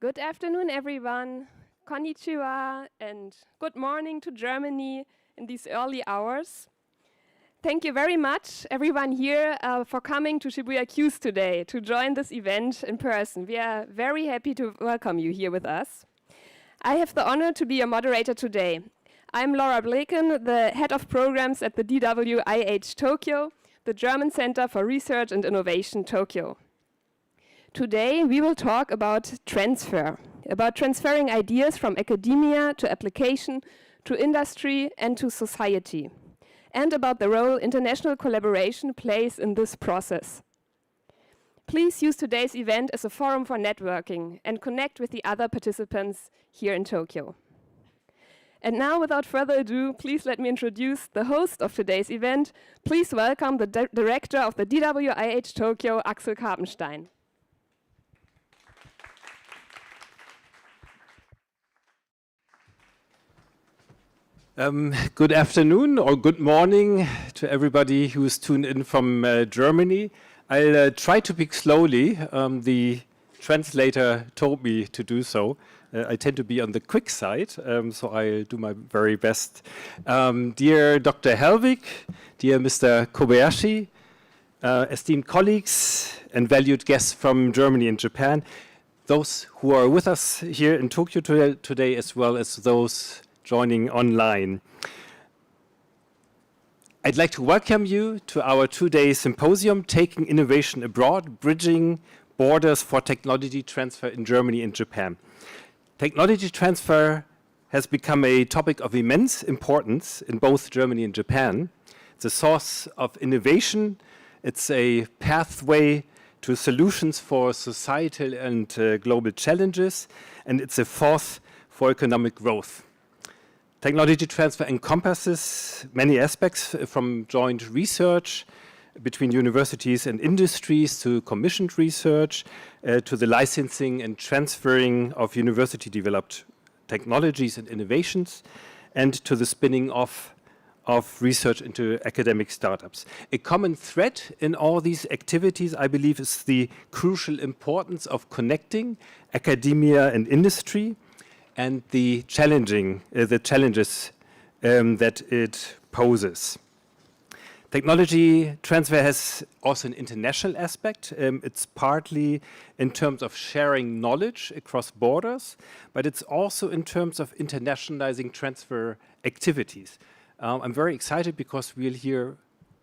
Good afternoon, everyone. Konnichiwa and good morning to Germany in these early hours. Thank you very much, everyone here, for coming to Shibuya Q's today to join this event in person. We are very happy to welcome you here with us. I have the honor to be your moderator today. I'm Laura Bleken, the head of programs at the DWIH Tokyo, the German Center for Research and Innovation Tokyo. Today, we will talk about transfer, about transferring ideas from academia to application, to industry, and to society, and about the role international collaboration plays in this process. Please use today's event as a forum for networking and connect with the other participants here in Tokyo. And now, without further ado, please let me introduce the host of today's event. Please welcome the director of the DWIH Tokyo, Axel Karpenstein. Good afternoon or good morning to everybody who is tuned in from Germany. I'll try to speak slowly. The translator told me to do so. I tend to be on the quick side, so I'll do my very best. Dear Dr. Helwig, dear Mr. Kobayashi, esteemed colleagues and valued guests from Germany and Japan, those who are with us here in Tokyo today, as well as those joining online. I'd like to welcome you to our two-day symposium, Taking Innovation Abroad, Bridging Borders for Technology Transfer in Germany and Japan. Technology transfer has become a topic of immense importance in both Germany and Japan. It's a source of innovation. It's a pathway to solutions for societal and global challenges, and it's a force for economic growth. Technology transfer encompasses many aspects, from joint research between universities and industries to commissioned research, to the licensing and transferring of university-developed technologies and innovations, and to the spinning off of research into academic startups. A common thread in all these activities, I believe, is the crucial importance of connecting academia and industry, and the challenges that it poses. Technology transfer has also an international aspect. It's partly in terms of sharing knowledge across borders, but it's also in terms of internationalizing transfer activities. I'm very excited because we'll hear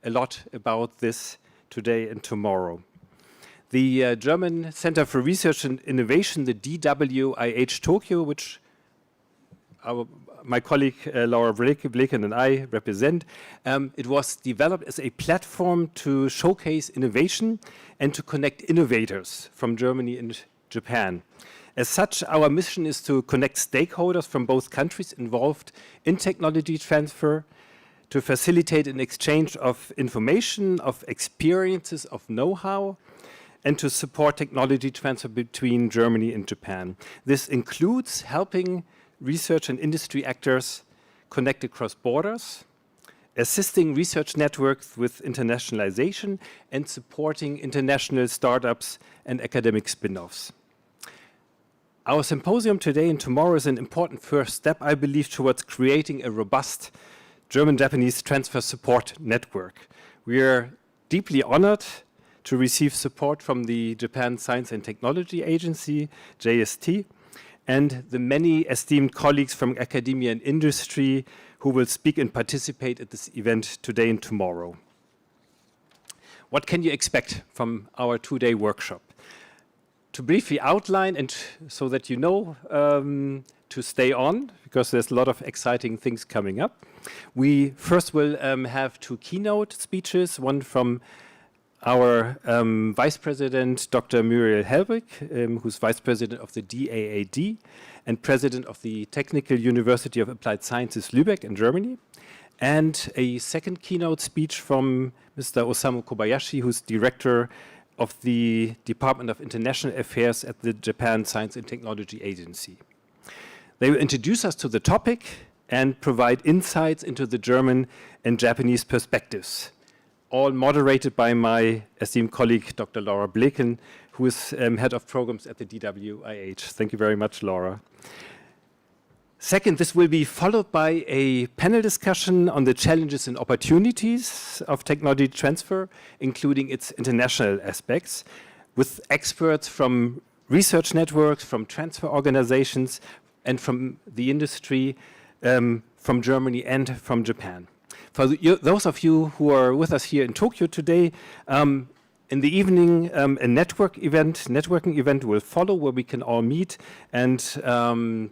a lot about this today and tomorrow. The German Center for Research and Innovation, the DWIH Tokyo, which my colleague Laura Bleken and I represent, it was developed as a platform to showcase innovation and to connect innovators from Germany and Japan. As such, our mission is to connect stakeholders from both countries involved in technology transfer, to facilitate an exchange of information, of experiences, of know-how, and to support technology transfer between Germany and Japan. This includes helping research and industry actors connect across borders, assisting research networks with internationalization, and supporting international startups and academic spin-offs. Our symposium today and tomorrow is an important first step, I believe, towards creating a robust German-Japanese transfer support network. We are deeply honored to receive support from the Japan Science and Technology Agency, JST, and the many esteemed colleagues from academia and industry who will speak and participate at this event today and tomorrow. What can you expect from our two-day workshop? To briefly outline, and so that you know to stay on, because there's a lot of exciting things coming up. We first will have two keynote speeches, one from our Vice President, Dr. Muriel Helwig, who's Vice President of the DAAD and President of the Technical University of Applied Sciences Lübeck in Germany. And a second keynote speech from Mr. Osamu Kobayashi, who's Director of the Department of International Affairs at the Japan Science and Technology Agency. They will introduce us to the topic and provide insights into the German and Japanese perspectives, all moderated by my esteemed colleague, Dr. Laura Bleken, who is head of programs at the DWIH. Thank you very much, Laura. Second, this will be followed by a panel discussion on the challenges and opportunities of technology transfer, including its international aspects, with experts from research networks, from transfer organizations, and from the industry, from Germany and from Japan. For those of you who are with us here in Tokyo today, in the evening, a networking event will follow where we can all meet and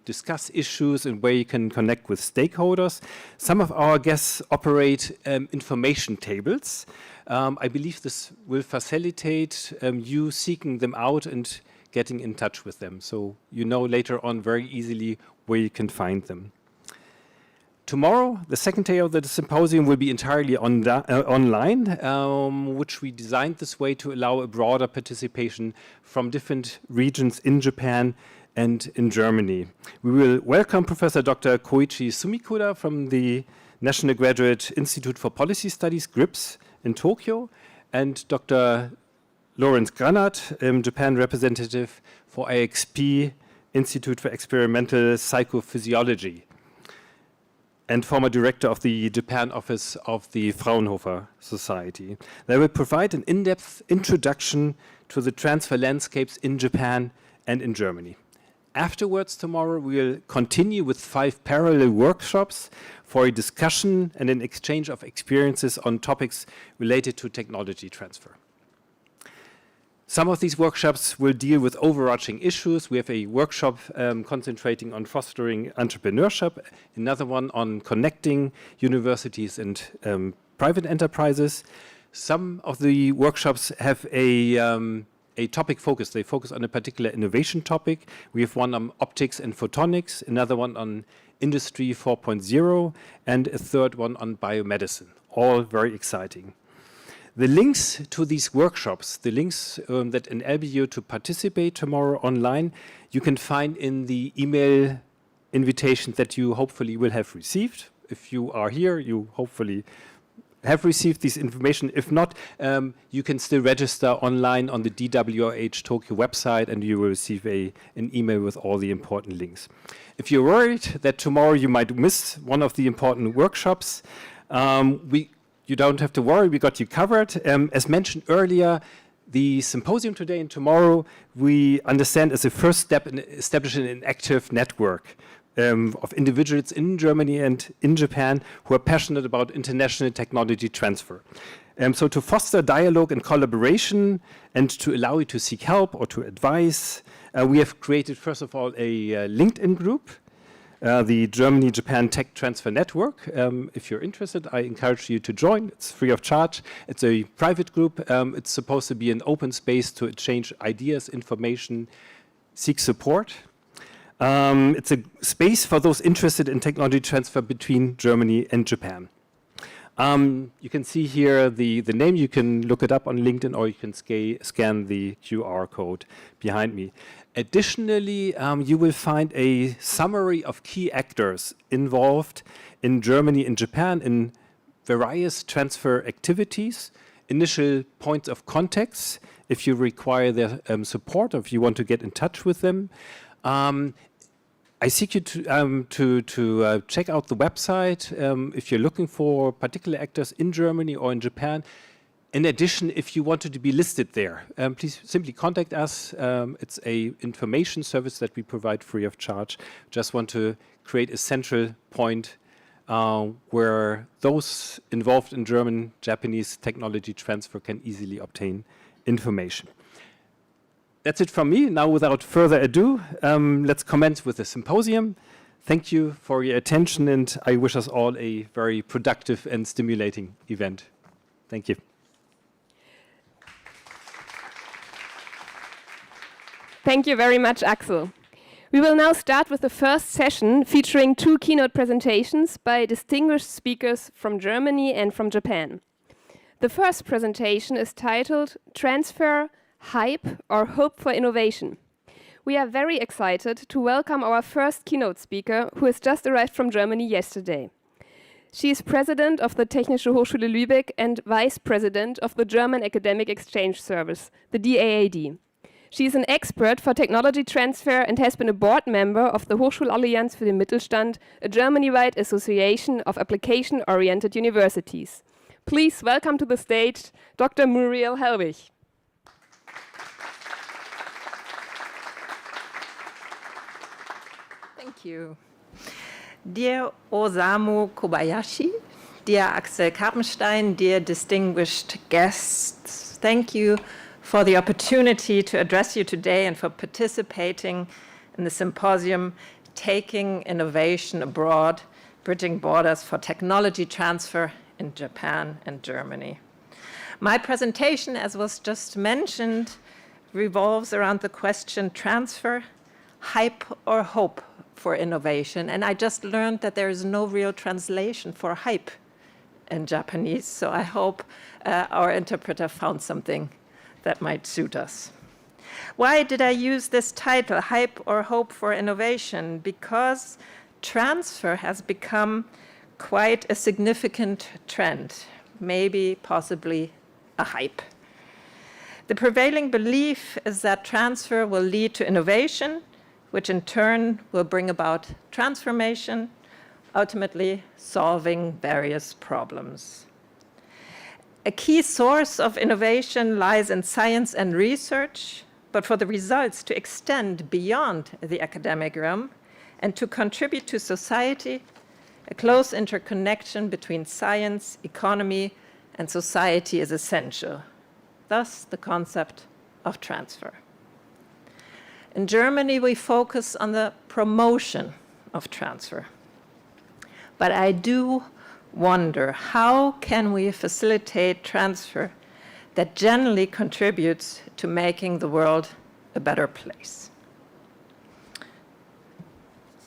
discuss issues and where you can connect with stakeholders. Some of our guests operate information tables. I believe this will facilitate you seeking them out and getting in touch with them. So you know later on very easily where you can find them. Tomorrow, the second day of the symposium will be entirely online, which we designed this way to allow a broader participation from different regions in Japan and in Germany. We will welcome Professor Dr. Koichi Sumikuda from the National Graduate Institute for Policy Studies, GRIPS, in Tokyo, and Dr. Lawrence Granat, Japan representative for IXP, Institute for Experimental Psychophysiology, and former director of the Japan office of the Fraunhofer Society. They will provide an in-depth introduction to the transfer landscapes in Japan and in Germany. Afterwards tomorrow, we will continue with 5 parallel workshops for a discussion and an exchange of experiences on topics related to technology transfer. Some of these workshops will deal with overarching issues. We have a workshop concentrating on fostering entrepreneurship, another one on connecting universities and private enterprises. Some of the workshops have a topic focus. They focus on a particular innovation topic. We have one on optics and photonics, another one on Industry 4.0, and a third one on biomedicine. All very exciting. The links to these workshops, the links that enable you to participate tomorrow online, you can find in the email invitation that you hopefully will have received. If you are here, you hopefully have received this information. If not, you can still register online on the DWIH Tokyo website and you will receive an email with all the important links. If you're worried that tomorrow you might miss one of the important workshops, you don't have to worry, we got you covered. As mentioned earlier, the symposium today and tomorrow, we understand as a first step in establishing an active network of individuals in Germany and in Japan who are passionate about international technology transfer. So to foster dialogue and collaboration and to allow you to seek help or to advise, we have created, first of all, a LinkedIn group, the Germany-Japan Tech Transfer Network. If you're interested, I encourage you to join. It's free of charge. It's a private group. It's supposed to be an open space to exchange ideas, information, seek support. It's a space for those interested in technology transfer between Germany and Japan. You can see here the name. You can look it up on LinkedIn or you can scan the QR code behind me. Additionally, you will find a summary of key actors involved in Germany and Japan in various transfer activities, initial points of contacts if you require their support or if you want to get in touch with them. I seek you to check out the website if you're looking for particular actors in Germany or in Japan. In addition, if you wanted to be listed there, please simply contact us. It's an information service that we provide free of charge. Just want to create a central point where those involved in German-Japanese technology transfer can easily obtain information. That's it from me. Now, without further ado, let's commence with the symposium. Thank you for your attention, and I wish us all a very productive and stimulating event. Thank you. Thank you very much, Axel. We will now start with the first session featuring 2 keynote presentations by distinguished speakers from Germany and from Japan. The first presentation is titled Transfer, Hype or Hope for Innovation. We are very excited to welcome our first keynote speaker who has just arrived from Germany yesterday. She is president of the Technische Hochschule Lübeck and vice president of the German Academic Exchange Service, the DAAD. She is an expert for technology transfer and has been a board member of the Hochschulallianz für den Mittelstand, a Germany-wide association of application-oriented universities. Please welcome to the stage Dr. Muriel Helwig. Thank you. Dear Osamu Kobayashi, dear Axel Karpenstein, dear distinguished guests, thank you for the opportunity to address you today and for participating in the symposium, Taking Innovation Abroad, Bridging Borders for Technology Transfer in Japan and Germany. My presentation, as was just mentioned, revolves around the question transfer, hype or hope for innovation. And I just learned that there is no real translation for hype in Japanese, so I hope our interpreter found something that might suit us. Why did I use this title, Hype or Hope for Innovation? Because transfer has become quite a significant trend, maybe possibly a hype. The prevailing belief is that transfer will lead to innovation, which in turn will bring about transformation, ultimately solving various problems. A key source of innovation lies in science and research, but for the results to extend beyond the academic realm and to contribute to society, a close interconnection between science, economy, and society is essential. Thus, the concept of transfer. In Germany, we focus on the promotion of transfer. But I do wonder, how can we facilitate transfer that generally contributes to making the world a better place?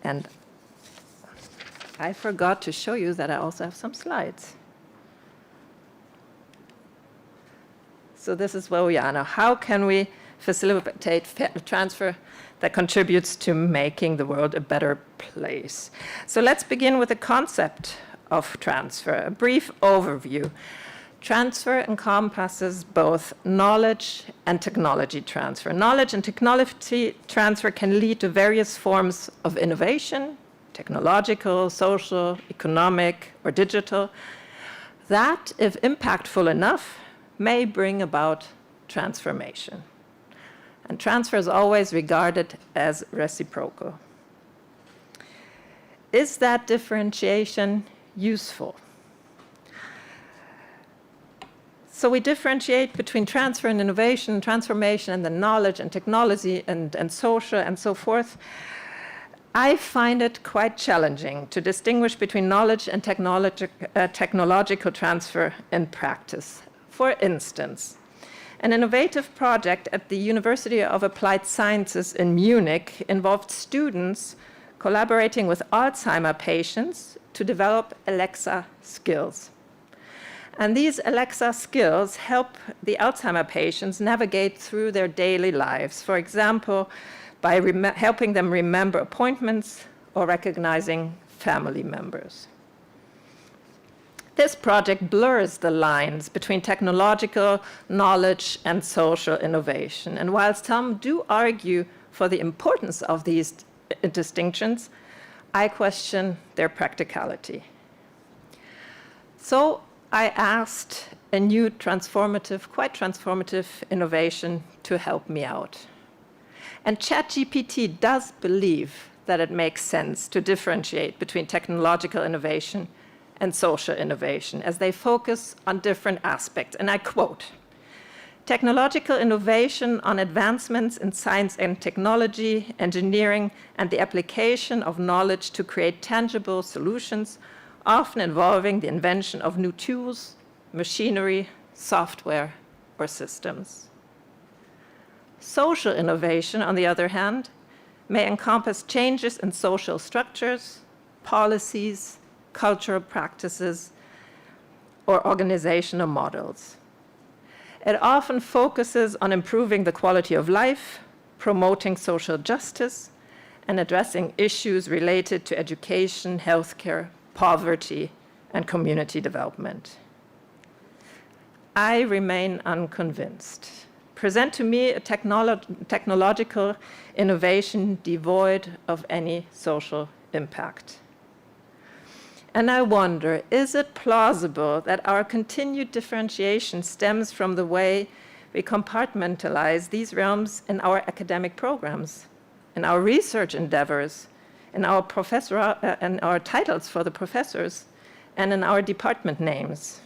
And I forgot to show you that I also have some slides. So this is where we are now. How can we facilitate transfer that contributes to making the world a better place? So let's begin with the concept of transfer. A brief overview. Transfer encompasses both knowledge and technology transfer. Knowledge and technology transfer can lead to various forms of innovation, technological, social, economic, or digital, that, if impactful enough, may bring about transformation. And transfer is always regarded as reciprocal. Is that differentiation useful? So we differentiate between transfer and innovation, transformation, and then knowledge and technology and social and so forth. I find it quite challenging to distinguish between knowledge and technological transfer in practice. For instance, an innovative project at the University of Applied Sciences in Munich involved students collaborating with Alzheimer patients to develop Alexa skills. And these Alexa skills help the Alzheimer patients navigate through their daily lives, for example, by helping them remember appointments or recognizing family members. This project blurs the lines between technological knowledge and social innovation. And while some do argue for the importance of these distinctions, I question their practicality. So I asked a new quite transformative innovation to help me out. And ChatGPT does believe that it makes sense to differentiate between technological innovation and social innovation, as they focus on different aspects. And I quote, "Technological innovation on advancements in science and technology, engineering, and the application of knowledge to create tangible solutions, often involving the invention of new tools, machinery, software, or systems. Social innovation, on the other hand, may encompass changes in social structures, policies, cultural practices, or organizational models. It often focuses on improving the quality of life, promoting social justice, and addressing issues related to education, healthcare, poverty, and community development." I remain unconvinced. present to me a technological innovation devoid of any social impact. And I wonder, is it plausible that our continued differentiation stems from the way we compartmentalize these realms in our academic programs, in our research endeavors, in our titles for the professors, and in our department names?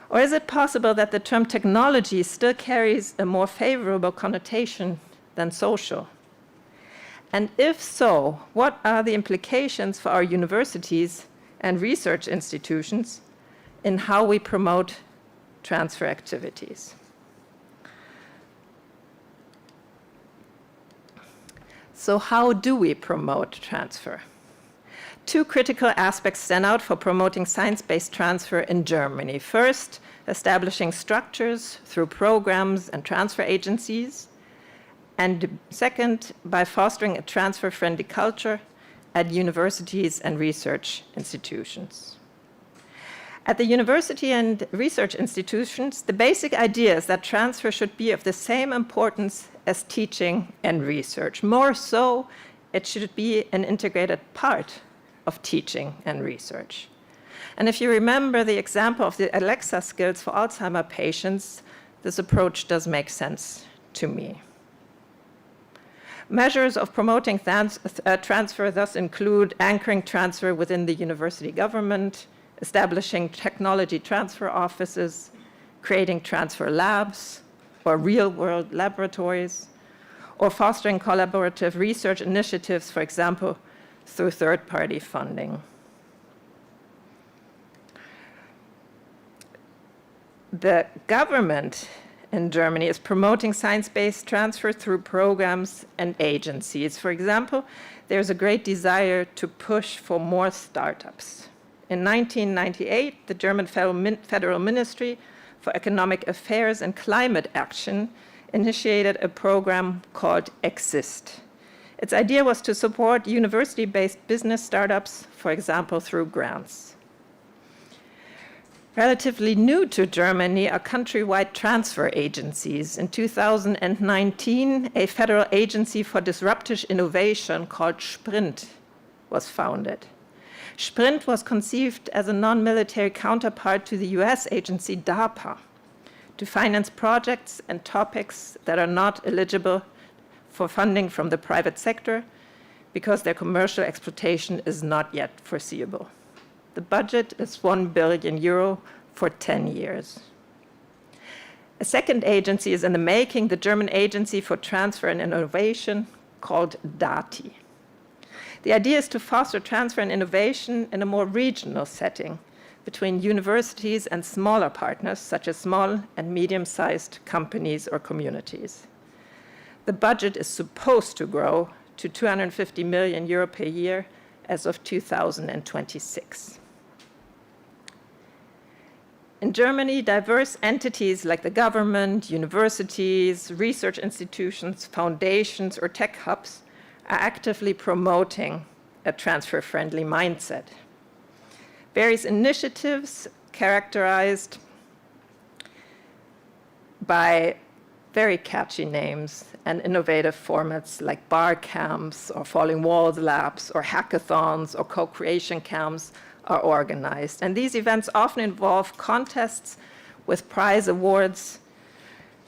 Or is it possible that the term technology still carries a more favorable connotation than social? And if so, what are the implications for our universities and research institutions in how we promote transfer activities? So how do we promote transfer? Two critical aspects stand out for promoting science-based transfer in Germany. First, establishing structures through programs and transfer agencies. And second, by fostering a transfer-friendly culture at universities and research institutions. At the university and research institutions, the basic idea is that transfer should be of the same importance as teaching and research. More so, it should be an integrated part of teaching and research. And if you remember the example of the Alexa skills for Alzheimer patients, this approach does make sense to me. Measures of promoting transfer thus include anchoring transfer within the university government, establishing technology transfer offices, creating transfer labs or real-world laboratories, or fostering collaborative research initiatives, for example, through third-party funding. The government in Germany is promoting science-based transfer through programs and agencies. For example, there's a great desire to push for more startups. In 1998, the German Federal Ministry for Economic Affairs and Climate Action initiated a program called Exist. Its idea was to support university-based business startups, for example, through grants. Relatively new to Germany are countrywide transfer agencies. In 2019, a federal agency for disruptive innovation called Sprint was founded. Sprint was conceived as a non-military counterpart to the US agency DARPA to finance projects and topics that are not eligible for funding from the private sector because their commercial exploitation is not yet foreseeable. The budget is €1 billion for 10 years. A second agency is in the making, the German Agency for Transfer and Innovation, called DATI. The idea is to foster transfer and innovation in a more regional setting between universities and smaller partners, such as small and medium-sized companies or communities. The budget is supposed to grow to €250 million per year as of 2026. In Germany, diverse entities like the government, universities, research institutions, foundations, or tech hubs are actively promoting a transfer-friendly mindset. Various initiatives characterized by very catchy names and innovative formats like bar camps or falling walls labs or hackathons or co-creation camps are organized. And these events often involve contests with prize awards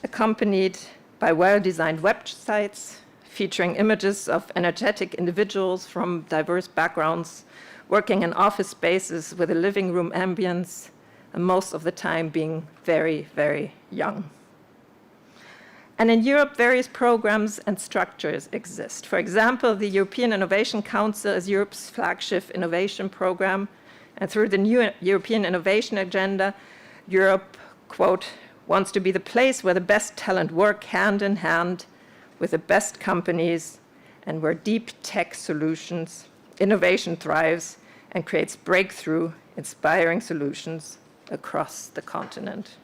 accompanied by well-designed websites featuring images of energetic individuals from diverse backgrounds working in office spaces with a living room ambience, and most of the time being very, very young. And in Europe, various programs and structures exist. For example, the European Innovation Council is Europe's flagship innovation program, and through the new European Innovation Agenda, Europe, quote, wants to be the place where the best talent work hand in hand with the best companies and where deep tech solutions, innovation thrives and creates breakthrough, inspiring solutions across the continent.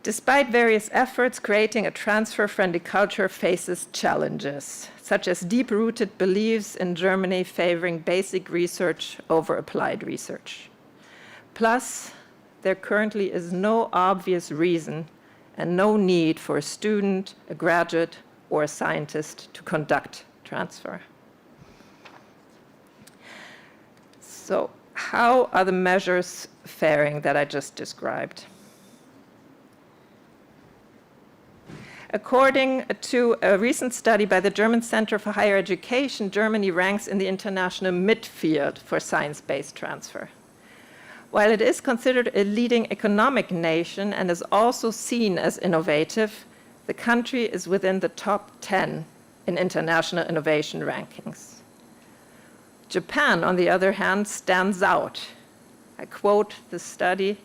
Despite various efforts, creating a transfer-friendly culture faces challenges, such as deep-rooted beliefs in Germany favoring basic research over applied research. Plus, there currently is no obvious reason and no need for a student, a graduate, or a scientist to conduct transfer. So, how are the measures faring that I just described? According to a recent study by the German Center for Higher Education, Germany ranks in the international midfield for science-based transfer. While it is considered a leading economic nation and is also seen as innovative, the country is within the top 10 in international innovation rankings. Japan, on the other hand, stands out. I quote the study.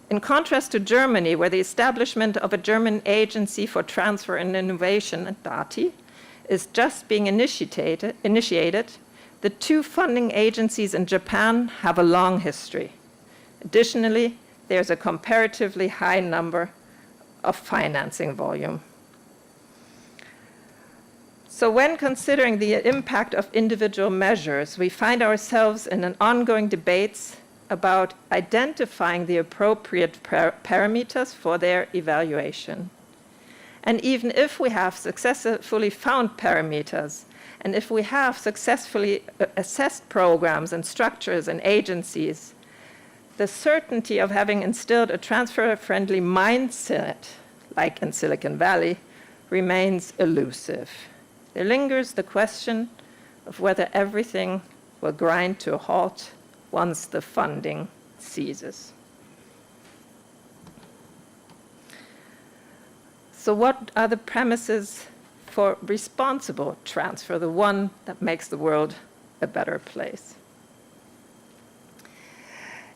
In contrast to Germany, where the establishment of a German agency for transfer and innovation, DATI, is just being initiated, the two funding agencies in Japan have a long history. Additionally, there's a comparatively high number of financing volume. So when considering the impact of individual measures, we find ourselves in an ongoing debate about identifying the appropriate parameters for their evaluation. And even if we have successfully found parameters, and if we have successfully assessed programs and structures and agencies, the certainty of having instilled a transfer-friendly mindset, like in Silicon Valley, remains elusive. There lingers the question of whether everything will grind to a halt once the funding ceases. So what are the premises for responsible transfer, the one that makes the world a better place?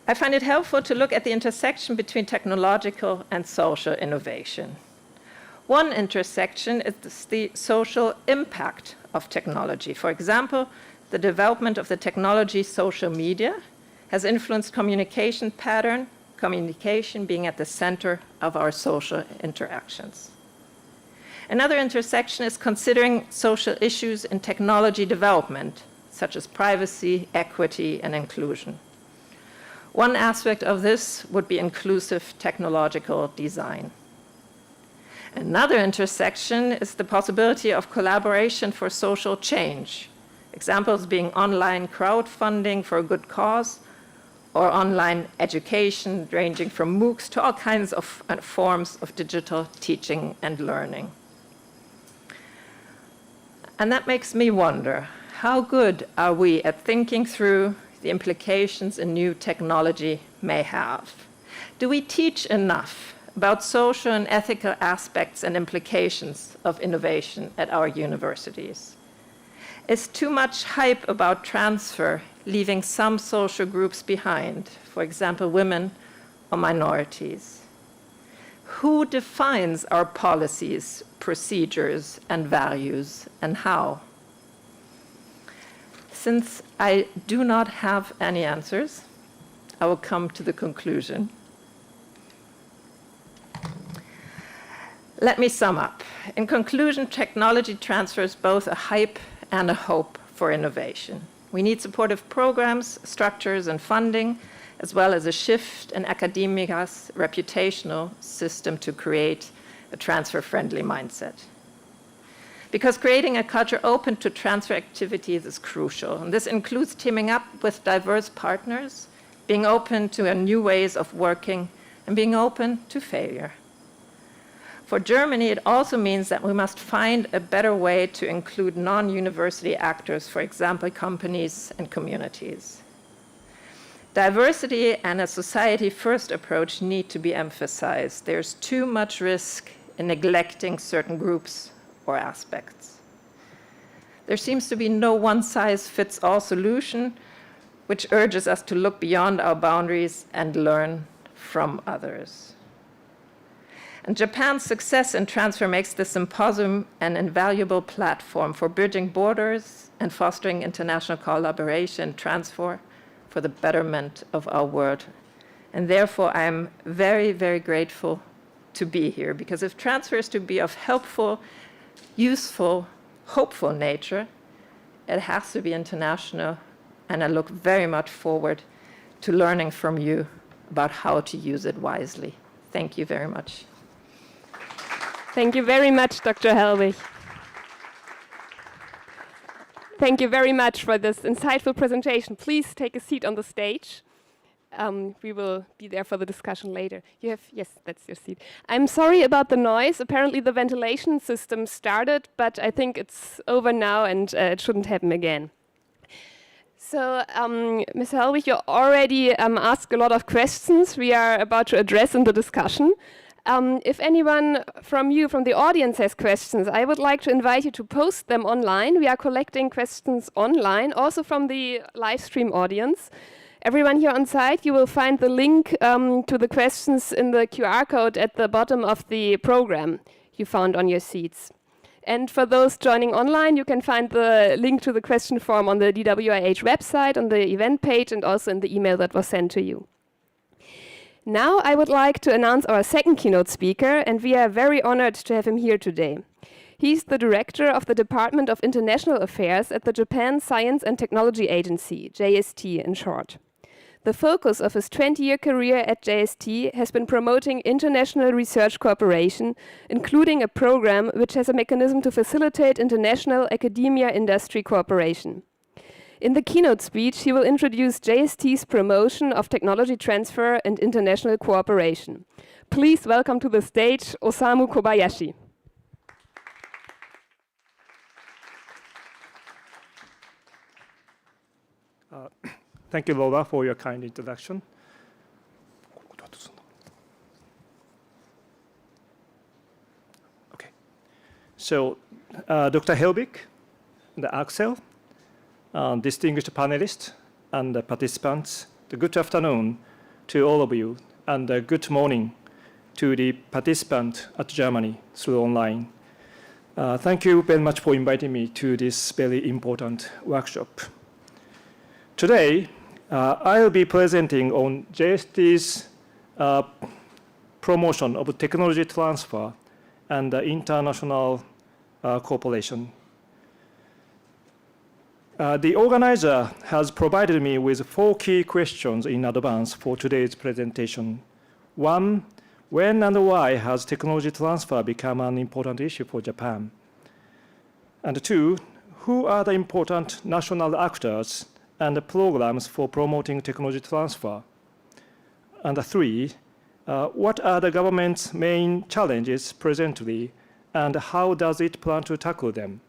I find it helpful to look at the intersection between technological and social innovation. One intersection is the social impact of technology. For example, the development of the technology social media has influenced communication pattern, communication being at the center of our social interactions. Another intersection is considering social issues in technology development, such as privacy, equity, and inclusion. One aspect of this would be inclusive technological design. Another intersection is the possibility of collaboration for social change, examples being online crowdfunding for a good cause, or online education ranging from MOOCs to all kinds of forms of digital teaching and learning. And that makes me wonder, how good are we at thinking through the implications a new technology may have? Do we teach enough about social and ethical aspects and implications of innovation at our universities? Is too much hype about transfer leaving some social groups behind, for example, women or minorities? Who defines our policies, procedures, and values, and how? Since I do not have any answers, I will come to the conclusion. Let me sum up. In conclusion, technology transfer is both a hype and a hope for innovation. We need supportive programs, structures, and funding, as well as a shift in academia's reputational system to create a transfer-friendly mindset. Because creating a culture open to transfer activities is crucial, and this includes teaming up with diverse partners, being open to new ways of working, and being open to failure. For Germany, it also means that we must find a better way to include non-university actors, for example, companies and communities. Diversity and a society-first approach need to be emphasized. There's too much risk in neglecting certain groups or aspects. There seems to be no one-size-fits-all solution, which urges us to look beyond our boundaries and learn from others. And Japan's success in transfer makes the symposium an invaluable platform for bridging borders and fostering international collaboration and transfer for the betterment of our world. And therefore, I am very, very grateful to be here, because if transfer is to be of helpful, useful, hopeful nature, it has to be international, and I look very much forward to learning from you about how to use it wisely. Thank you very much. Thank you very much, Dr. Helwig. Thank you very much for this insightful presentation. Please take a seat on the stage. We will be there for the discussion later. Yes, that's your seat. I'm sorry about the noise. Apparently the ventilation system started, but I think it's over now and it shouldn't happen again. So, Ms. Helwig, you already asked a lot of questions we are about to address in the discussion. If anyone from the audience has questions, I would like to invite you to post them online. We are collecting questions online, also from the live stream audience. Everyone here on site, you will find the link to the questions in the QR code at the bottom of the program you found on your seats. And for those joining online, you can find the link to the question form on the DWIH website, on the event page, and also in the email that was sent to you. Now I would like to announce our second keynote speaker, and we are very honored to have him here today. He's the director of the Department of International Affairs at the Japan Science and Technology Agency, JST in short. The focus of his 20-year career at JST has been promoting international research cooperation, including a program which has a mechanism to facilitate international academia-industry cooperation. In the keynote speech, he will introduce JST's promotion of technology transfer and international cooperation. Please welcome to the stage Osamu Kobayashi. Thank you, Lola, for your kind introduction. Okay. So, Dr. Helwig, the Axel, distinguished panelists and the participants, good afternoon to all of you, and good morning to the participant at Germany through online. Thank you very much for inviting me to this very important workshop. Today, I'll be presenting on JST's promotion of technology transfer and international cooperation. The organizer has provided me with 4 key questions in advance for today's presentation. 1, when and why has technology transfer become an important issue for Japan? And 2, who are the important national actors and the programs for promoting technology transfer? And 3, what are the government's main challenges presently, and how does it plan to tackle them?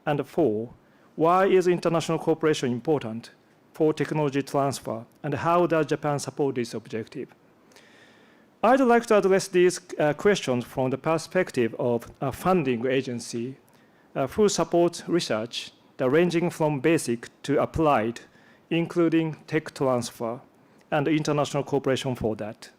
And 4, why is international cooperation important for technology transfer, and how does Japan support this objective? I'd like to address these questions from the perspective of a funding agency who supports research ranging from basic to applied, including tech transfer and international cooperation for that.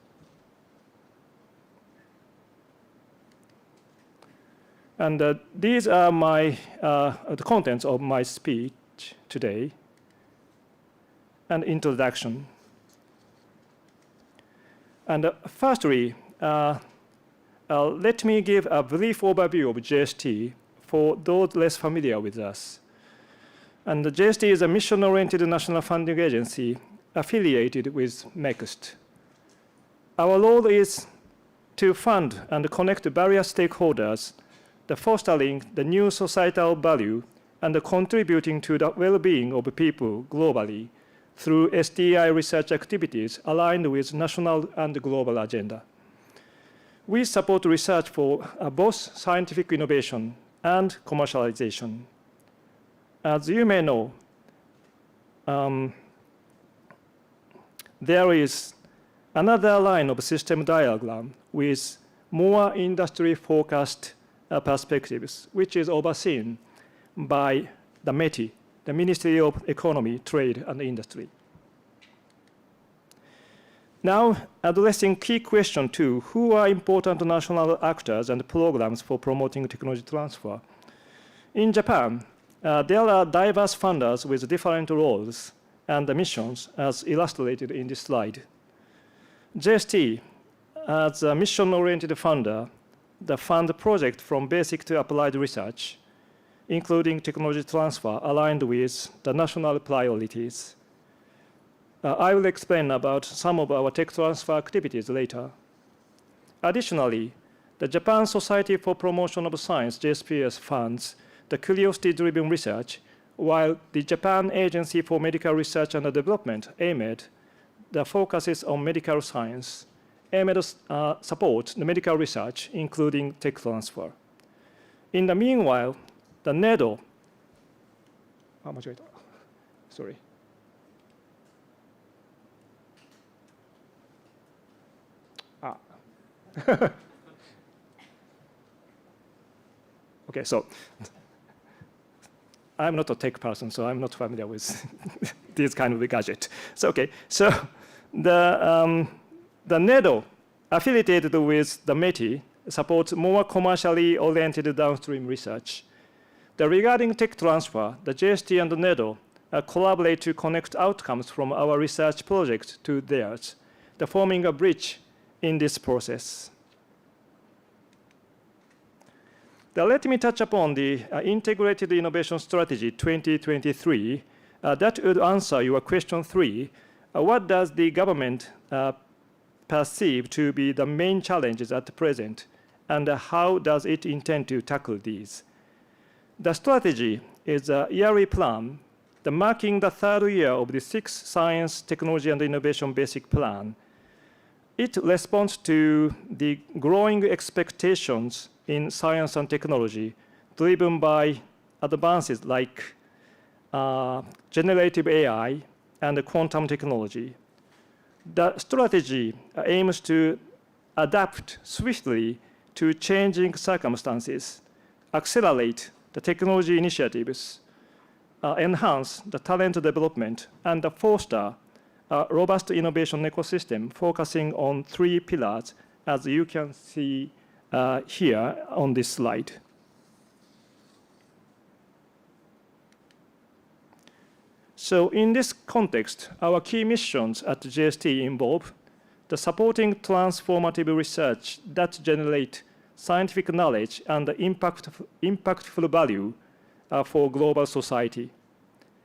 And these are the contents of my speech today. An introduction. And firstly, let me give a brief overview of JST for those less familiar with us. And the JST is a mission-oriented national funding agency affiliated with MEXT. Our role is to fund and connect various stakeholders, fostering the new societal value and contributing to the well-being of people globally through STI research activities aligned with national and global agenda. We support research for both scientific innovation and commercialization. As you may know, there is another line of system diagram with more industry-focused perspectives, which is overseen by the METI, the Ministry of Economy, Trade and Industry. Now, addressing key question 2, who are important national actors and programs for promoting technology transfer? In Japan, there are diverse funders with different roles and missions as illustrated in this slide. JST, as a mission-oriented funder, fund projects from basic to applied research, including technology transfer aligned with the national priorities. I will explain about some of our tech transfer activities later. Additionally, the Japan Society for Promotion of Science, JSPS, funds the curiosity-driven research, while the Japan Agency for Medical Research and Development, AMED, the focus is on medical science. AMED supports the medical research, including tech transfer. In the meanwhile, the NEDO, sorry. Okay, so I'm not a tech person, so I'm not familiar with this kind of gadget. So okay, so the NEDO affiliated with the METI supports more commercially oriented downstream research. Regarding tech transfer, the JST and the NEDO collaborate to connect outcomes from our research project to theirs, forming a bridge in this process. Let me touch upon the Integrated Innovation Strategy 2023. That would answer your question 3. What does the government perceive to be the main challenges at present, and how does it intend to tackle these? The strategy is a yearly plan, marking the 3rd year of the 6th Science, Technology, and Innovation Basic Plan. It responds to the growing expectations in science and technology, driven by advances like generative AI and quantum technology. The strategy aims to adapt swiftly to changing circumstances, accelerate the technology initiatives, enhance the talent development, and foster a robust innovation ecosystem focusing on 3 pillars, as you can see here on this slide. So in this context, our key missions at JST involve the supporting transformative research that generate scientific knowledge and impactful value for global society,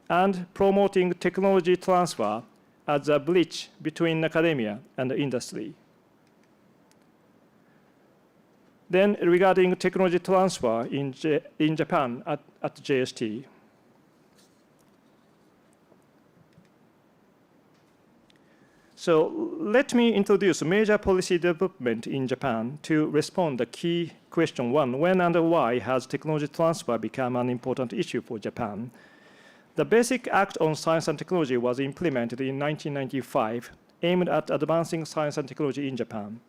and promoting technology transfer as a bridge between academia and industry. Then regarding technology transfer in Japan at JST. So let me introduce major policy development in Japan to respond to the key question 1, when and why has technology transfer become an important issue for Japan? The Basic Act on Science and Technology was implemented in 1995, aimed at advancing science and technology in Japan.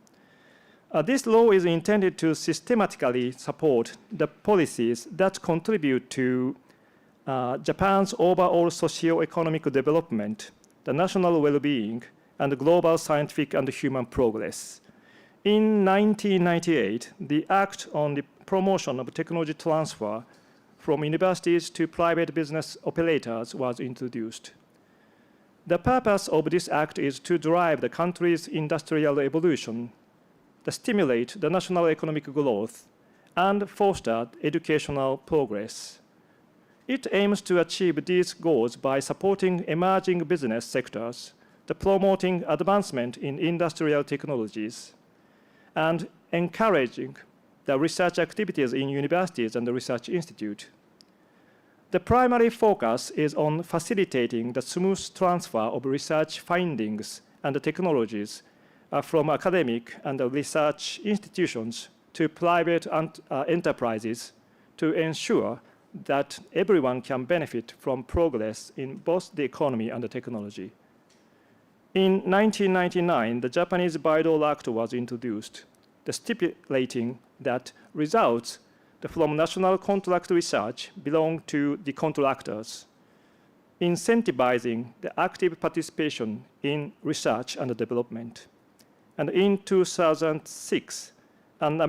This law is intended to systematically support the policies that contribute to Japan's overall socio-economic development, the national well-being, and global scientific and human progress. In 1998, the Act on the Promotion of Technology Transfer from universities to private business operators was introduced. The purpose of this act is to drive the country's industrial evolution, to stimulate the national economic growth, and foster educational progress. It aims to achieve these goals by supporting emerging business sectors, promoting advancement in industrial technologies, and encouraging the research activities in universities and the research institute. The primary focus is on facilitating the smooth transfer of research findings and technologies from academic and research institutions to private enterprises to ensure that everyone can benefit from progress in both the economy and the technology. In 1999, the Japanese Bayh-Dole Act was introduced, stipulating that results from national contract research belong to the contractors, incentivizing the active participation in research and development. And in 2006, an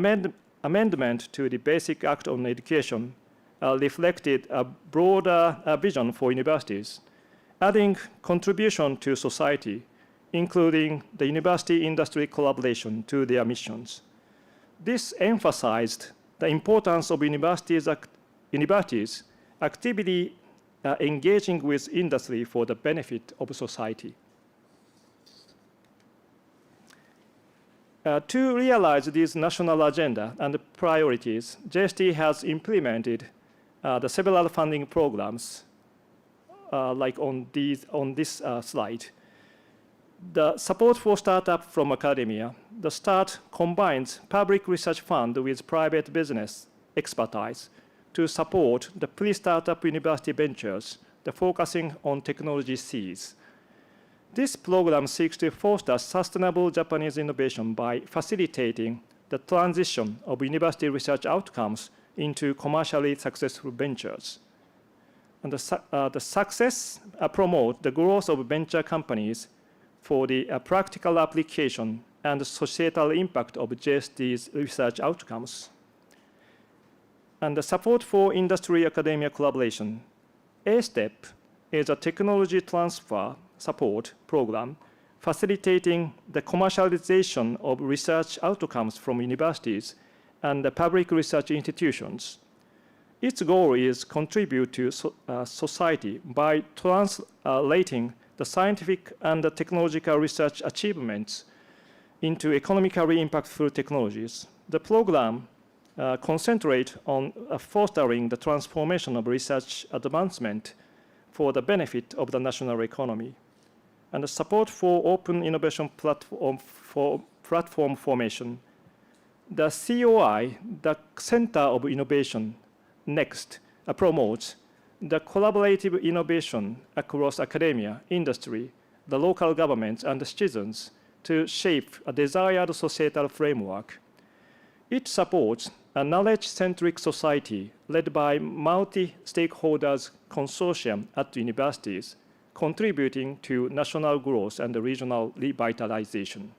amendment to the Basic Act on Education reflected a broader vision for universities, adding contribution to society, including the university-industry collaboration to their missions. This emphasized the importance of universities actively engaging with industry for the benefit of society. To realize this national agenda and priorities, JST has implemented the several funding programs, like on this slide. The support for startup from academia. The START combines public research fund with private business expertise to support the pre-startup university ventures, the focusing on technology Cs. This program seeks to foster sustainable Japanese innovation by facilitating the transition of university research outcomes into commercially successful ventures. And the success promote the growth of venture companies for the practical application and societal impact of JST's research outcomes. And the support for industry-academia collaboration. A-STEP is a technology transfer support program facilitating the commercialization of research outcomes from universities and the public research institutions. Its goal is contribute to society by translating the scientific and the technological research achievements into economically impactful technologies. The program concentrates on fostering the transformation of research advancement for the benefit of the national economy. And the support for open innovation platform formation. The COI, the Center of Innovation, next promotes the collaborative innovation across academia, industry, the local governments, and the citizens to shape a desired societal framework. It supports a knowledge-centric society led by multi-stakeholders consortium at universities, contributing to national growth and regional revitalization.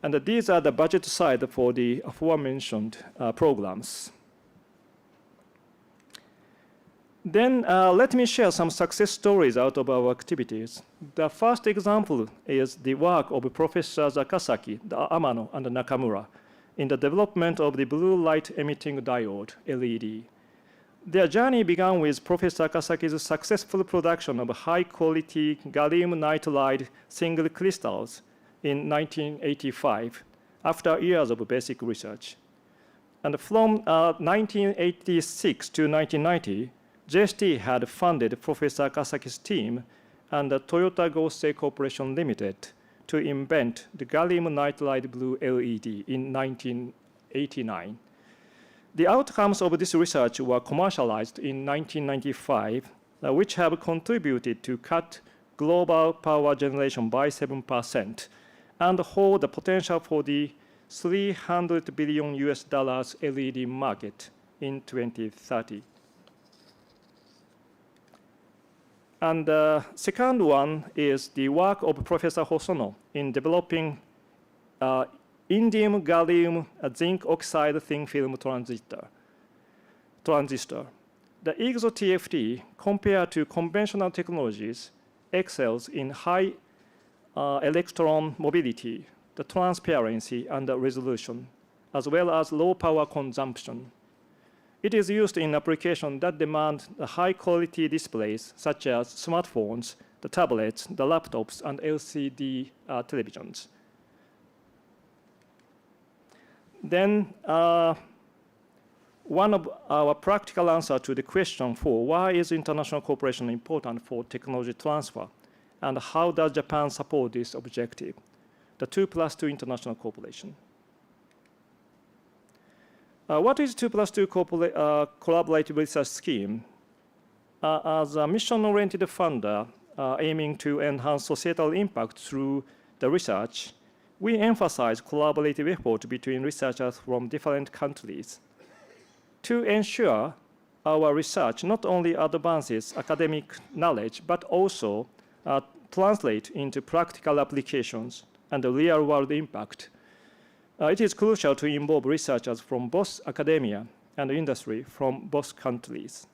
And these are the budget side for the aforementioned programs. Then let me share some success stories out of our activities. The first example is the work of Professors Akasaki, Amano, and Nakamura in the development of the blue light emitting diode, LED. Their journey began with Professor Akasaki's successful production of high-quality gallium nitride single crystals in 1985, after years of basic research. And from 1986 to 1990, JST had funded Professor Akasaki's team and the Toyota Gosei Corporation Limited to invent the gallium nitride blue LED in 1989. The outcomes of this research were commercialized in 1995, which have contributed to cut global power generation by 7% and hold the potential for the $300 billion LED market in 2030. And the second one is the work of Professor Hosono in developing indium gallium zinc oxide thin film transistor. The IGZO TFT, compared to conventional technologies, excels in high electron mobility, the transparency, and the resolution, as well as low power consumption. It is used in applications that demand high-quality displays, such as smartphones, the tablets, the laptops, and LCD televisions. Then, one of our practical answers to the question for why is international cooperation important for technology transfer, and how does Japan support this objective, the 2+2 international cooperation. What is 2+2 collaborative research scheme? As a mission-oriented funder aiming to enhance societal impact through the research, we emphasize collaborative effort between researchers from different countries to ensure our research not only advances academic knowledge, but also translate into practical applications and the real-world impact. It is crucial to involve researchers from both academia and industry from both countries.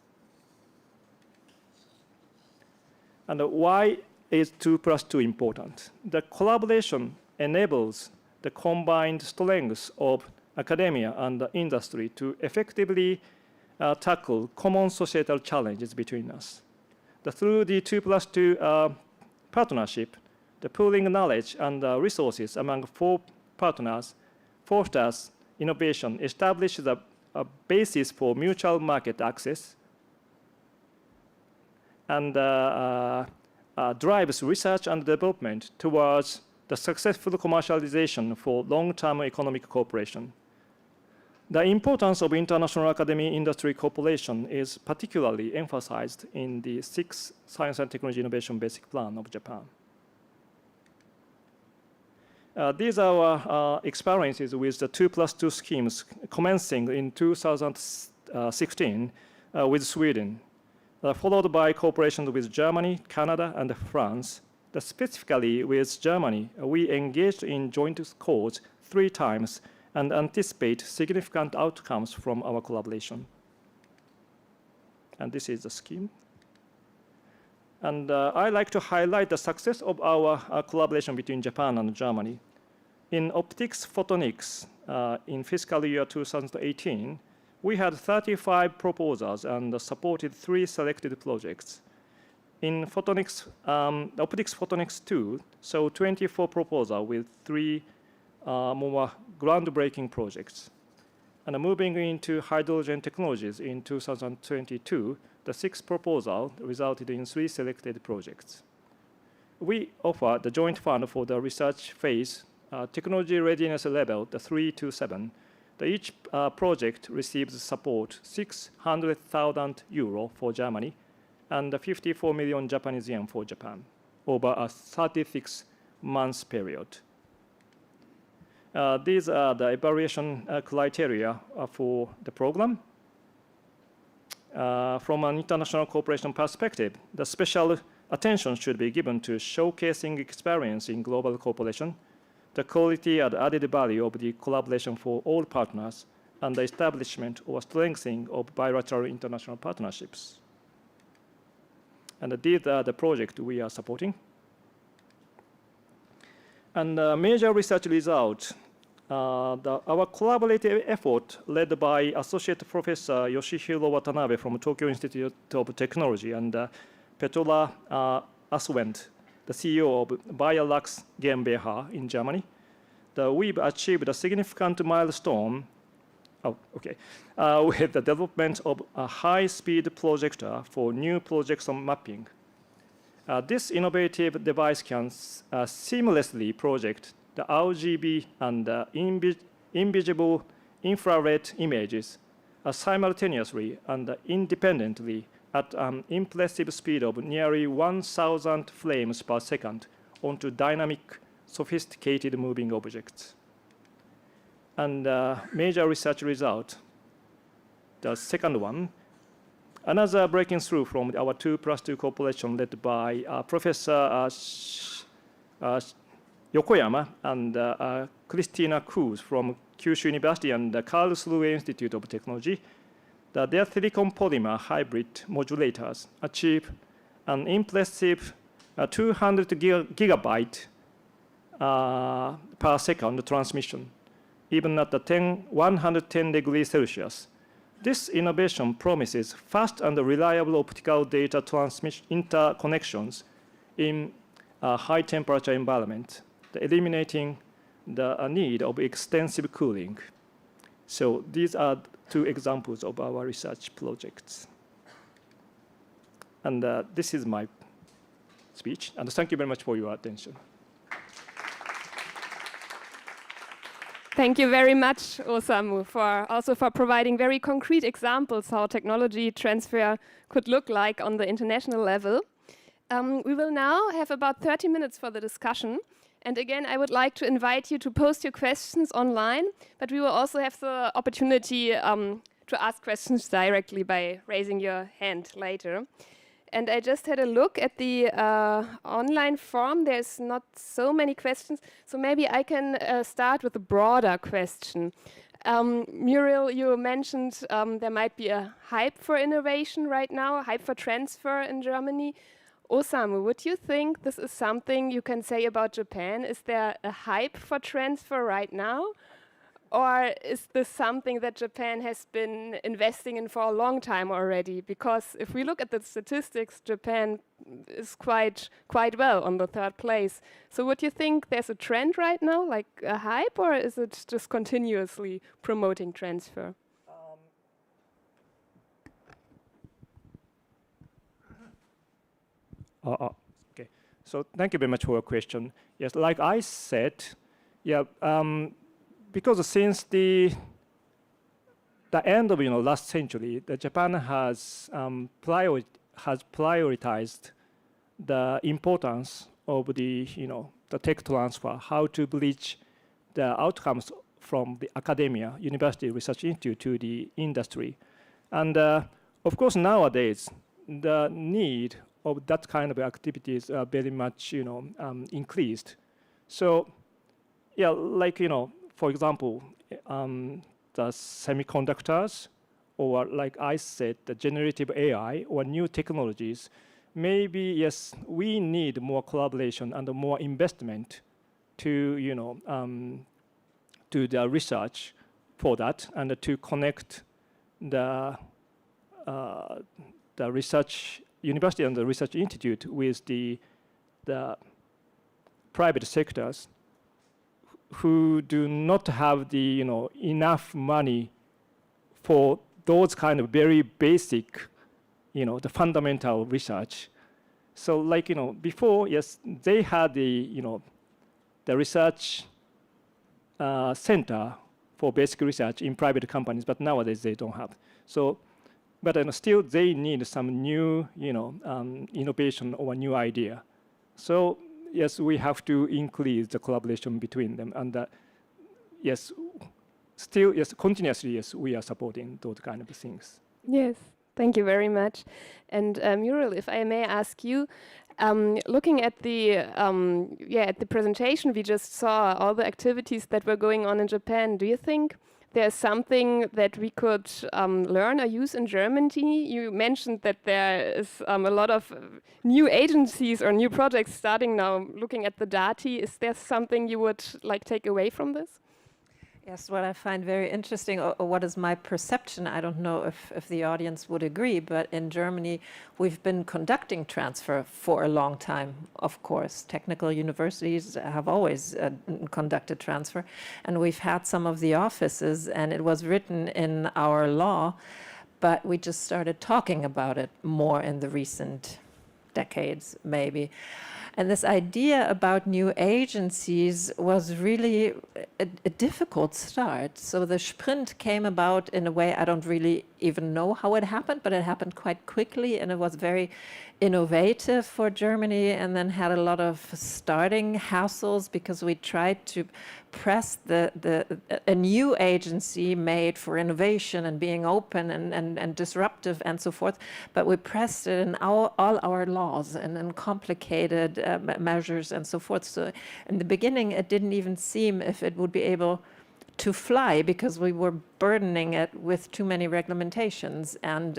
And why is 2+2 important? The collaboration enables the combined strengths of academia and the industry to effectively tackle common societal challenges between us. Through the 2+2 partnership, The pooling knowledge and resources among four partners fosters innovation, establishes a basis for mutual market access, and drives research and development towards the successful commercialization for long-term economic cooperation. The importance of international academy industry cooperation is particularly emphasized in the 6th Science and Technology Innovation Basic Plan of Japan. These are our experiences with the 2+2 schemes commencing in 2016 with Sweden, followed by cooperation with Germany, Canada, and France. Specifically with Germany, we engaged in joint calls 3 times and anticipate significant outcomes from our collaboration. And this is the scheme. And I'd like to highlight the success of our collaboration between Japan and Germany. In optics photonics, in fiscal year 2018, we had 35 proposals and supported 3 selected projects. In photonics, optics photonics 2, so 24 proposals with 3 more groundbreaking projects. And moving into hydrogen technologies in 2022, the 6th proposal resulted in 3 selected projects. We offer the joint fund for the research phase, technology readiness level, the 3 to 7. Each project receives support 600,000 euro for Germany and 54 million Japanese yen for Japan over a 36 months period. These are the evaluation criteria for the program. From an international cooperation perspective, the special attention should be given to showcasing experience in global cooperation, the quality and added value of the collaboration for all partners, and the establishment or strengthening of bilateral international partnerships. And these are the projects we are supporting. And major research result, our collaborative effort led by Associate Professor Yoshihiro Watanabe from Tokyo Institute of Technology and Petrola Aswend, the CEO of Biolux GmbH in Germany. We've achieved a significant milestone with the development of a high-speed projector for new projection mapping. This innovative device can seamlessly project the RGB and invisible infrared images simultaneously and independently at an impressive speed of nearly 1,000 frames per second onto dynamic, sophisticated moving objects. And major research result, the second one, another breaking through from our 2+2 cooperation led by Professor Yokoyama and Christina Cruz from Kyushu University and the Karlsruhe Institute of Technology. Their silicon polymer hybrid modulators achieve an impressive 200 gigabyte per second transmission, even at the 110 degrees Celsius. This innovation promises fast and reliable optical data transmission interconnections in a high temperature environment, eliminating the need of extensive cooling. So these are 2 examples of our research projects. And this is my speech, and thank you very much for your attention. Thank you very much, Osamu, for providing very concrete examples how technology transfer could look like on the international level. We will now have about 30 minutes for the discussion. And again, I would like to invite you to post your questions online, but we will also have the opportunity to ask questions directly by raising your hand later. And I just had a look at the online form. There's not so many questions, so maybe I can start with a broader question. Muriel, you mentioned there might be a hype for innovation right now, a hype for transfer in Germany. Osamu, would you think this is something you can say about Japan? Is there a hype for transfer right now? Or is this something that Japan has been investing in for a long time already? Because if we look at the statistics, Japan is quite well on the third place. So would you think there's a trend right now, like a hype, or is it just continuously promoting transfer? Okay. So thank you very much for your question. Yes, like I said, yeah, because since the end of last century, Japan has prioritized the importance of the tech transfer, how to bridge the outcomes from the academia, university, research institute to the industry, and of course nowadays the need of that kind of activities are very much increased. So yeah, like for example, the semiconductors, or like I said, the generative AI or new technologies, maybe yes, we need more collaboration and more investment to to the research for that, and to connect the research university and the research institute with the private sectors who do not have the enough money for those kind of very basic the fundamental research. So like before, yes, they had the the research center for basic research in private companies, but nowadays they don't have. So but still they need some new innovation or new idea. So yes, we have to increase the collaboration between them, and yes, still yes, continuously yes, we are supporting those kind of things. Yes, thank you very much. And Muriel, if I may ask you, looking at the presentation we just saw, all the activities that were going on in Japan, do you think there's something that we could learn or use in Germany? You mentioned that there is a lot of new agencies or new projects starting now. Looking at the DATI, is there something you would like take away from this? Yes, what I find very interesting, or what is my perception, I don't know if the audience would agree, but in Germany, we've been conducting transfer for a long time, of course. Technical universities have always conducted transfer, and we've had some of the offices, and it was written in our law, but we just started talking about it more in the recent decades, maybe. And this idea about new agencies was really a difficult start. So the sprint came about in a way I don't really even know how it happened, but it happened quite quickly, and it was very innovative for Germany, and then had a lot of starting hassles because we tried to press a new agency made for innovation and being open and disruptive and so forth, but we pressed it in all our laws and in complicated measures and so forth. So in the beginning, it didn't even seem if it would be able to fly, because we were burdening it with too many regulations and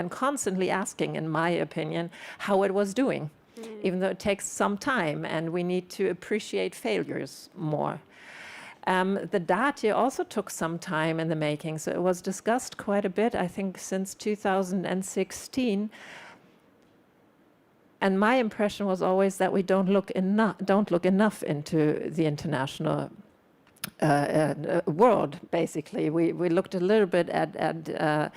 constantly asking, in my opinion, how it was doing, even though it takes some time and we need to appreciate failures more. The DATI also took some time in the making, so it was discussed quite a bit, I think, since 2016. And my impression was always that we don't look enough into the international world. Basically, we looked a little bit at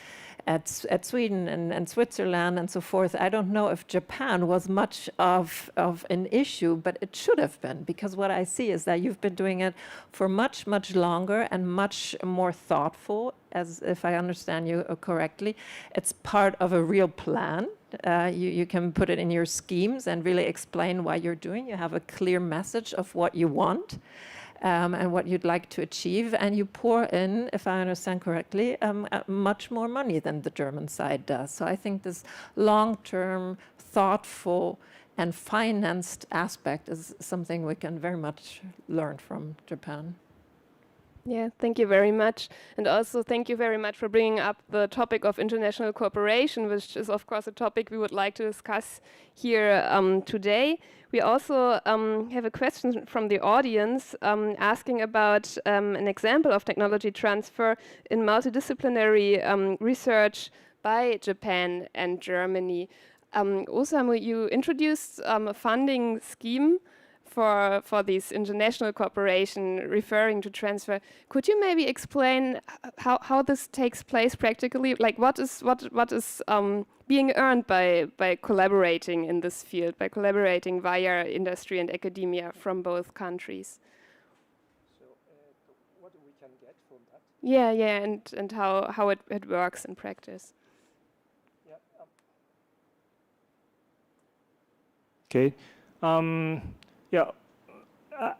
Sweden and Switzerland and so forth. I don't know if Japan was much of an issue, but it should have been, because what I see is that you've been doing it for much longer and much more thoughtful, as if I understand you correctly. It's part of a real plan. You can put it in your schemes and really explain why you're doing. You have a clear message of what you want. And what you'd like to achieve, and you pour in, if I understand correctly, much more money than the German side does. So I think this long-term, thoughtful, and financed aspect is something we can very much learn from Japan. Yeah, thank you very much. And also thank you very much for bringing up the topic of international cooperation, which is of course a topic we would like to discuss here today. We also have a question from the audience asking about an example of technology transfer in multidisciplinary research by Japan and Germany. Osamu, you introduced a funding scheme for this international cooperation referring to transfer. Could you maybe explain how this takes place practically? Like what is being earned by collaborating in this field, by collaborating via industry and academia from both countries? So, what we can get from that? Yeah, and how it works in practice. Yeah. Okay. Yeah,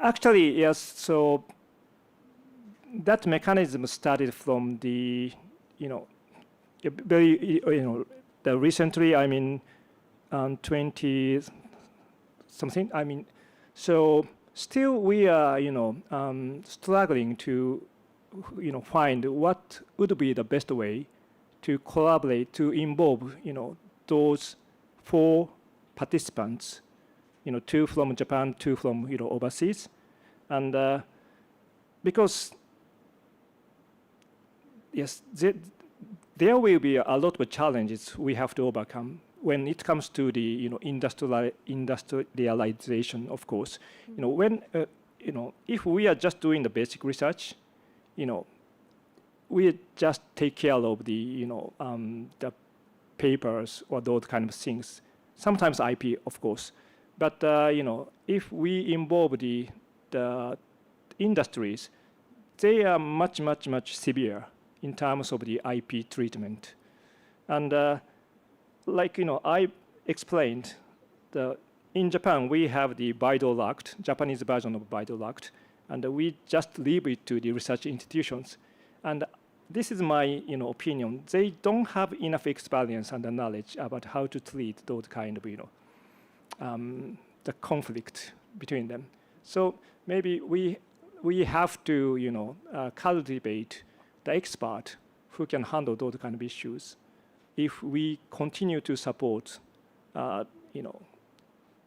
actually, yes. So that mechanism started from the, the recently. I mean, 20 something. I mean, so still we are, struggling to, find what would be the best way to collaborate to involve, those 4 participants. 2 from Japan, 2 from overseas, and because yes, there will be a lot of challenges we have to overcome when it comes to the industrialization. Of course, when if we are just doing the basic research, we just take care of the the papers or those kind of things. Sometimes IP, of course. But if we involve the industries, they are much severe in terms of the IP treatment. And I explained, in Japan we have the Bayh-Dole Act, Japanese version of Bayh-Dole Act, and we just leave it to the research institutions. And this is my opinion. They don't have enough experience and knowledge about how to treat those kind of the conflict between them. So maybe we have to cultivate the expert who can handle those kind of issues. If we continue to support the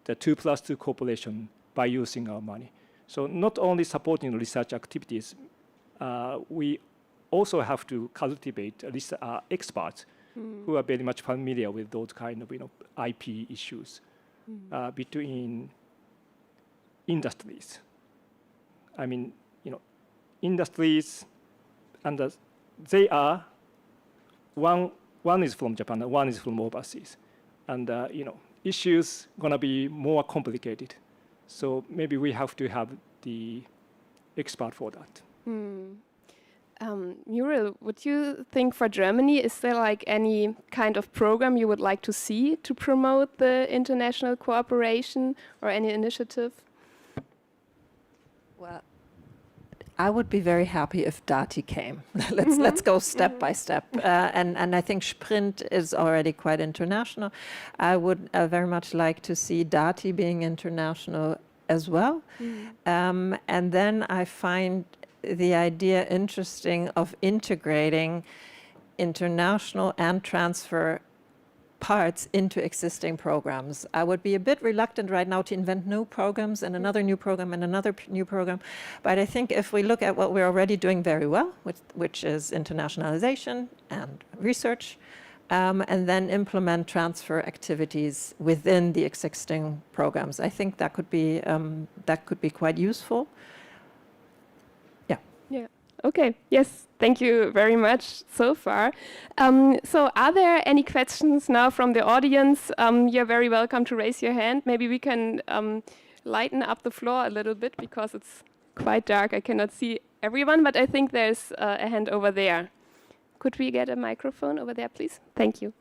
2+2 cooperation by using our money. So not only supporting research activities, we also have to cultivate experts who are very much familiar with those kind of IP issues. Between industries. I mean, industries, and they are one is from Japan, and one is from overseas, and issues gonna be more complicated. So maybe we have to have the expert for that. Muriel, would you think for Germany, is there like any kind of program you would like to see to promote the international cooperation or any initiative? Well, I would be very happy if DATI came. Let's go step by step. And I think Sprint is already quite international. I would very much like to see DATI being international as well. And then I find the idea interesting of integrating international and transfer parts into existing programs. I would be a bit reluctant right now to invent new programs and another new program and another new program. But I think if we look at what we're already doing very well, which is internationalization and research, and then implement transfer activities within the existing programs, I think that could be quite useful. Yeah. Okay. Yes. Thank you very much so far. So are there any questions now from the audience? You're very welcome to raise your hand. Maybe we can lighten up the floor a little bit because it's quite dark. I cannot see everyone, but I think there's a hand over there. Could we get a microphone over there, please? Thank you.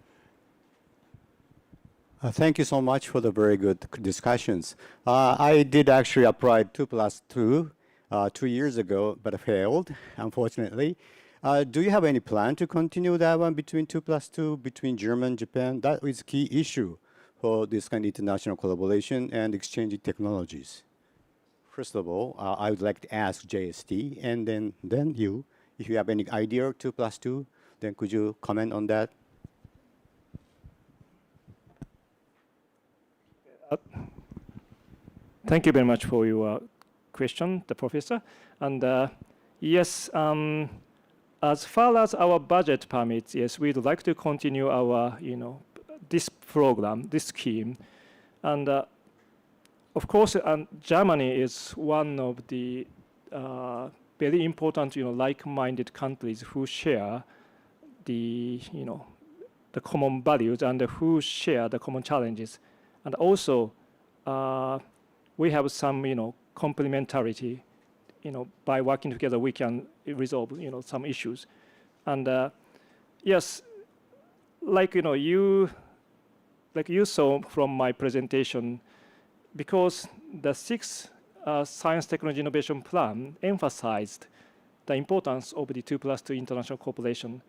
Thank you so much for the very good discussions. I did actually apply 2+2 2 years ago, but failed, unfortunately. Do you have any plan to continue that one between 2+2, between Germany and Japan? That is a key issue for this kind of international collaboration and exchanging technologies. first of all, I would like to ask JST, and then you, if you have any idea 2 plus 2, then could you comment on that? Thank you very much for your question, the professor. And yes, as far as our budget permits, yes, we'd like to continue our, this program, this scheme. And of course, Germany is one of the very important, like-minded countries who share the, the common values and who share the common challenges. And also, we have some, complementarity. By working together, we can resolve, some issues. And yes, like you saw from my presentation, because the 6th Science Technology Innovation Plan emphasized the importance of the 2 plus 2 international cooperation.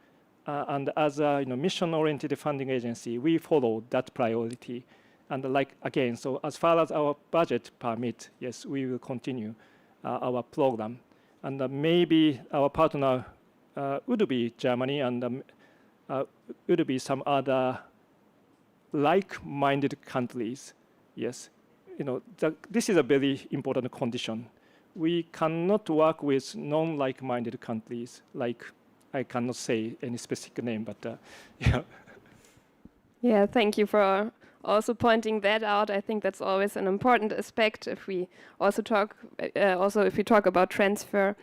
And as a mission-oriented funding agency, we follow that priority. And again, so as far as our budget permit, yes, we will continue our program. And maybe our partner would be Germany, and would be some other like-minded countries. Yes, this is a very important condition. We cannot work with non-like-minded countries. Like, I cannot say any specific name, but yeah. Yeah, thank you for also pointing that out. I think that's always an important aspect if we also talk, if we talk about transfer.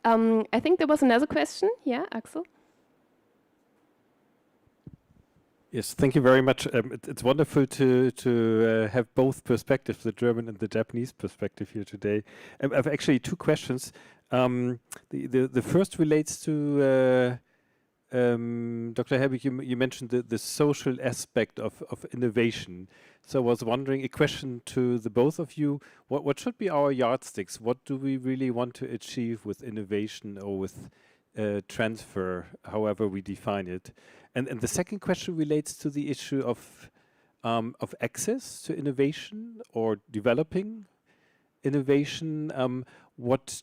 I think there was another question. Yeah, Axel? Yes, thank you very much. It's wonderful to have both perspectives, the German and the Japanese perspective here today. I have actually 2 questions. The first relates to Dr. Herbig, you mentioned the social aspect of innovation. So I was wondering, a question to the both of you, what should be our yardsticks? What do we really want to achieve with innovation or with transfer, however we define it? And the second question relates to the issue of access to innovation or developing innovation. What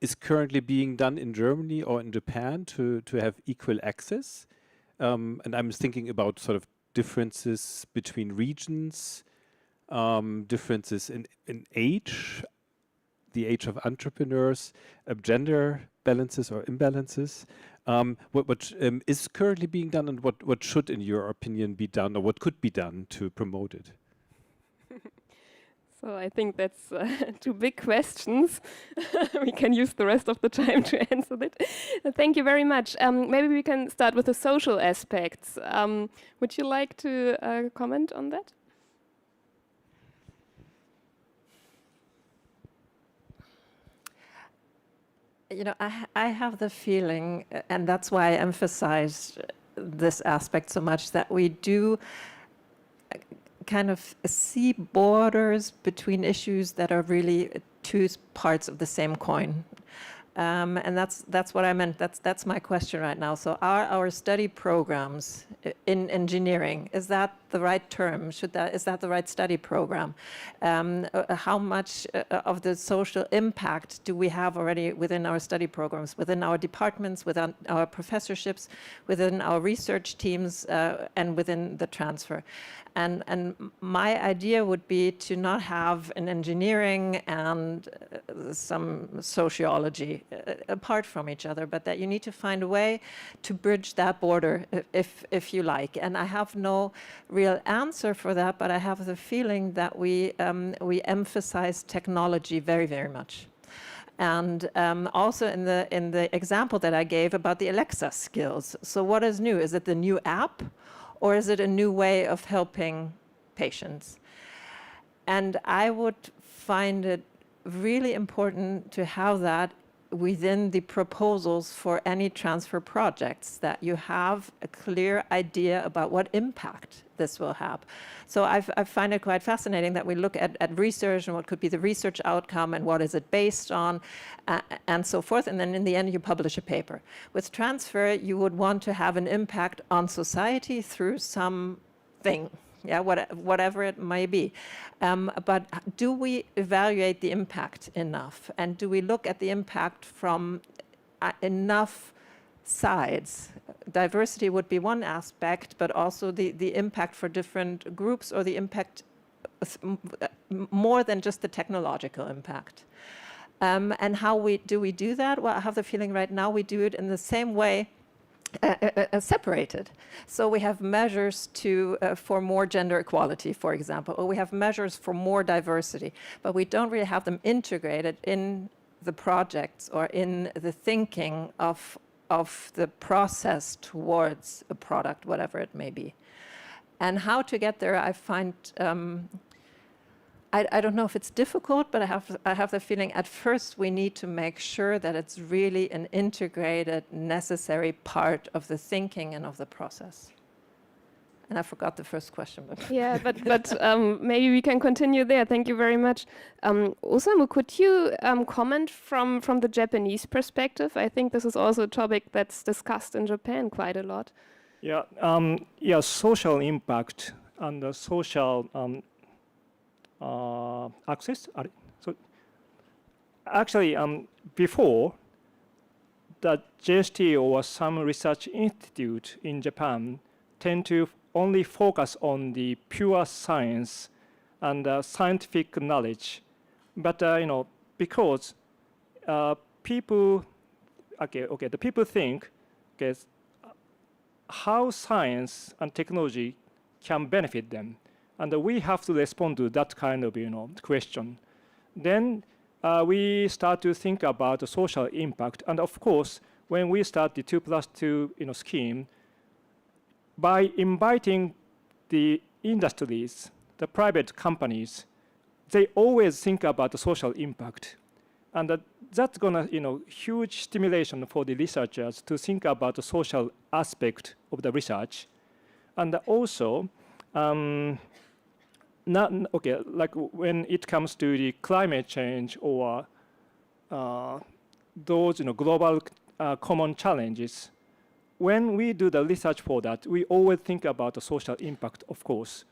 is currently being done in Germany or in Japan to have equal access? And I'm thinking about sort of differences between regions, differences in age, the age of entrepreneurs, gender balances or imbalances. What is currently being done, and what should, in your opinion, be done, or what could be done to promote it? So I think that's 2 big questions. We can use the rest of the time to answer that. Thank you very much. Maybe we can start with the social aspects. Would you like to comment on that? I have the feeling, and that's why I emphasize this aspect so much, that we do kind of see borders between issues that are really 2 parts of the same coin. And that's what I meant. That's my question right now. So are our study programs in engineering, is that the right term? Is that the right study program? How much of the social impact do we have already within our study programs, within our departments, within our professorships, within our research teams, and within the transfer? And my idea would be to not have an engineering and some sociology apart from each other, but that you need to find a way to bridge that border, if you like. And I have no real answer for that, but I have the feeling that we emphasize technology very, very much. And also in the example that I gave about the Alexa skills. So what is new? Is it the new app? Or is it a new way of helping patients? And I would find it really important to have that within the proposals for any transfer projects, that you have a clear idea about what impact this will have. So I find it quite fascinating that we look at research and what could be the research outcome and what is it based on, and so forth, and then in the end you publish a paper. With transfer, you would want to have an impact on society through something, yeah, whatever it may be. But do we evaluate the impact enough? And do we look at the impact from enough sides? Diversity would be one aspect, but also the impact for different groups, or the impact more than just the technological impact. And how do we do that? Well, I have the feeling right now we do it in the same way, separated. So we have measures for more gender equality, for example, or we have measures for more diversity, but we don't really have them integrated in the projects or in the thinking of the process towards a product, whatever it may be. And how to get there, I find, I don't know if it's difficult, but I have the feeling at first we need to make sure that it's really an integrated, necessary part of the thinking and of the process. And I forgot the first question. But Yeah, but maybe we can continue there. Thank you very much. Osamu, could you comment from the Japanese perspective? I think this is also a topic that's discussed in Japan quite a lot. Yeah, social impact and the social access. So actually, before, the JST or some research institute in Japan tend to only focus on the pure science and scientific knowledge. But because people, the people think, how science and technology can benefit them, and we have to respond to that kind of question. Then we start to think about the social impact, and of course, when we start the 2+2 scheme, by inviting the industries, the private companies, they always think about the social impact, and that's gonna huge stimulation for the researchers to think about the social aspect of the research, and also like when it comes to the climate change or those global common challenges. When we do the research for that, we always think about the social impact, of course,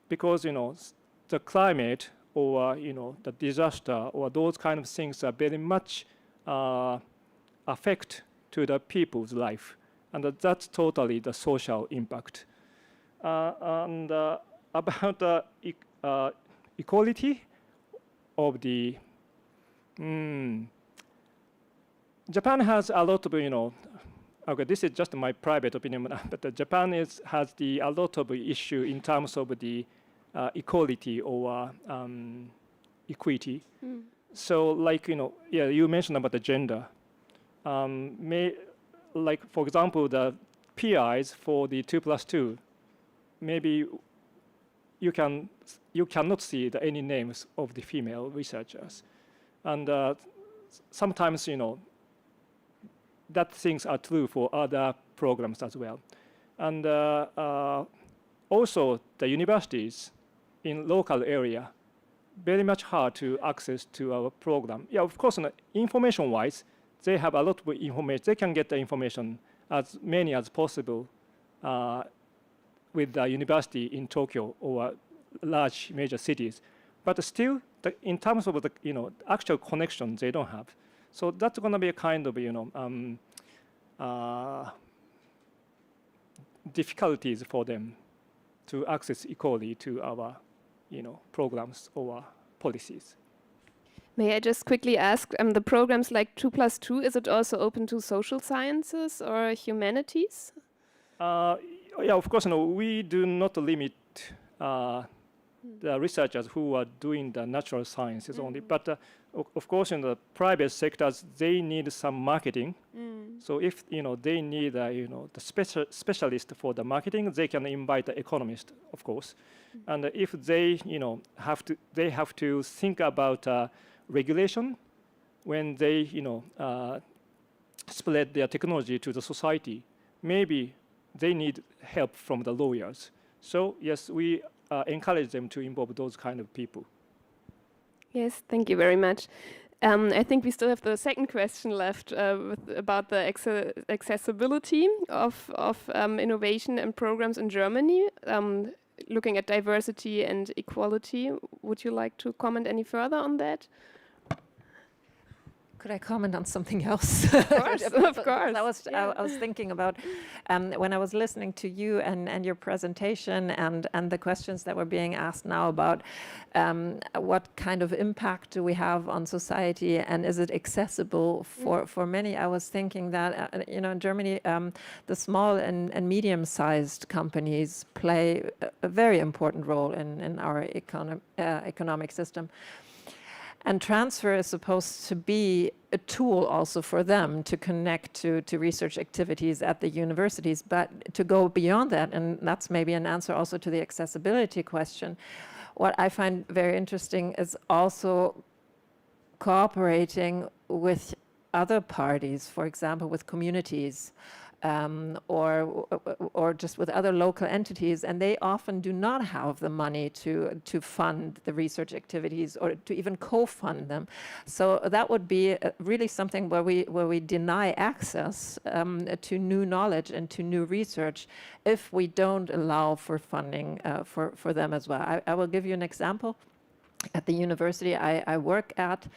because the climate or the disaster or those kind of things are very much affect to the people's life, and that's totally the social impact. And about the equality of the Japan has a lot of this is just my private opinion, but Japan has a lot of issue in terms of the equality or equity. So like you mentioned about the gender. Like for example, the PIs for the 2+2, maybe you cannot see any names of the female researchers, and sometimes that things are true for other programs as well. And also the universities in local area, very much hard to access to our program. Yeah, of course, information-wise, they have a lot of information. They can get the information as many as possible with the university in Tokyo or large major cities. But still, in terms of the actual connection, they don't have. So that's going to be a kind of difficulties for them to access equally to our programs or policies. May I just quickly ask, the programs like 2+2, is it also open to social sciences or humanities? Yeah, of course, we do not limit the researchers who are doing the natural sciences only, but of course, in the private sectors, they need some marketing. So if they need the specialist for the marketing, they can invite the economist, of course. And if they have to think about regulation when they spread their technology to the society, maybe they need help from the lawyers. So yes, we encourage them to involve those kind of people. Yes, thank you very much. I think we still have the second question left about the accessibility of innovation and programs in Germany. looking at diversity and equality. Would you like to comment any further on that? Could I comment on something else? Of course, of course. I was thinking about when I was listening to you and your presentation and the questions that were being asked now about what kind of impact do we have on society and is it accessible for many. I was thinking that in Germany the small and medium-sized companies play a very important role in our economic system. And transfer is supposed to be a tool also for them to connect to research activities at the universities. But to go beyond that, and that's maybe an answer also to the accessibility question, what I find very interesting is also cooperating with other parties, for example, with communities, or just with other local entities, and they often do not have the money to fund the research activities or to even co-fund them. So that would be really something where we deny access to new knowledge and to new research if we don't allow for funding for them as well. I will give you an example. At the university I work at,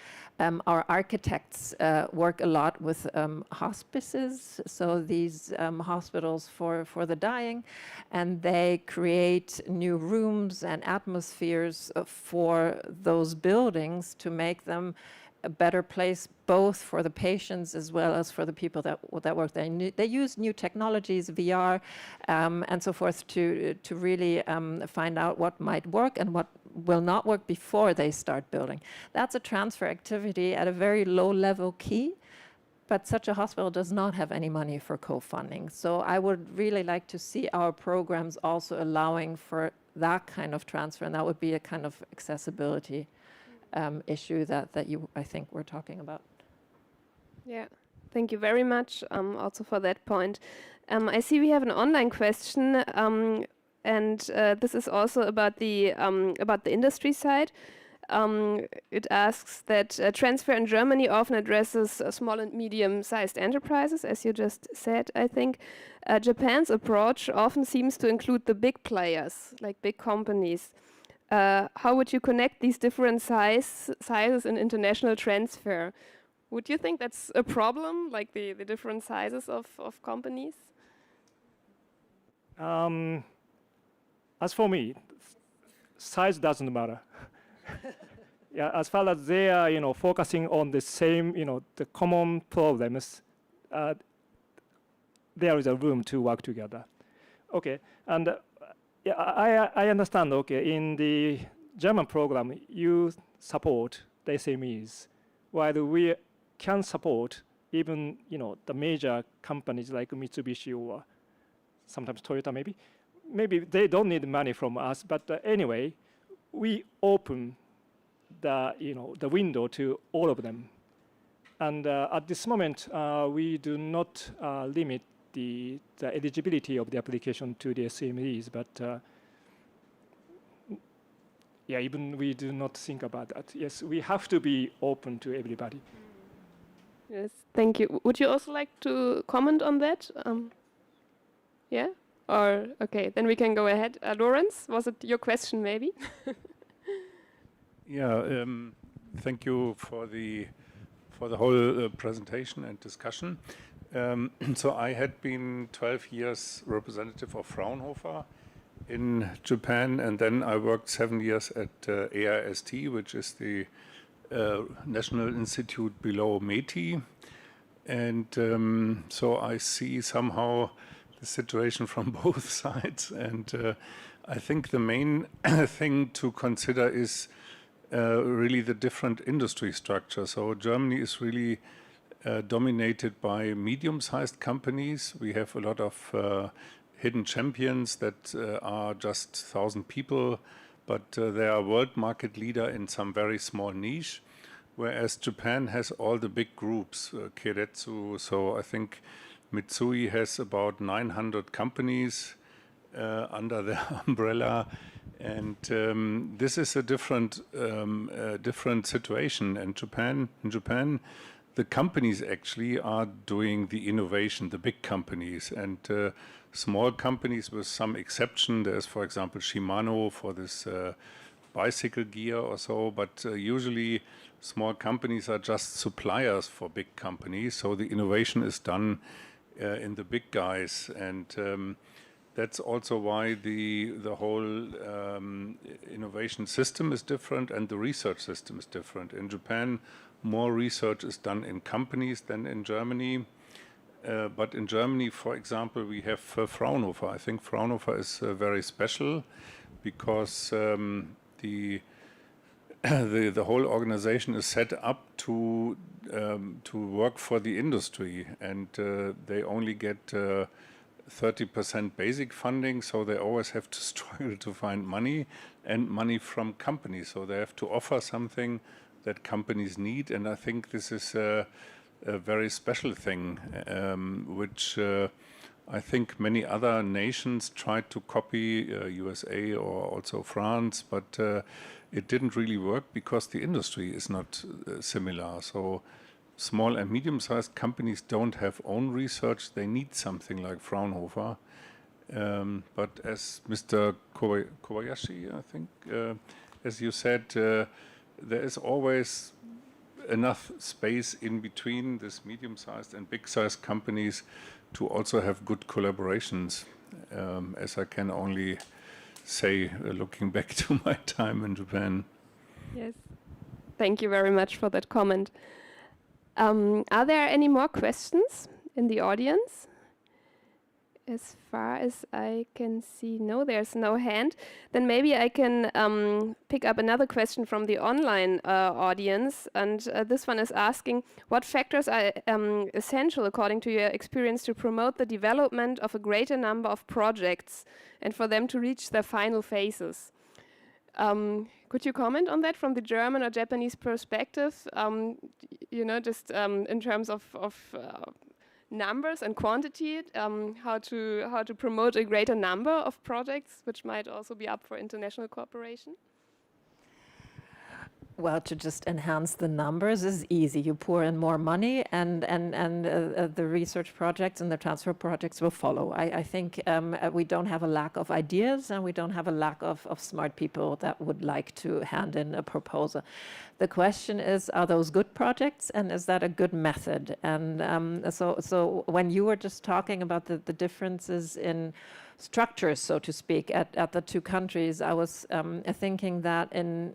our architects work a lot with hospices, so these hospitals for the dying, and they create new rooms and atmospheres for those buildings to make them a better place both for the patients as well as for the people that work there. They use new technologies, VR, and so forth to really find out what might work and what will not work before they start building. That's a transfer activity at a very low level key, but such a hospital does not have any money for co-funding. So I would really like to see our programs also allowing for that kind of transfer, and that would be a kind of accessibility issue that you, I think, were talking about. Yeah, thank you very much also for that point. I see we have an online question, and this is also about the industry side. It asks that transfer in Germany often addresses small and medium-sized enterprises, as you just said, I think. Japan's approach often seems to include the big players, like big companies. How would you connect these different sizes in international transfer? Would you think that's a problem, like the different sizes of companies? As for me, size doesn't matter. Yeah, as far as they are, focusing on the same, the common problems, there is a room to work together. Okay, and yeah, I understand. Okay, in the German program, you support the SMEs, while we can support even the major companies like Mitsubishi or sometimes Toyota maybe. Maybe they don't need money from us, but anyway, we open the window to all of them. And at this moment, we do not limit the eligibility of the application to the SMEs, but yeah, even we do not think about that. Yes, we have to be open to everybody. Yes, thank you. Would you also like to comment on that? Yeah? Or, okay, then we can go ahead. Lawrence, was it your question maybe? Yeah, thank you for the whole presentation and discussion. So I had been 12 years representative of Fraunhofer in Japan, and then I worked 7 years at AIST, which is the National Institute below METI. And so I see somehow the situation from both sides. And I think the main thing to consider is really the different industry structure. So Germany is really dominated by medium-sized companies. We have a lot of hidden champions that are just 1,000 people, but they are world market leader in some very small niche, whereas Japan has all the big groups, Keiretsu. So I think Mitsui has about 900 companies under their umbrella. And this is a different situation. In Japan, the companies actually are doing the innovation, the big companies, and small companies with some exception. There's, for example, Shimano for this bicycle gear or so, but usually small companies are just suppliers for big companies, so the innovation is done in the big guys, and that's also why the whole innovation system is different and the research system is different. In Japan, more research is done in companies than in Germany. But in Germany, for example, we have Fraunhofer. I think Fraunhofer is very special because the whole organization is set up to work for the industry, and they only get 30% basic funding, so they always have to struggle to find money and money from companies. So they have to offer something that companies need, and I think this is a very special thing, which I think many other nations tried to copy, USA or also France, but it didn't really work because the industry is not similar. So small and medium-sized companies don't have own research. They need something like Fraunhofer. But as Mr. Kobayashi, I think, as you said, there is always enough space in between this medium-sized and big-sized companies to also have good collaborations, as I can only say, looking back to my time in Japan. Yes, thank you very much for that comment. Are there any more questions in the audience? As far as I can see, no, there's no hand. Then maybe I can pick up another question from the online audience. And this one is asking, what factors are essential, according to your experience, to promote the development of a greater number of projects and for them to reach their final phases? Could you comment on that from the German or Japanese perspective? You know, just in terms of numbers and quantity, how to promote a greater number of projects, which might also be up for international cooperation? Well, to just enhance the numbers is easy. You pour in more money, and the research projects and the transfer projects will follow. I think we don't have a lack of ideas, and we don't have a lack of smart people that would like to hand in a proposal. The question is, are those good projects, and is that a good method? And so when you were just talking about the differences in structures, so to speak, at the two countries, I was thinking that in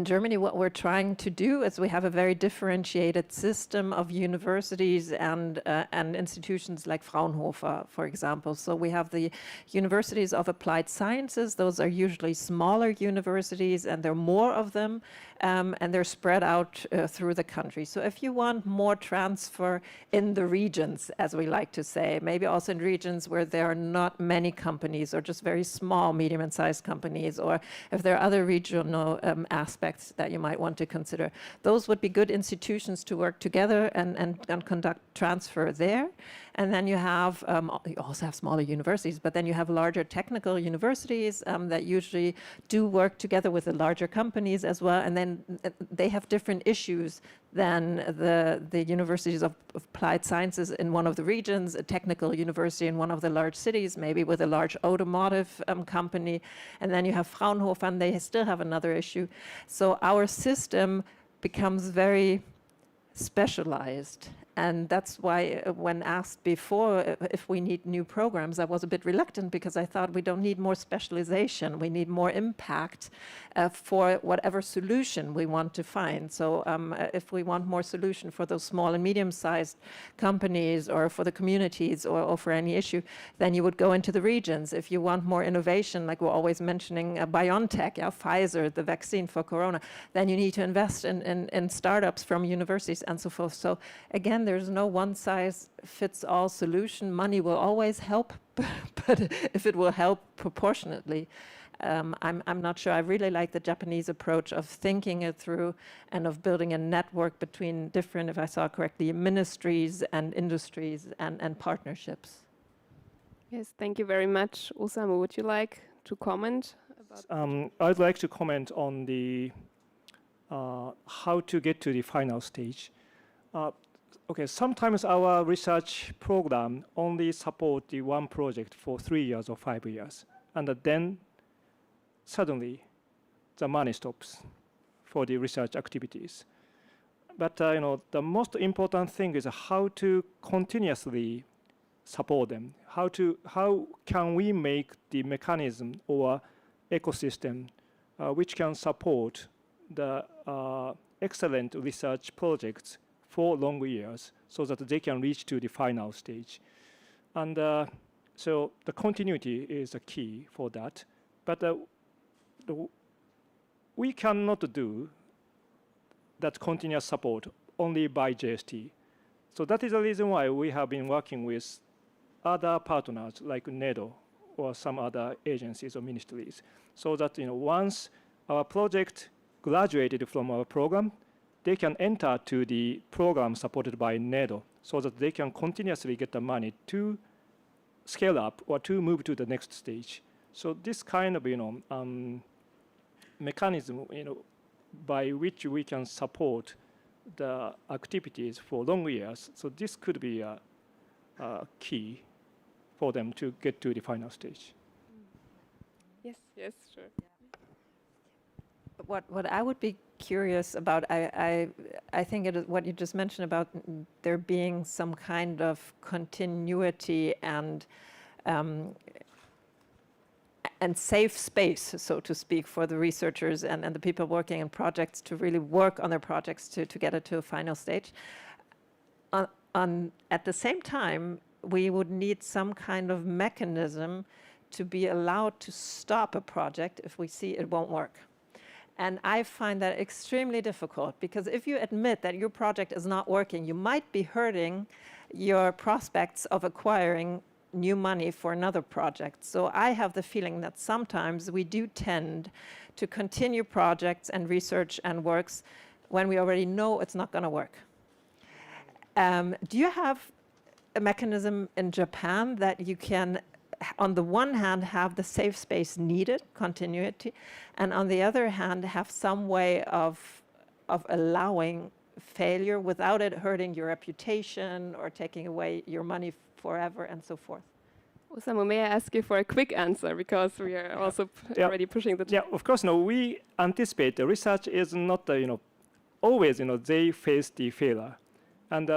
Germany, what we're trying to do is we have a very differentiated system of universities and institutions like Fraunhofer, for example. So we have the universities of applied sciences. Those are usually smaller universities, and there are more of them, and they're spread out through the country. So if you want more transfer in the regions, as we like to say, maybe also in regions where there are not many companies or just very small, medium and sized companies, or if there are other regional aspects that you might want to consider. Those would be good institutions to work together and conduct transfer there. And then you have, you also have smaller universities, but then you have larger technical universities that usually do work together with the larger companies as well. And then they have different issues than the universities of applied sciences in one of the regions, a technical university in one of the large cities, maybe with a large automotive company. And then you have Fraunhofer, and they still have another issue. So our system becomes very specialized. And that's why when asked before if we need new programs, I was a bit reluctant because I thought we don't need more specialization. We need more impact for whatever solution we want to find. So if we want more solution for those small and medium-sized companies or for the communities or for any issue, then you would go into the regions. If you want more innovation, like we're always mentioning BioNTech, Pfizer, the vaccine for corona, then you need to invest in startups from universities and so forth. So again, there's no one-size-fits-all solution. Money will always help, but if it will help proportionately, I'm not sure. I really like the Japanese approach of thinking it through and of building a network between different, if I saw correctly, ministries and industries and partnerships. Yes, thank you very much. Osamu, would you like to comment about I'd like to comment on the how to get to the final stage. Okay, sometimes our research program only support the one project for 3 years or 5 years, and then suddenly the money stops for the research activities. But the most important thing is how to continuously support them. How can we make the mechanism or ecosystem which can support the excellent research projects for long years so that they can reach to the final stage. And so the continuity is a key for that. But we cannot do that continuous support only by JST. So that is the reason why we have been working with other partners like NEDO or some other agencies or ministries, so that once our project graduated from our program, they can enter to the program supported by NEDO, so that they can continuously get the money to scale up or to move to the next stage. So this kind of mechanism, by which we can support the activities for long years. So this could be a key for them to get to the final stage. Yes, yes, sure. What I would be curious about, I think it is what you just mentioned about there being some kind of continuity and safe space, so to speak, for the researchers and the people working in projects to really work on their projects to get it to a final stage. At the same time, we would need some kind of mechanism to be allowed to stop a project if we see it won't work. And I find that extremely difficult, because if you admit that your project is not working, you might be hurting your prospects of acquiring new money for another project. So I have the feeling that sometimes we do tend to continue projects and research and works when we already know it's not going to work. Do you have a mechanism in Japan that you can, on the one hand, have the safe space needed, continuity, and on the other hand, have some way of allowing failure without it hurting your reputation or taking away your money forever and so forth? Osamu, may I ask you for a quick answer, because we are also already pushing the time. Yeah, of course. No, we anticipate the research is not always they face the failure, and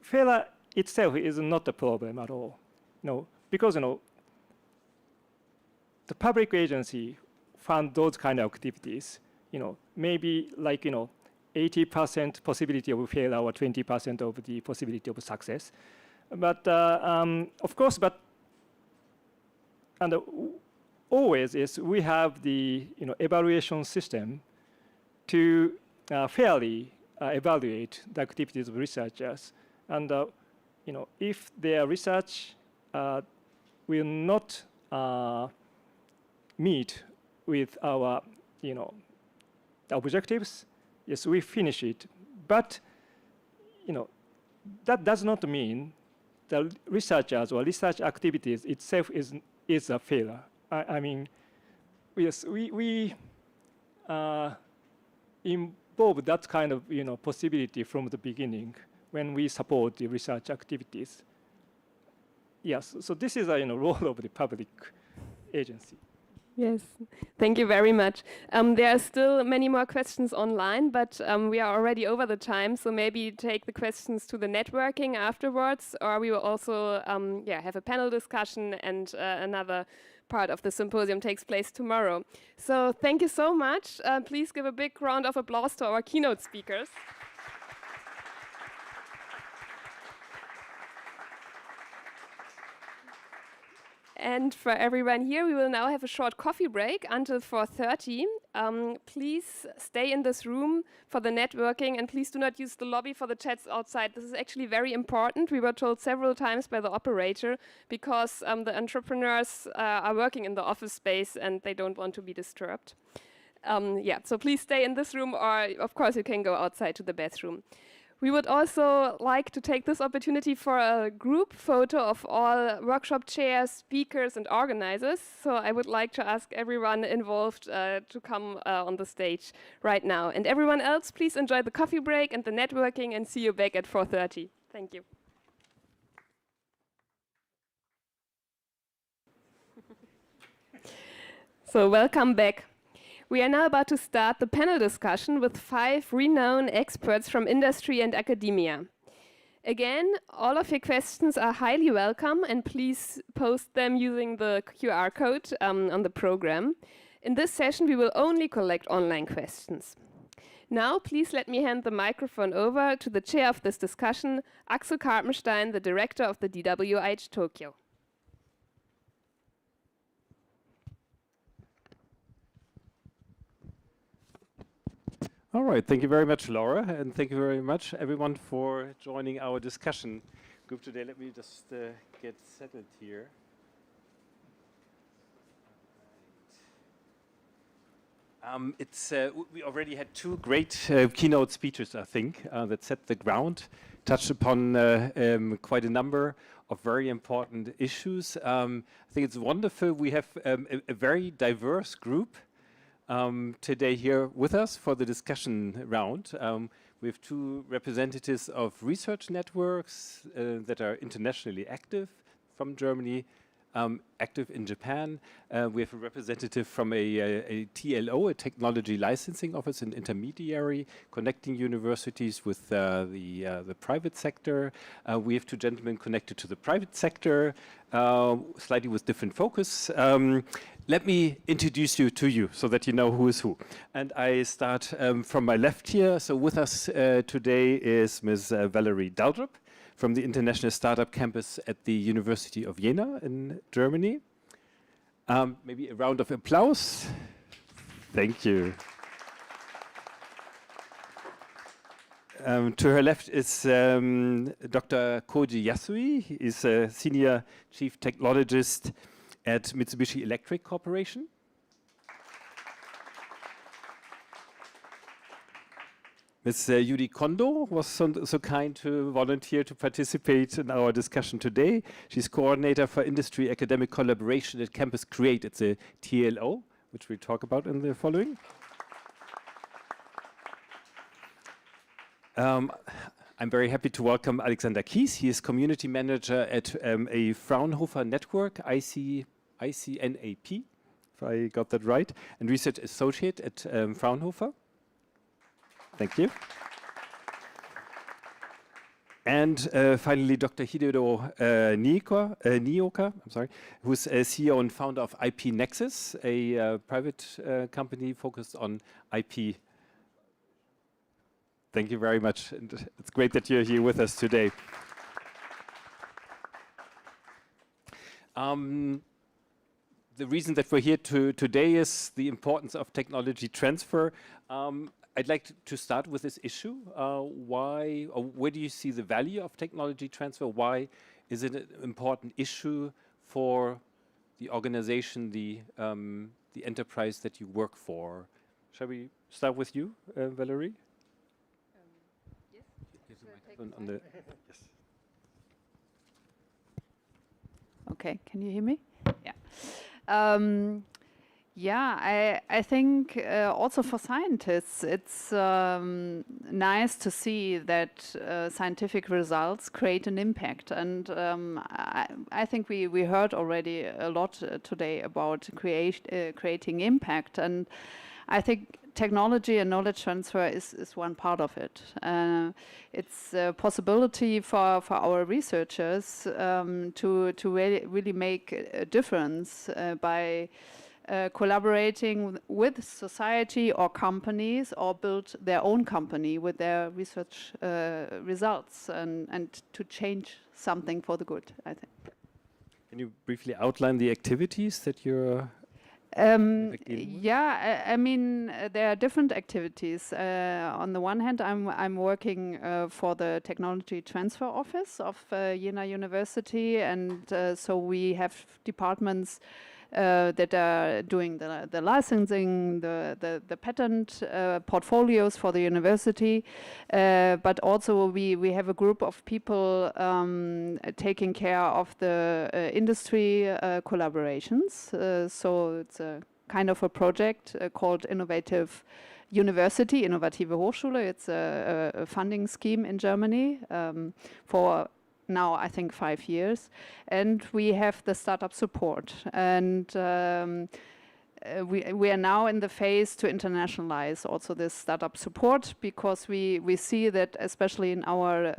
failure itself is not a problem at all. No, because the public agency fund those kind of activities. Maybe like 80% possibility of failure or 20% of the possibility of success. But of course, and always is we have the evaluation system to fairly evaluate the activities of researchers. And if their research will not meet with our objectives, yes, we finish it. But that does not mean the researchers or research activities itself is a failure. I mean, yes, we involve that kind of possibility from the beginning when we support the research activities. Yes, so this is a role of the public agency. Yes, thank you very much. There are still many more questions online, but we are already over the time, so maybe take the questions to the networking afterwards, or we will also have a panel discussion, and another part of the symposium takes place tomorrow. So thank you so much. Please give a big round of applause to our keynote speakers. And for everyone here, we will now have a short coffee break until 4:30. Please stay in this room for the networking, and please do not use the lobby for the chats outside. This is actually very important. We were told several times by the operator, because the entrepreneurs are working in the office space and they don't want to be disturbed. So please stay in this room, or of course you can go outside to the bathroom. We would also like to take this opportunity for a group photo of all workshop chairs, speakers, and organizers. So I would like to ask everyone involved to come on the stage right now. And everyone else, please enjoy the coffee break and the networking, and see you back at 4:30. Thank you. So welcome back. We are now about to start the panel discussion with 5 renowned experts from industry and academia. Again, all of your questions are highly welcome, and please post them using the QR code on the program. In this session, we will only collect online questions. Now, please let me hand the microphone over to the chair of this discussion, Axel Karpenstein, the director of the DWIH Tokyo. All right, thank you very much, Laura, and thank you very much, everyone, for joining our discussion group today. Let me just get settled here. We already had 2 great keynote speeches, I think, that set the ground, touched upon quite a number of very important issues. I think it's wonderful. We have a very diverse group today here with us for the discussion round. We have 2 representatives of research networks that are internationally active from Germany, active in Japan. We have a representative from a TLO, a technology licensing office, an intermediary connecting universities with the private sector. We have 2 gentlemen connected to the private sector, slightly with different focus. Let me introduce you to you so that you know who is who. And I start from my left here. So with us today is Ms. Valerie Daldrup from the International Startup Campus at the University of Jena in Germany. Maybe a round of applause. Thank you. To her left is Dr. Koji Yasui. He is a Senior Chief Technologist at Mitsubishi Electric Corporation. Ms. Yuri Kondo was so kind to volunteer to participate in our discussion today. She's coordinator for industry academic collaboration at Campus Create. It's a TLO, which we'll talk about in the following. I'm very happy to welcome Alexander Kies. He is community manager at a Fraunhofer network, ICNAP, if I got that right, and research associate at Fraunhofer. Thank you. And finally, Dr. Hideo Nioka, who's a CEO and founder of IP Nexus, a private company focused on IP. Thank you very much. And it's great that you're here with us today. The reason that we're here today is the importance of technology transfer. I'd like to start with this issue. Why, or where do you see the value of technology transfer? Why is it an important issue for the organization, the enterprise that you work for? Shall we start with you, Valerie? Yes. Yes. Okay, can you hear me? Yeah. Yeah, I think also for scientists, it's nice to see that scientific results create an impact. And I think we heard already a lot today about creating impact. And I think technology and knowledge transfer is one part of it. It's a possibility for our researchers to really make a difference by collaborating with society or companies, or build their own company with their research results, and to change something for the good, I think. Can you briefly outline the activities that you're yeah, I mean, there are different activities. On the one hand, I'm working for the Technology Transfer Office of Jena University, and so we have departments that are doing the licensing, the patent portfolios for the university, but also we have a group of people taking care of the industry collaborations. So it's a kind of a project called Innovative University, Innovative Hochschule. It's a funding scheme in Germany for now, I think, 5 years. And we have the startup support. And we are now in the phase to internationalize also this startup support, because we see that especially in our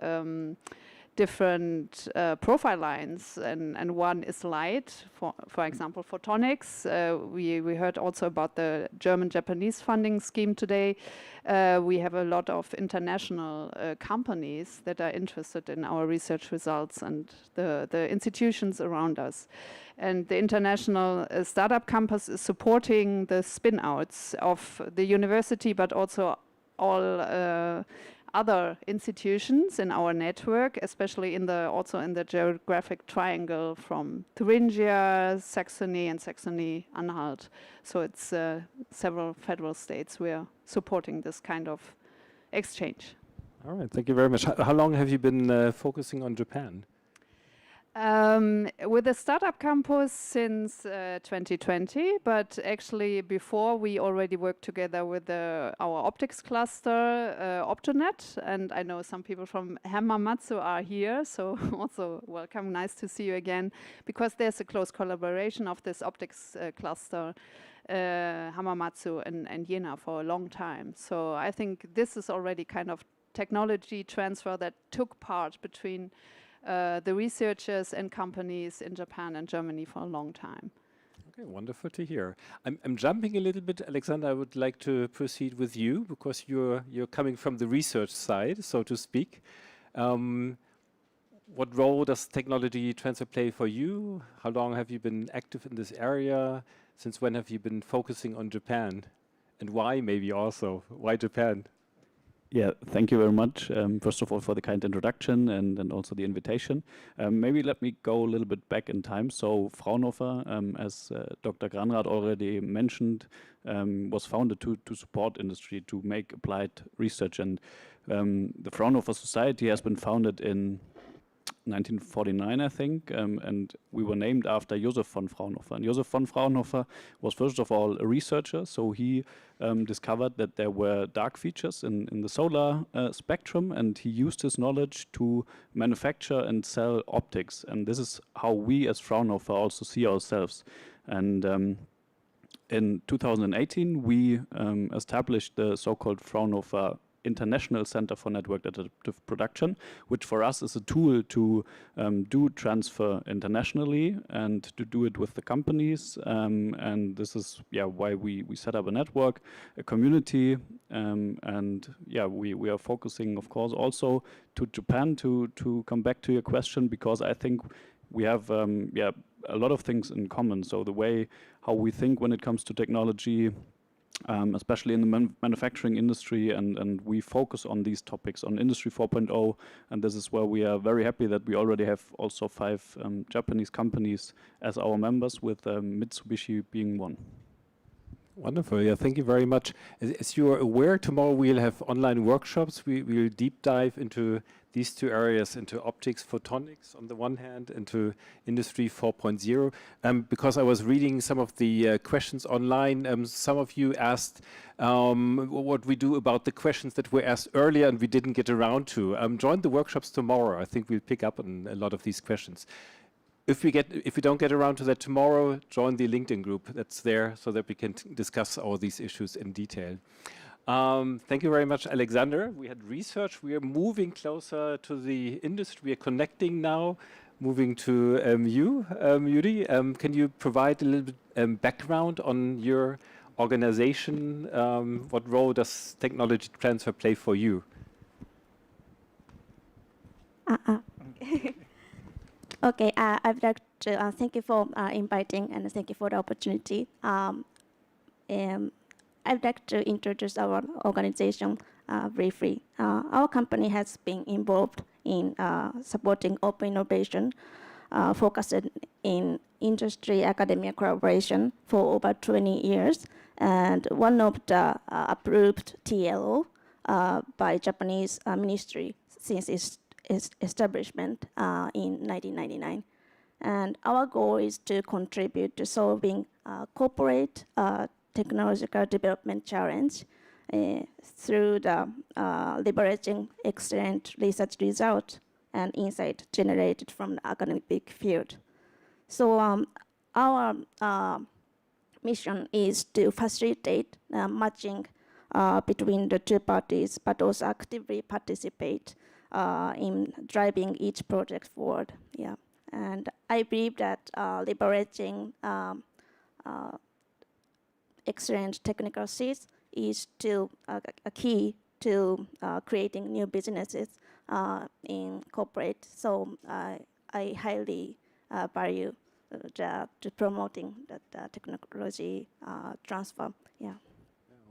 different profile lines, and one is light, for example, photonics. We heard also about the German-Japanese funding scheme today. We have a lot of international companies that are interested in our research results and the institutions around us. And the International Startup Campus is supporting the spin-outs of the university, but also all other institutions in our network, especially also in the geographic triangle from Thuringia, Saxony, and Saxony-Anhalt. So it's several federal states we are supporting this kind of exchange. All right, thank you very much. How long have you been focusing on Japan? With the Startup Campus since 2020, but actually before we already worked together with our optics cluster, Optonet, and I know some people from Hamamatsu are here, so also welcome, nice to see you again, because there's a close collaboration of this optics cluster, Hamamatsu and Jena for a long time. So I think this is already kind of technology transfer that took part between the researchers and companies in Japan and Germany for a long time. Okay, wonderful to hear. I'm jumping a little bit, Alexander. I would like to proceed with you because you're coming from the research side, so to speak. What role does technology transfer play for you? How long have you been active in this area? Since when have you been focusing on Japan? And why, maybe also? Why Japan? Yeah, thank you very much, first of all, for the kind introduction and also the invitation. Maybe let me go a little bit back in time. So Fraunhofer, as Dr. Granrath already mentioned, was founded to support industry, to make applied research. And the Fraunhofer Society has been founded in 1949, I think, and we were named after Josef von Fraunhofer. And Josef von Fraunhofer was first of all a researcher, so he discovered that there were dark features in the solar spectrum, and he used his knowledge to manufacture and sell optics. And this is how we as Fraunhofer also see ourselves. And in 2018, we established the so-called Fraunhofer International Center for Network Adaptive Production, which for us is a tool to do transfer internationally and to do it with the companies. And this is why we set up a network, a community, and we are focusing, of course, also to Japan to come back to your question, because I think we have a lot of things in common. So the way how we think when it comes to technology, especially in the manufacturing industry, and we focus on these topics on Industry 4.0, and this is where we are very happy that we already have also 5 Japanese companies as our members, with Mitsubishi being one. Wonderful. Yeah, thank you very much. As you are aware, tomorrow we'll have online workshops. We'll deep dive into these 2 areas, into optics, photonics on the one hand, into Industry 4.0. Because I was reading some of the questions online, some of you asked what we do about the questions that were asked earlier and we didn't get around to. Join the workshops tomorrow. I think we'll pick up on a lot of these questions. If we don't get around to that tomorrow, join the LinkedIn group that's there so that we can discuss all these issues in detail. Thank you very much, Alexander. We had research. We are moving closer to the industry. We are connecting now, moving to you, Yuri. Can you provide a little bit background on your organization? What role does technology transfer play for you? Okay, I'd like to thank you for inviting and thank you for the opportunity. I'd like to introduce our organization briefly. Our company has been involved in supporting open innovation, focused in industry academia collaboration for over 20 years, and one of the approved TLO by Japanese ministry since its establishment in 1999. And our goal is to contribute to solving corporate technological development challenge through the leveraging excellent research results and insight generated from the academic field. So our mission is to facilitate matching between the two parties, but also actively participate in driving each project forward. Yeah, and I believe that leveraging excellent technical skills is still a key to creating new businesses in corporate. So I highly value the promoting the technology transfer. Yeah.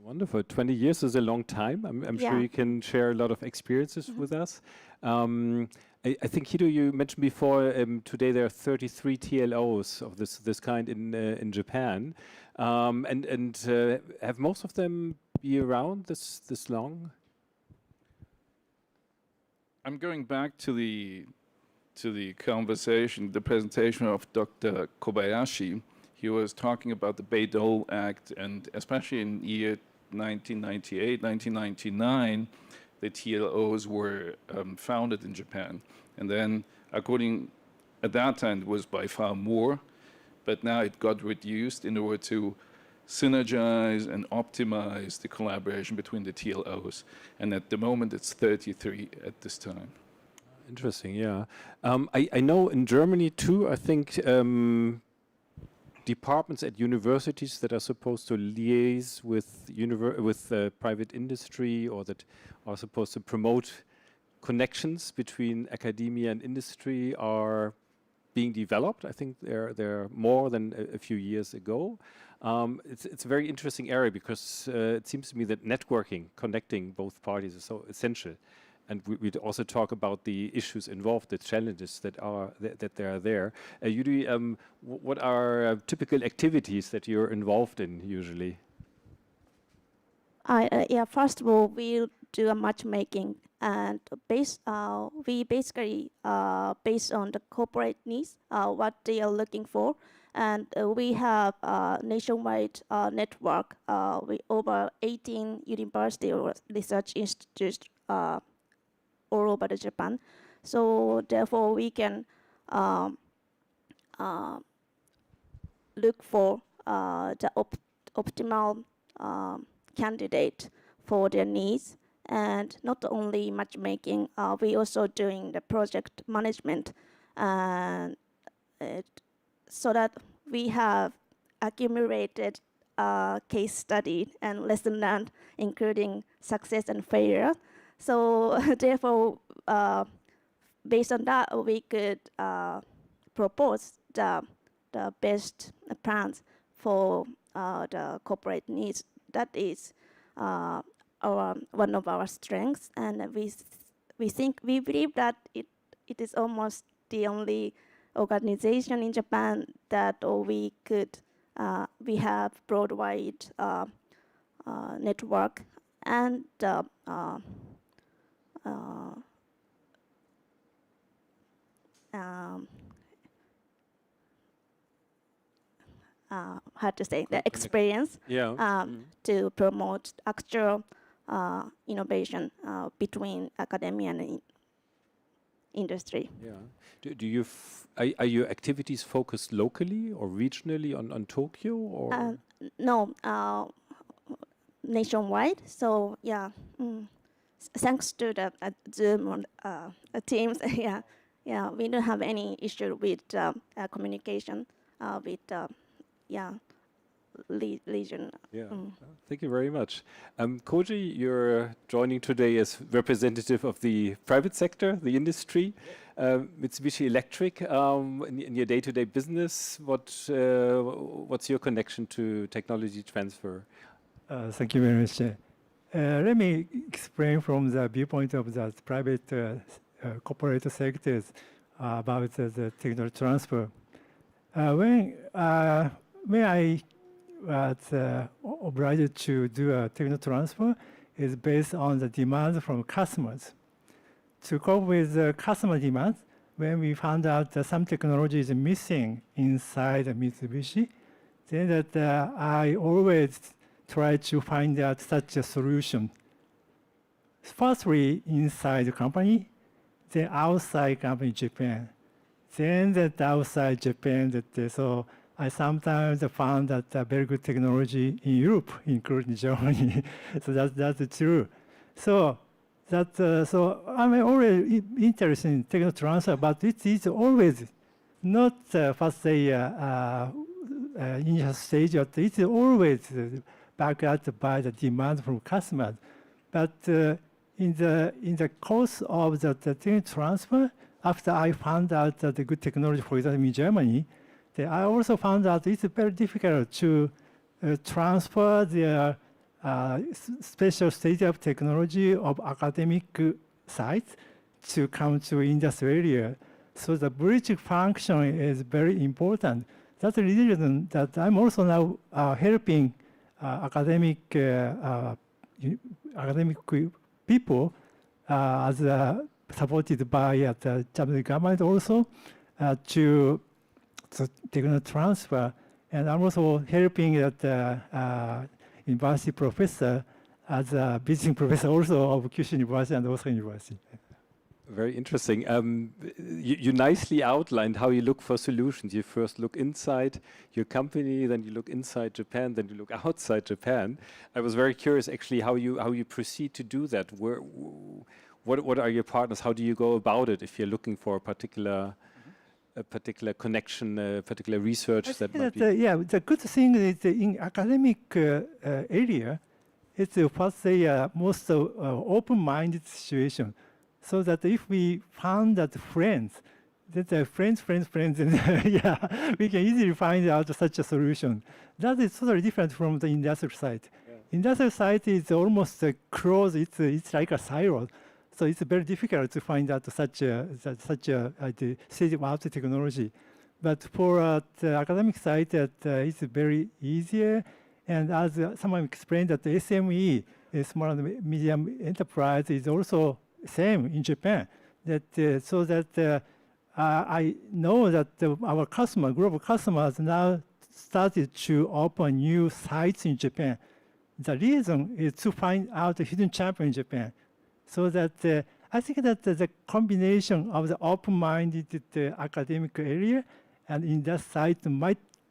Wonderful. 20 years is a long time. I'm sure you can share a lot of experiences with us. I think, Hito, you mentioned before, today there are 33 TLOs of this kind in Japan. And have most of them be around this long? I'm going back to the conversation, the presentation of Dr. Kobayashi. He was talking about the Bayh-Dole Act, and especially in year 1998, 1999, the TLOs were founded in Japan. And then, at that time, it was by far more, but now it got reduced in order to synergize and optimize the collaboration between the TLOs. And at the moment, it's 33 at this time. Interesting, yeah. I know in Germany too, I think departments at universities that are supposed to liaise with private industry, or that are supposed to promote connections between academia and industry, are being developed. I think they're more than a few years ago. It's a very interesting area because it seems to me that networking, connecting both parties, is so essential. And we'd also talk about the issues involved, the challenges that are there. Yuri, what are typical activities that you're involved in usually? First of all, we do a matchmaking, and we basically based on the corporate needs, what they are looking for, and we have a nationwide network with over 18 university or research institutes all over Japan. So therefore, we can look for the optimal candidate for their needs. And not only matchmaking, we also doing the project management, and so that we have accumulated case study and lesson learned, including success and failure. So therefore, based on that, we could propose the best plans for the corporate needs. That is one of our strengths, and we believe that it is almost the only organization in Japan that we have broad-wide network and how to say, the experience to promote actual innovation between academia and industry. Yeah. Are your activities focused locally or regionally on Tokyo, or? No, nationwide. So yeah, thanks to the Zoom teams. Yeah, we don't have any issue with communication with region. Yeah, thank you very much. Koji, you're joining today as representative of the private sector, the industry. Mitsubishi Electric, in your day-to-day business, what's your connection to technology transfer? Thank you very much. Let me explain from the viewpoint of the private corporate sectors about the technology transfer. When I was obliged to do a technology transfer, is based on the demand from customers. To cope with the customer demands, when we found out that some technology is missing inside the Mitsubishi, then that I always try to find out such a solution. Firstly, inside the company, then outside company Japan. Then that outside Japan, so I sometimes found that very good technology in Europe, including Germany. So that's true. So so I'm already interested in technology transfer, but it is always not first say initial stage, but it's always backed up by the demand from customers. But in the course of the technology transfer, after I found out that the good technology, for example, in Germany, I also found out it's very difficult to transfer the special state of technology of academic sites to come to industry area. So the bridge function is very important. That's the reason that I'm also now helping academic people as supported by the Japanese government also to technology transfer. And I'm also helping the university professor as a visiting professor also of Kyushu University and Osaka University. Very interesting. You nicely outlined how you look for solutions. You first look inside your company, then you look inside Japan, then you look outside Japan. I was very curious actually how you proceed to do that. What are your partners? How do you go about it if you're looking for a particular connection, particular research that might be? Yeah, the good thing is in academic area, it's first a most open-minded situation. So that if we found that friends, and yeah, we can easily find out such a solution. That is totally different from the industrial side. Yeah. Industrial side is almost closed. It's like a silo. So it's very difficult to find out such a state-of-the-art technology. But for the academic side, it's very easier. And as someone explained, that the SME, small and medium enterprise, is also same in Japan. So that I know that our global customers now started to open new sites in Japan. The reason is to find out the hidden champion in Japan. So that I think that the combination of the open-minded academic area and in that site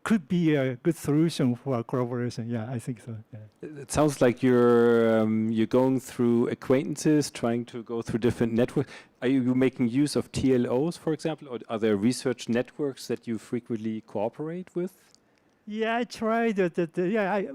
could be a good solution for collaboration. Yeah, I think so. Yeah. It sounds like you're going through acquaintances, trying to go through different networks. Are you making use of TLOs, for example, or are there research networks that you frequently cooperate with? Yeah, I tried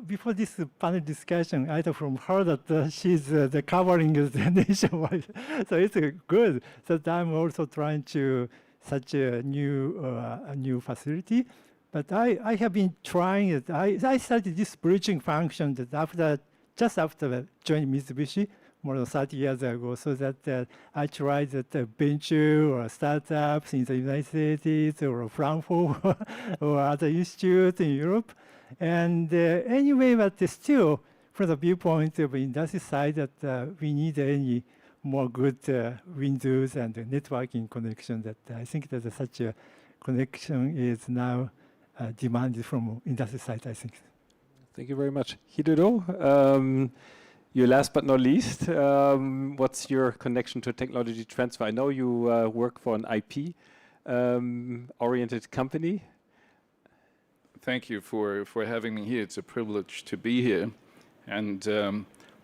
before this panel discussion, I heard from her that she's covering the nationwide. So it's good that I'm also trying to such a new facility. But I have been trying it. I started this bridging function that just after joining Mitsubishi more than 30 years ago, so that I tried that venture or startups in the United States or Frankfurt or other institutes in Europe. And anyway, but still, from the viewpoint of industry side, that we need any more good windows and networking connection. That I think that such a connection is now demanded from industry side, I think. Thank you very much. Hidero, you last but not least, what's your connection to technology transfer? I know you work for an IP oriented company. Thank you for having me here. It's a privilege to be here. And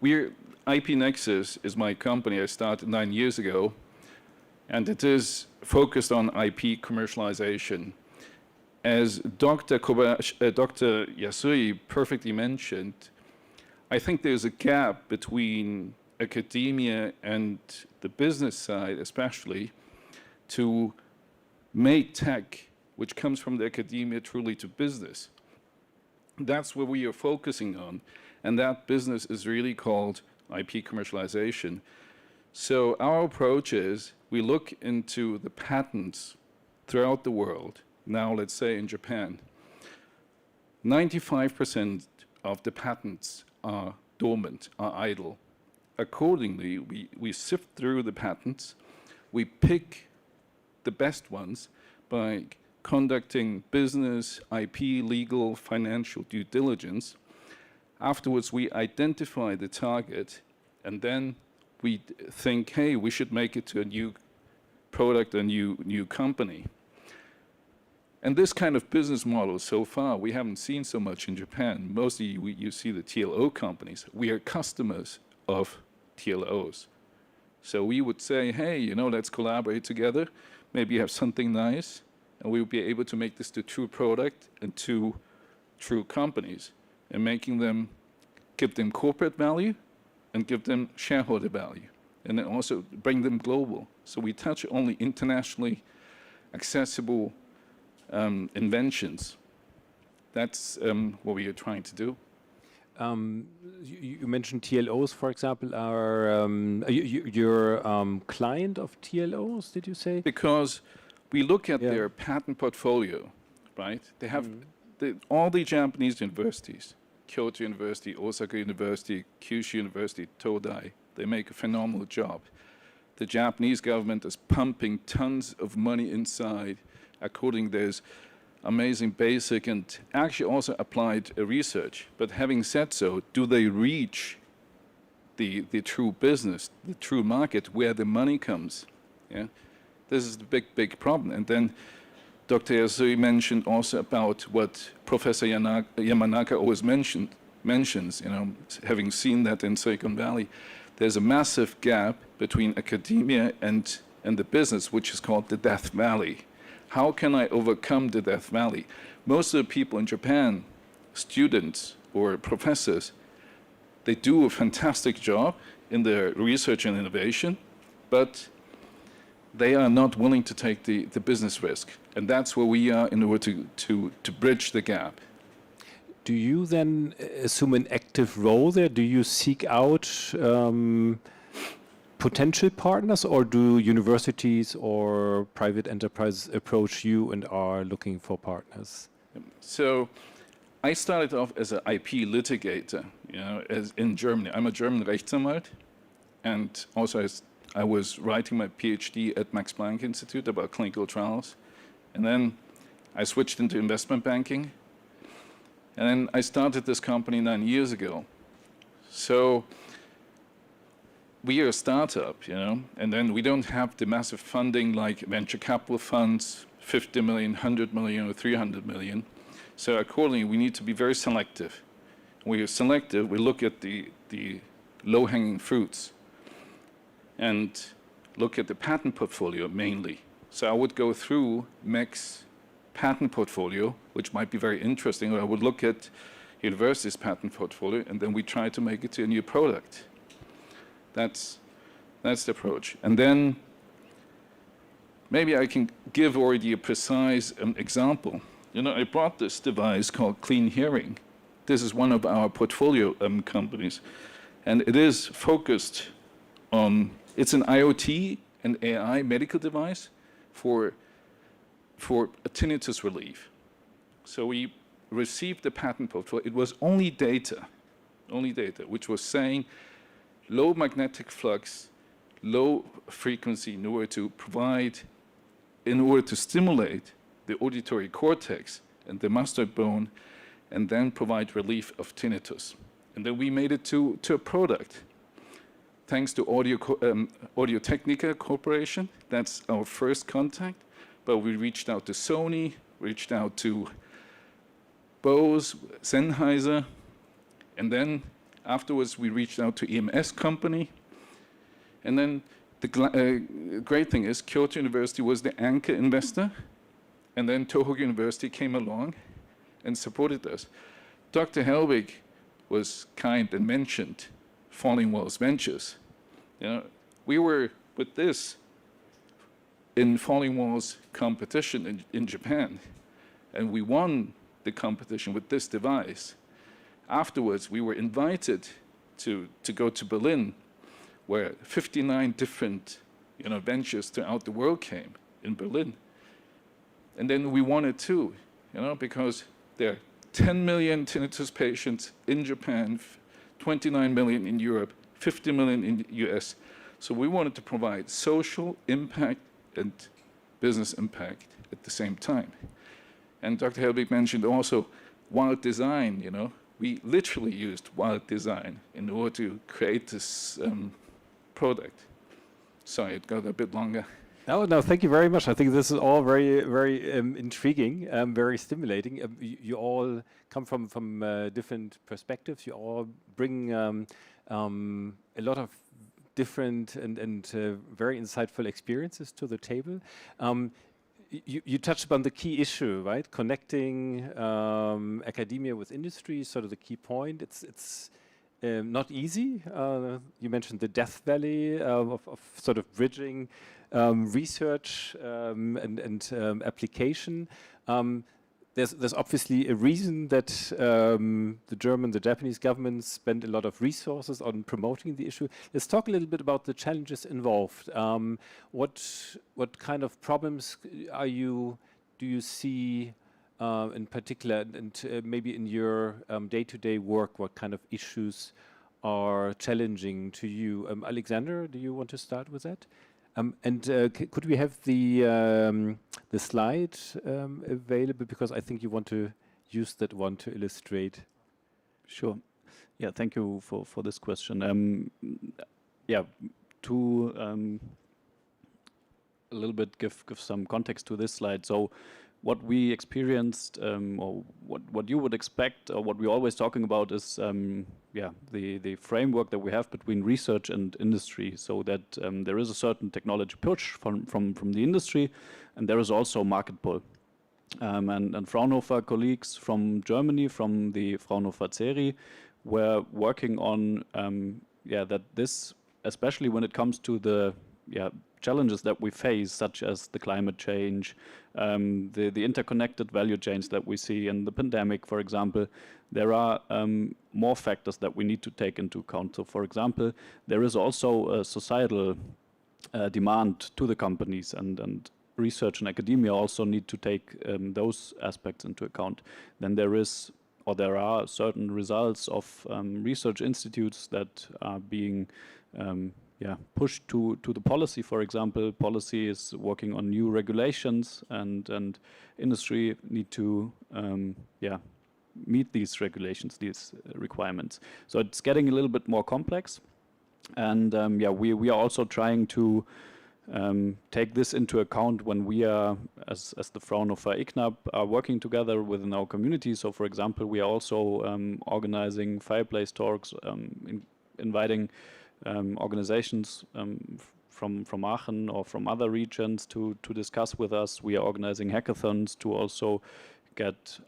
IP Nexus is my company. I started 9 years ago, and it is focused on IP commercialization. As Dr. Yasui perfectly mentioned, I think there's a gap between academia and the business side, especially, to make tech, which comes from the academia, truly to business. That's what we are focusing on, and that business is really called IP commercialization. So our approach is we look into the patents throughout the world, now let's say in Japan, 95% of the patents are dormant, are idle. Accordingly, we sift through the patents, we pick the best ones by conducting business, IP, legal, financial due diligence. Afterwards, we identify the target, and then we think, hey, we should make it to a new product, a new company. And this kind of business model, so far, we haven't seen so much in Japan. Mostly, you see the TLO companies. We are customers of TLOs. So we would say, hey, you know, let's collaborate together, maybe have something nice, and we'll be able to make this to true product and to true companies, and making them, give them corporate value and give them shareholder value, and then also bring them global. So we touch only internationally accessible inventions. That's what we are trying to do. You mentioned TLOs, for example, are your client of TLOs, did you say? Because we look at their patent portfolio, right? They have all the Japanese universities, Kyoto University, Osaka University, Kyushu University, Todai, they make a phenomenal job. The Japanese government is pumping tons of money inside. According, there's amazing basic and actually also applied research. But having said so, do they reach the true business, the true market where the money comes? Yeah, this is the big problem. And then Dr. Yasui mentioned also about what Professor Yamanaka always mentions, you know, having seen that in Silicon Valley, there's a massive gap between academia and the business, which is called the Death Valley. How can I overcome the Death Valley? Most of the people in Japan, students or professors, they do a fantastic job in their research and innovation, but they are not willing to take the business risk. And that's where we are in order to bridge the gap. Do you then assume an active role there? Do you seek out potential partners, or do universities or private enterprises approach you and are looking for partners? So I started off as an IP litigator, you know, as in Germany. I'm a German Rechtsanwalt, and also I was writing my PhD at Max Planck Institute about clinical trials. And then I switched into investment banking. And then I started this company 9 years ago. So we are a startup, you know, and then we don't have the massive funding like venture capital funds, 50 million, 100 million, or 300 million. So accordingly, we need to be very selective. When we are selective, we look at the low-hanging fruits and look at the patent portfolio mainly. So I would go through MEC's patent portfolio, which might be very interesting, or I would look at university's patent portfolio, and then we try to make it to a new product. That's the approach. And then maybe I can give already a precise example. You know, I brought this device called Clean Hearing. This is one of our portfolio companies. And it is focused on, it's an IoT and AI medical device for tinnitus relief. So we received the patent portfolio. It was only data, which was saying low magnetic flux, low frequency in order to stimulate the auditory cortex and the mastoid bone, and then provide relief of tinnitus. And then we made it to a product. Thanks to Audio-Technica Corporation, that's our first contact. But we reached out to Sony, reached out to Bose, Sennheiser, and then afterwards we reached out to EMS company. And then the great thing is Kyoto University was the anchor investor, and then Tohoku University came along and supported us. Dr. Helbig was kind and mentioned Falling Walls Ventures. You know, we were with this in Falling Walls competition in Japan, and we won the competition with this device. Afterwards, we were invited to go to Berlin, where 59 different ventures throughout the world came in Berlin. And then we wanted to, because there are 10 million tinnitus patients in Japan, 29 million in Europe, 50 million in the US. So we wanted to provide social impact and business impact at the same time. And Dr. Helbig mentioned also wild design, We literally used wild design in order to create this product. Sorry, it got a bit longer. No, thank you very much. I think this is all very, very intriguing, very stimulating. You all come from different perspectives. You all bring a lot of different and very insightful experiences to the table. You touched upon the key issue, right? Connecting academia with industry, sort of the key point. It's not easy. You mentioned the Death Valley of sort of bridging research and application. There's obviously a reason that the German, the Japanese governments spend a lot of resources on promoting the issue. Let's talk a little bit about the challenges involved. What kind of problems do you see in particular, and maybe in your day-to-day work, what kind of issues are challenging to you? Alexander, do you want to start with that? Could we have the slide available, because I think you want to use that one to illustrate. Sure. Yeah, thank you for this question. Yeah, to a little bit give some context to this slide. So what we experienced, or what you would expect, or what we're always talking about is, yeah, the framework that we have between research and industry, so that there is a certain technology push from the industry, and there is also market pull. And Fraunhofer colleagues from Germany, from the Fraunhofer CERI, were working on, yeah, that this, especially when it comes to the challenges that we face, such as the climate change, the interconnected value chains that we see in the pandemic, for example, there are more factors that we need to take into account. So, for example, there is also a societal demand to the companies, and research and academia also need to take those aspects into account. Then there are certain results of research institutes that are being pushed to the policy. For example, policy is working on new regulations, and industry need to meet these regulations, these requirements. So it's getting a little bit more complex, and we are also trying to take this into account when we are, as the Fraunhofer ICNAP, are working together within our community. So, for example, we are also organizing fireplace talks, inviting organizations from Aachen or from other regions to discuss with us. We are organizing hackathons to also get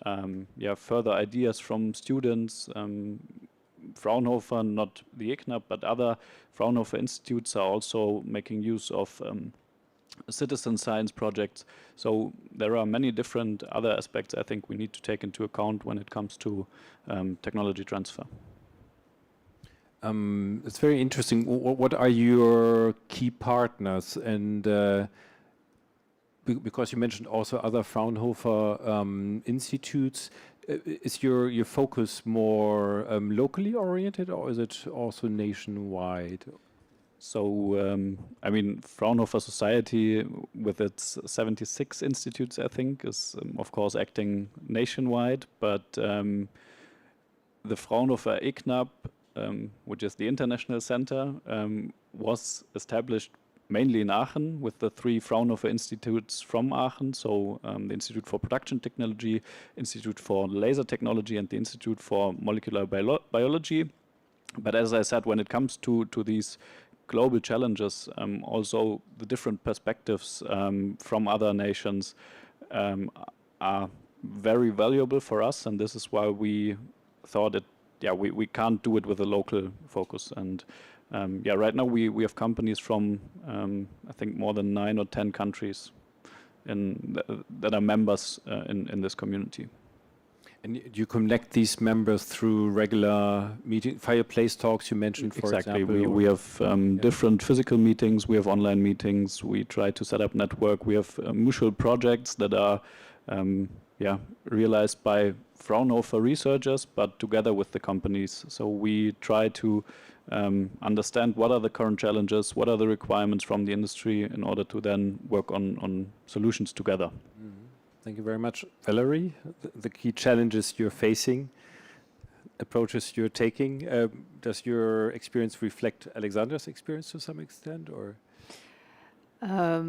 further ideas from students. Fraunhofer, not the ICNAP, but other Fraunhofer institutes are also making use of citizen science projects. So there are many different other aspects I think we need to take into account when it comes to technology transfer. It's very interesting. What are your key partners? And because you mentioned also other Fraunhofer institutes, is your focus more locally oriented, or is it also nationwide? So, I mean, Fraunhofer Society, with its 76 institutes, I think, is of course acting nationwide, but the Fraunhofer ICNAP, which is the international center, was established mainly in Aachen with the 3 Fraunhofer institutes from Aachen, so the Institute for Production Technology, Institute for Laser Technology, and the Institute for Molecular Biology. But as I said, when it comes to these global challenges, also the different perspectives from other nations are very valuable for us, and this is why we thought we can't do it with a local focus. And right now we have companies from I think more than 9 or 10 countries that are members in this community. And you connect these members through regular fireplace talks you mentioned, for exactly. example? We have different physical meetings, we have online meetings, we try to set up network, we have mutual projects that are realized by Fraunhofer researchers, but together with the companies. So we try to understand what are the current challenges, what are the requirements from the industry in order to then work on solutions together. Thank you very much. Valerie, the key challenges you're facing, approaches you're taking, does your experience reflect Alexander's experience to some extent, or? I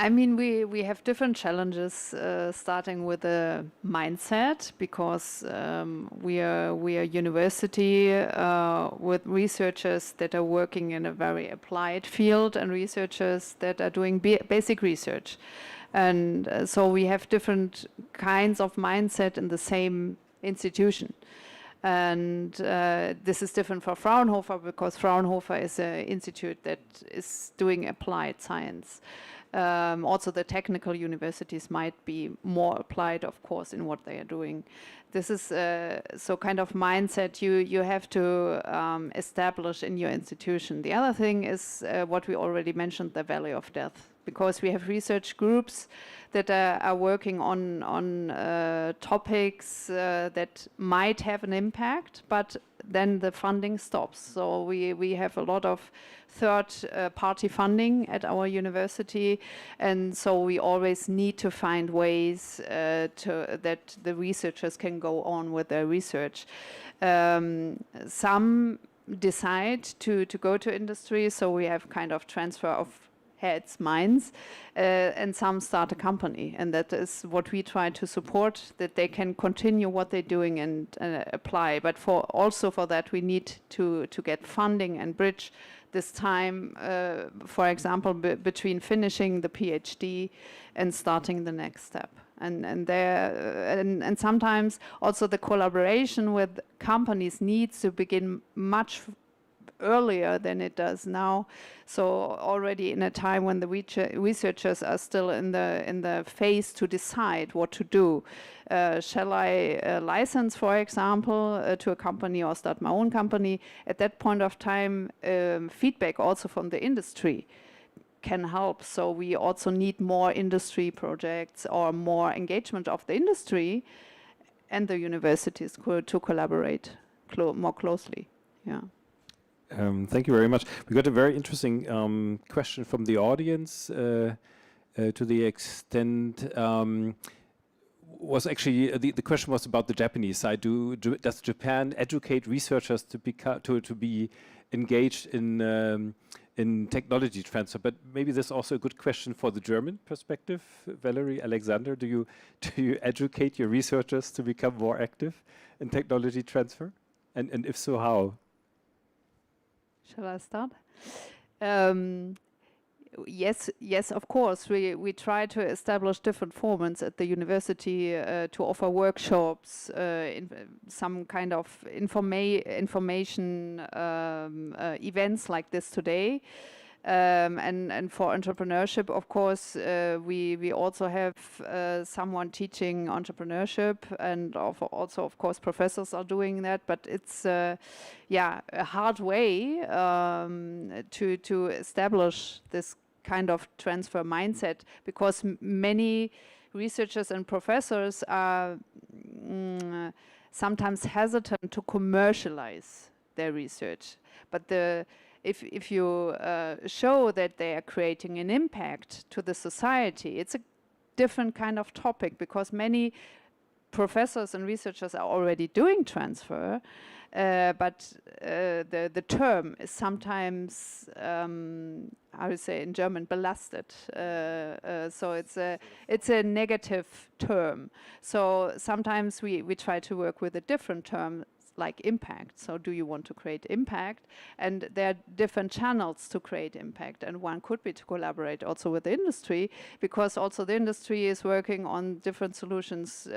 mean, we have different challenges, starting with the mindset, because we are a university with researchers that are working in a very applied field and researchers that are doing basic research. And so we have different kinds of mindset in the same institution. And this is different for Fraunhofer, because Fraunhofer is an institute that is doing applied science. Also, the technical universities might be more applied, of course, in what they are doing. This is so kind of mindset you have to establish in your institution. The other thing is what we already mentioned, the valley of death, because we have research groups that are working on topics that might have an impact, but then the funding stops. So we have a lot of third-party funding at our university, and so we always need to find ways that the researchers can go on with their research. Some decide to go to industry, so we have kind of transfer of heads, minds, and some start a company, and that is what we try to support, that they can continue what they're doing and apply. But also for that we need to get funding and bridge this time, for example, between finishing the PhD and starting the next step. And sometimes also the collaboration with companies needs to begin much earlier than it does now. So already in a time when the researchers are still in the phase to decide what to do. Shall I license, for example, to a company or start my own company? At that point of time, feedback also from the industry can help. So we also need more industry projects or more engagement of the industry and the universities to collaborate more closely. Yeah. Thank you very much. We got a very interesting question from the audience to the extent was actually the question was about the Japanese side. Does Japan educate researchers to be engaged in technology transfer? But maybe this is also a good question for the German perspective. Valerie, Alexander, do you educate your researchers to become more active in technology transfer? And if so, how? Shall I start? Yes, of course. We try to establish different formats at the university to offer workshops, some kind of information events like this today. And for entrepreneurship, of course, we also have someone teaching entrepreneurship, and also, of course, professors are doing that. But it's a hard way to establish this kind of transfer mindset, because many researchers and professors are sometimes hesitant to commercialize their research. But if you show that they are creating an impact to the society, it's a different kind of topic, because many professors and researchers are already doing transfer, but the term is sometimes, I would say in German, belastet. So it's a negative term. So sometimes we try to work with a different term, like impact. So do you want to create impact? And there are different channels to create impact, and one could be to collaborate also with the industry, because also the industry is working on different solutions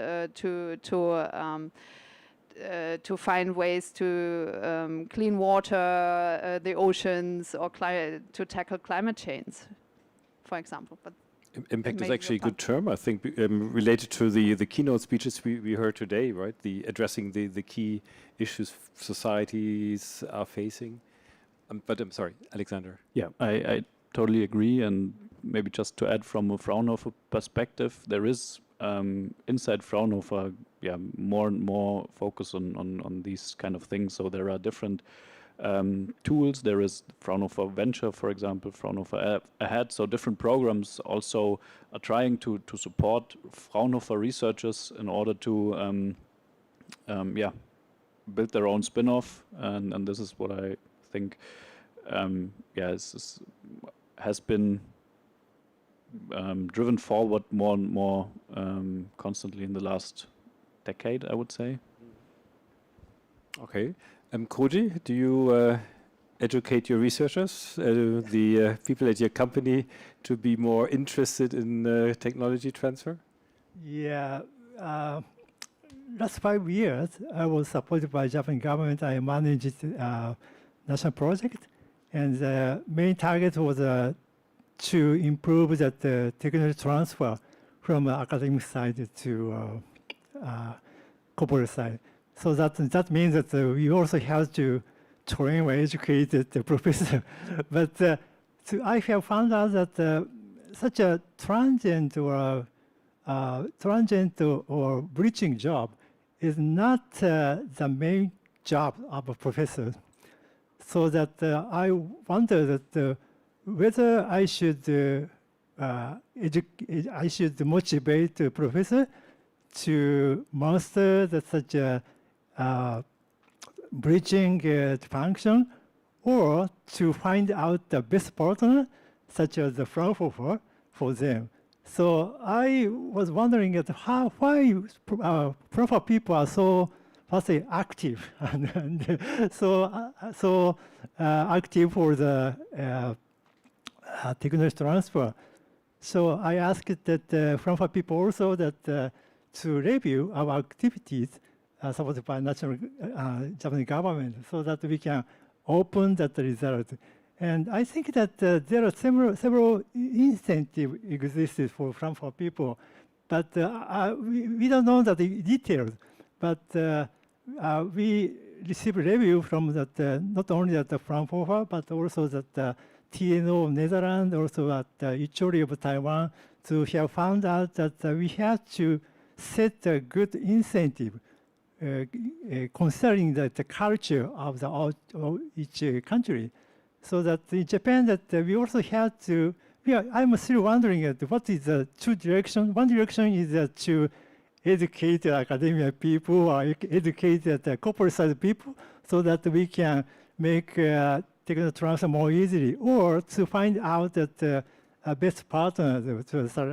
to find ways to clean water, the oceans, or to tackle climate change, for example. But Impact is making actually a your good term, I think, related to the keynote speeches we heard today, right? The addressing the key issues societies are facing. But I'm sorry, Alexander. Yeah, I totally agree. And maybe just to add from a Fraunhofer perspective, there is inside Fraunhofer, more and more focus on these kind of things. So there are different tools. There is Fraunhofer Venture, for example, Fraunhofer Ahead. So different programs also are trying to support Fraunhofer researchers in order to build their own spin-off. And this is what I think has been driven forward more and more constantly in the last decade, I would say. Okay. Koji, do you educate your researchers, the people at your company, to be more interested in technology transfer? Yeah. Last 5 years, I was supported by Japanese government. I managed national project, and the main target was to improve that technology transfer from academic side to corporate side. So that means that we also have to train or educate the professor. But I have found out that such a transient or bridging job is not the main job of a professor. So that I wonder that whether I should motivate the professor to master such a bridging function, or to find out the best partner, such as the Fraunhofer, for them. So I was wondering why Fraunhofer people are so, let's say, active and so active for the technology transfer. So I asked that Fraunhofer people also that to review our activities supported by national Japanese government, so that we can open that result. And I think that there are several incentives existed for Fraunhofer people, but we don't know the details. But we receive review from that not only at the Fraunhofer, but also that TNO of Netherlands, also at Ichori of Taiwan, to have found out that we have to set a good incentive considering the culture of each country. So that in Japan, that we also have to, I'm still wondering what is the two directions. One direction is to educate academia people or educate the corporate side people, so that we can make technology transfer more easily, or to find out that best partner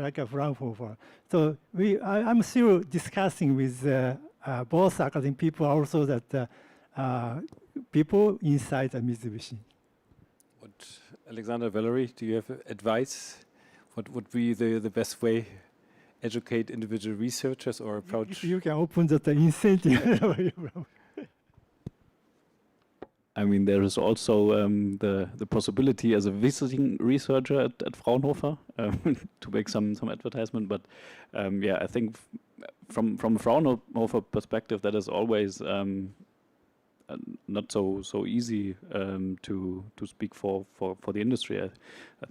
like a Fraunhofer. So I'm still discussing with both academic people, also that people inside Mitsubishi. Alexander, Valerie, do you have advice? What would be the best way educate individual researchers or approach? You can open the incentive. I mean, there is also the possibility as a visiting researcher at Fraunhofer to make some advertisement. But I think from a Fraunhofer perspective, that is always not so easy to speak for the industry. I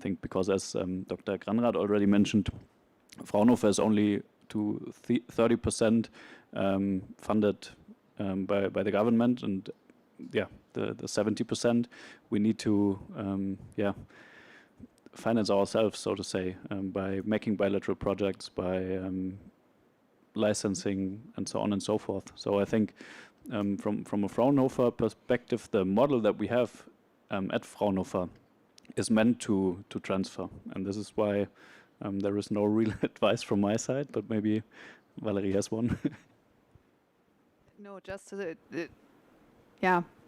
think because, as Dr. Granrad already mentioned, Fraunhofer is only to 30% funded by the government, and the 70% we need to finance ourselves, so to say, by making bilateral projects, by licensing, and so on and so forth. So I think from a Fraunhofer perspective, the model that we have at Fraunhofer is meant to transfer, and this is why there is no real advice from my side, but maybe Valerie has one. No, just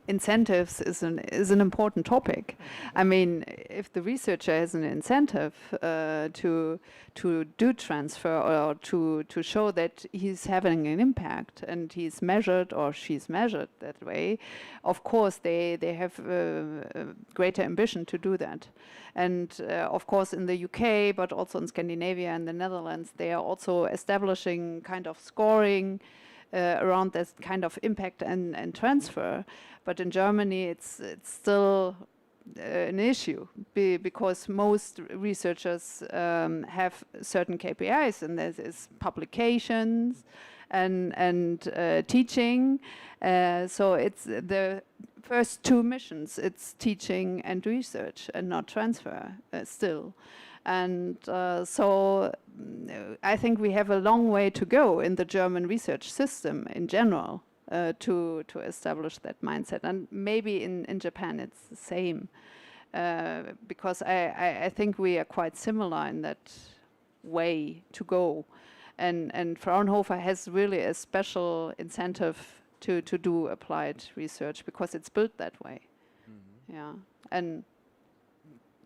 incentives is an important topic. I mean, if the researcher has an incentive to do transfer or to show that he's having an impact and he's measured or she's measured that way, of course they have greater ambition to do that. And of course in the UK, but also in Scandinavia and the Netherlands, they are also establishing kind of scoring around this kind of impact and transfer. But in Germany, it's still an issue because most researchers have certain KPIs, and there is publications and teaching. So it's the first two missions. It's teaching and research, and not transfer still. And so I think we have a long way to go in the German research system in general to establish that mindset. And maybe in Japan it's the same, because I think we are quite similar in that way to go. And Fraunhofer has really a special incentive to do applied research because it's built that way. Yeah, and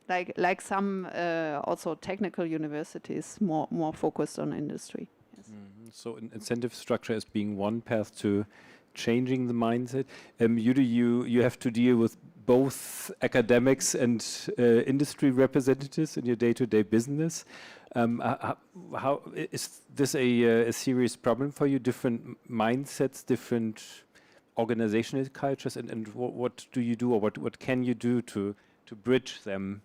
like some also technical universities more focused on industry. Yes. So an incentive structure as being one path to changing the mindset. You have to deal with both academics and industry representatives in your day-to-day business. How is this a serious problem for you? Different mindsets, different organizational cultures, and what do you do, or what can you do to bridge them?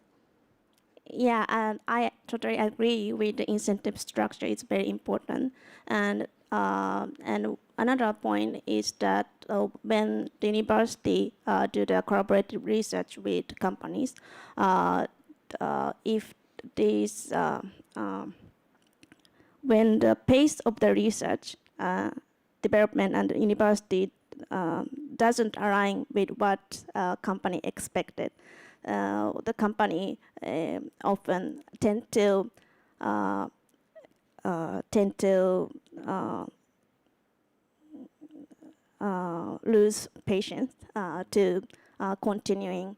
Yeah, and I totally agree with the incentive structure. It's very important, and another point is that when the university do the collaborative research with companies, if this when the pace of the research development and the university doesn't align with what company expected, the company often tend to lose patience to continuing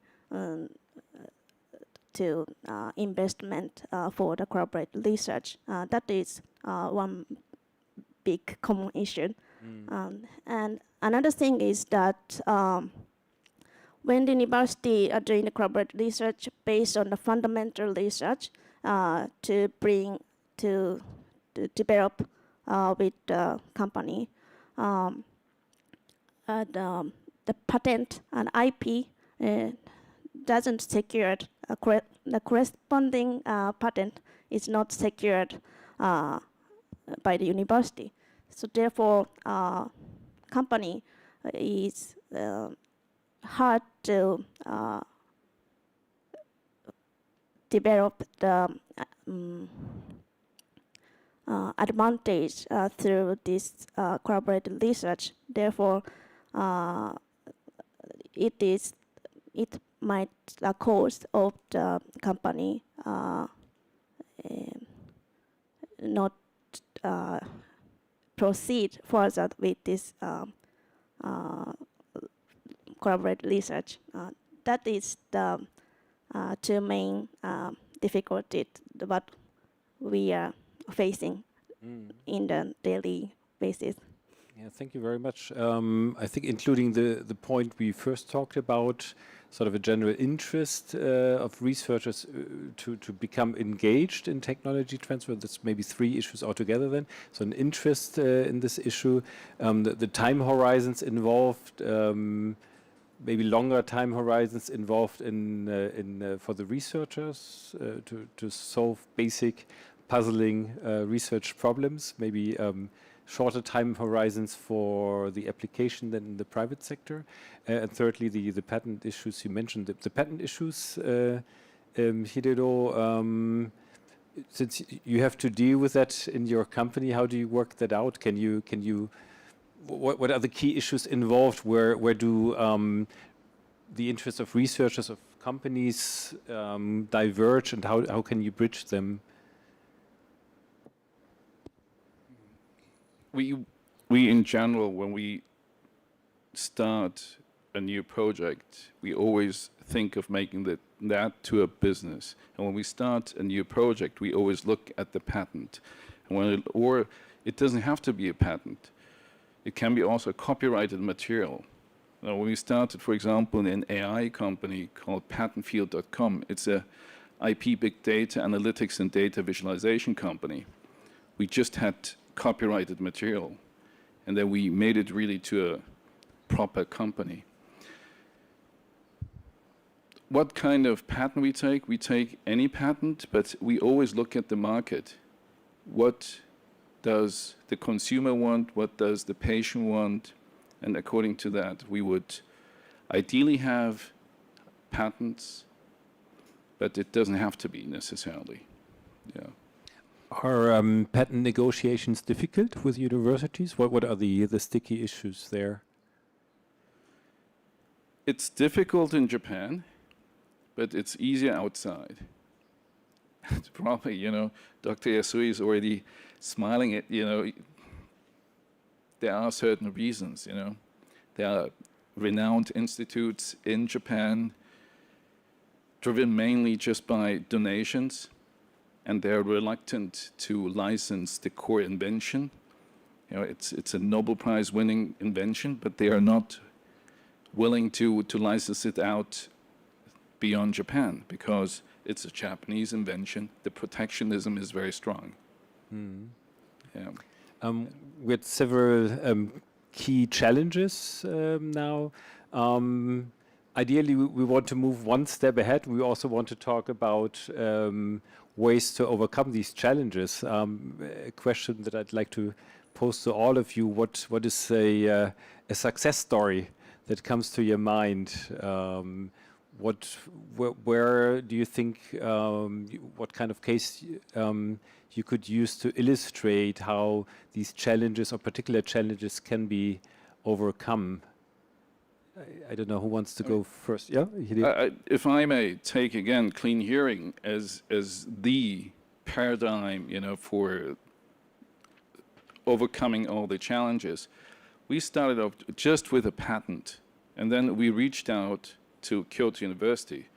to investment for the corporate research. That is one big common issue. And another thing is that when the university are doing the corporate research based on the fundamental research to develop with the company, the patent and IP doesn't secure the corresponding patent is not secured by the university. So therefore, company is hard to develop the advantage through this collaborative research. Therefore, it might cause of the company not proceed further with this collaborative research. That is the two main difficulties what we are facing in the daily basis. Yeah, thank you very much. I think including the point we first talked about, sort of a general interest of researchers to become engaged in technology transfer. That's maybe three issues altogether then. So an interest in this issue, the time horizons involved, maybe longer time horizons involved in for the researchers to solve basic puzzling research problems, maybe shorter time horizons for the application than in the private sector. And thirdly, the patent issues you mentioned. The patent issues, Hideo, since you have to deal with that in your company, how do you work that out? What are the key issues involved? Where do the interests of researchers, of companies diverge, and how can you bridge them? We in general, when we start a new project, we always think of making that to a business. And when we start a new project, we always look at the patent. And or it doesn't have to be a patent. It can be also copyrighted material. Now, when we started, for example, in an AI company called patentfield.com, it's a IP big data analytics and data visualization company. We just had copyrighted material, and then we made it really to a proper company. What kind of patent we take? We take any patent, but we always look at the market. What does the consumer want? What does the patient want? And according to that, we would ideally have patents, but it doesn't have to be necessarily. Yeah. Are patent negotiations difficult with universities? What are the sticky issues there? It's difficult in Japan, but it's easier outside. Probably, you know, Dr. Yasui is already smiling at, you know, there are certain reasons, you know. There are renowned institutes in Japan driven mainly just by donations, and they're reluctant to license the core invention. You know, it's a Nobel Prize winning invention, but they are not willing to license it out beyond Japan because it's a Japanese invention. The protectionism is very strong. Mm. Yeah. With several key challenges now. Ideally, we want to move one step ahead. We also want to talk about ways to overcome these challenges. A question that I'd like to pose to all of you: what is a success story that comes to your mind? Where do you think? What kind of case you could use to illustrate how these challenges or particular challenges can be overcome? I don't know who wants to go first. Yeah, if I may take again clean hearing as the paradigm, you know, for overcoming all the challenges. We started off just with a patent, and then we reached out to Kyoto University.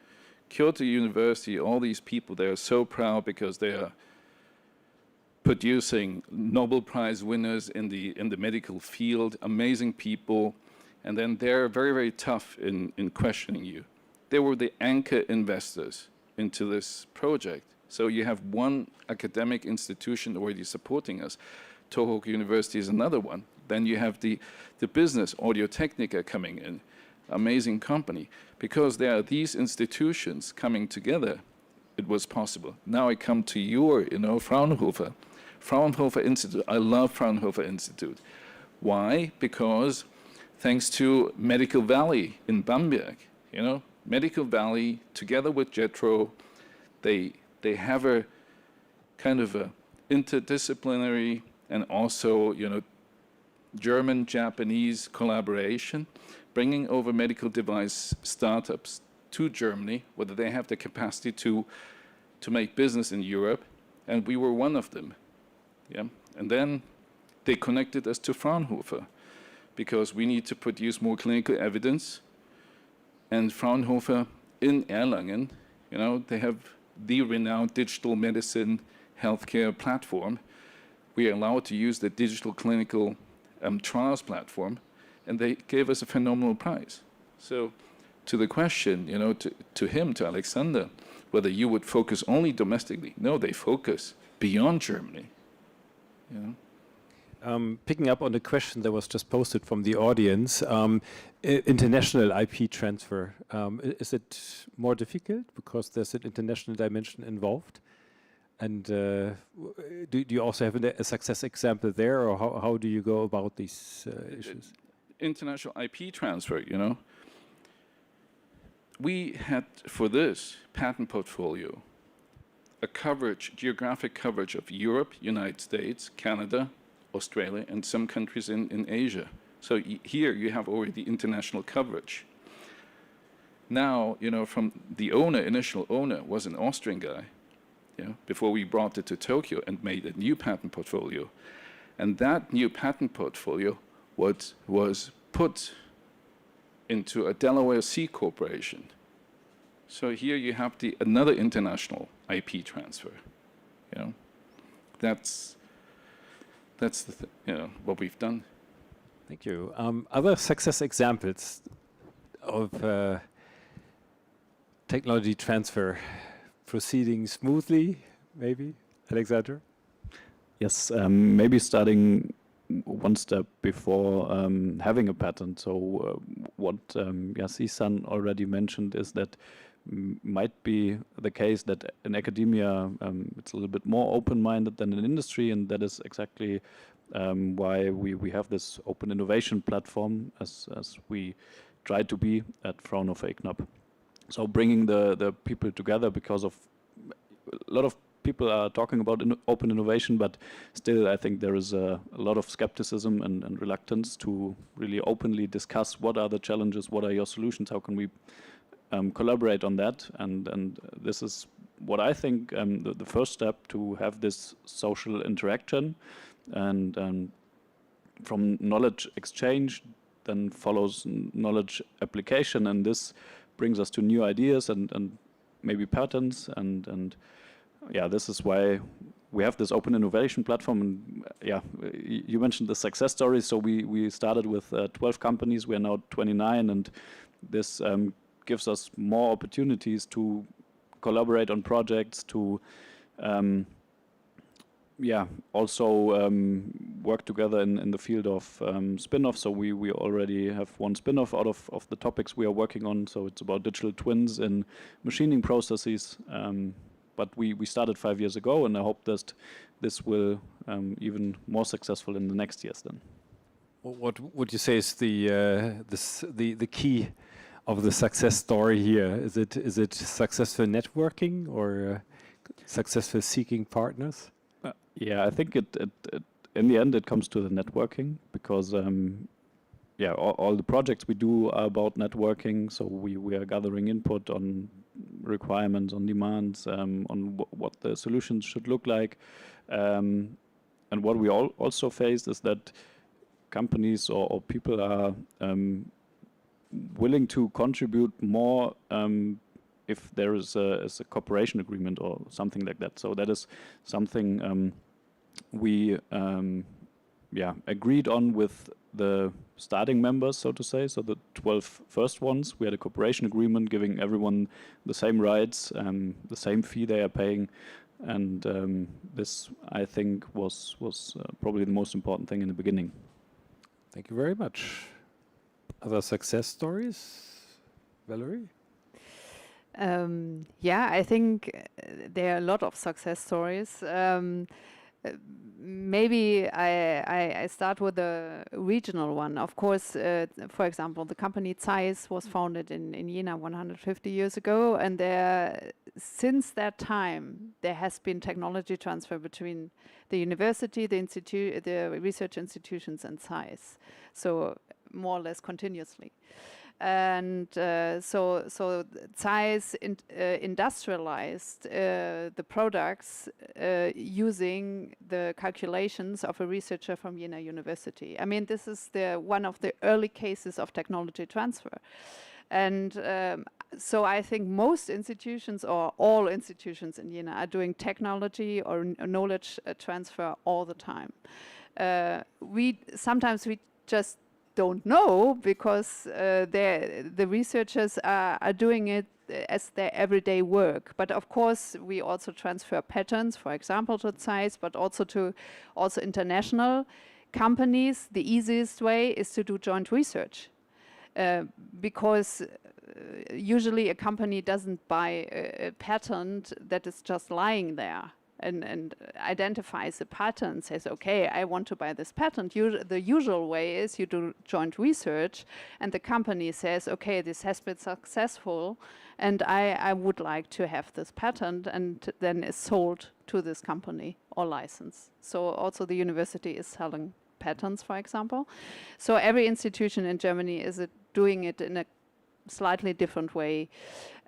Kyoto University, all these people, they are so proud because they are producing Nobel Prize winners in the medical field, amazing people, and then they're very, very tough in questioning you. They were the anchor investors into this project. So you have one academic institution already supporting us. Tohoku University is another one. Then you have the business, Audio-Technica, coming in. Amazing company. Because there are these institutions coming together, it was possible. Now I come to your, you know, Fraunhofer. Fraunhofer Institute. I love Fraunhofer Institute. Why? Because thanks to Medical Valley in Bamberg, you know, Medical Valley together with JETRO, they have a kind of a interdisciplinary and also, you know, German-Japanese collaboration, bringing over medical device startups to Germany, whether they have the capacity to make business in Europe, and we were one of them. Yeah, and then they connected us to Fraunhofer because we need to produce more clinical evidence. And Fraunhofer in Erlangen, you know, they have the renowned digital medicine healthcare platform. We are allowed to use the digital clinical trials platform, and they gave us a phenomenal prize. So to the question, you know, to Alexander, whether you would focus only domestically, no, they focus beyond Germany. You know? Picking up on the question that was just posted from the audience, international IP transfer, is it more difficult because there's an international dimension involved? And do you also have a success example there, or how do you go about these issues? International IP transfer, you know. We had, for this patent portfolio, a coverage, geographic coverage of Europe, United States, Canada, Australia, and some countries in Asia. So here you have already international coverage. Now, you know, from the owner, initial owner, was an Austrian guy, you know, before we brought it to Tokyo and made a new patent portfolio. And that new patent portfolio was put into a Delaware C corporation. So here you have another international IP transfer. You know, that's what we've done. Thank you. Other success examples of technology transfer proceeding smoothly, maybe, Alexander? Yes, maybe starting one step before having a patent. So what Yassi-san already mentioned is that might be the case that in academia it's a little bit more open-minded than in industry, and that is exactly why we have this open innovation platform as we try to be at Fraunhofer IGNAP. So bringing the people together, because of a lot of people are talking about open innovation, but still I think there is a lot of skepticism and reluctance to really openly discuss what are the challenges, what are your solutions, how can we collaborate on that, and this is what I think the first step to have this social interaction, and from knowledge exchange then follows knowledge application, and this brings us to new ideas and maybe patents, and yeah, this is why we have this open innovation platform. And yeah, you mentioned the success stories. So we started with 12 companies. We are now 29, and this gives us more opportunities to collaborate on projects, to also work together in the field of spin-off. So we already have one spin-off out of the topics we are working on. So it's about digital twins in machining processes. But we started 5 years ago, and I hope that this will even more successful in the next years then. What would you say is the key of the success story here? Is it successful networking or successful seeking partners? Yeah, I think it in the end it comes to the networking, because all the projects we do are about networking. So we are gathering input on requirements, on demands, on what the solutions should look like, and what we also face is that companies or people are willing to contribute more if there is a cooperation agreement or something like that. So that is something we agreed on with the starting members, so to say. So the 12 first ones, we had a cooperation agreement giving everyone the same rights, the same fee they are paying, and this, I think, was probably the most important thing in the beginning. Thank you very much. Other success stories, Valerie? I think there are a lot of success stories. Maybe I start with a regional one. Of course, for example, the company ZEISS was founded in Jena 150 years ago, and since that time there has been technology transfer between the university, the research institutions, and ZEISS. So more or less continuously. And so ZEISS industrialized the products using the calculations of a researcher from Jena University. I mean, this is one of the early cases of technology transfer. And so I think most institutions, or all institutions in Jena, are doing technology or knowledge transfer all the time. Sometimes we just don't know, because the researchers are doing it as their everyday work. But of course, we also transfer patents, for example, to ZEISS, but also to international companies. The easiest way is to do joint research, because usually a company doesn't buy a patent that is just lying there and identifies a patent, says, okay, I want to buy this patent. The usual way is you do joint research, and the company says, okay, this has been successful, and I would like to have this patent, and then is sold to this company or license. So also the university is selling patents, for example. So every institution in Germany is doing it in a slightly different way.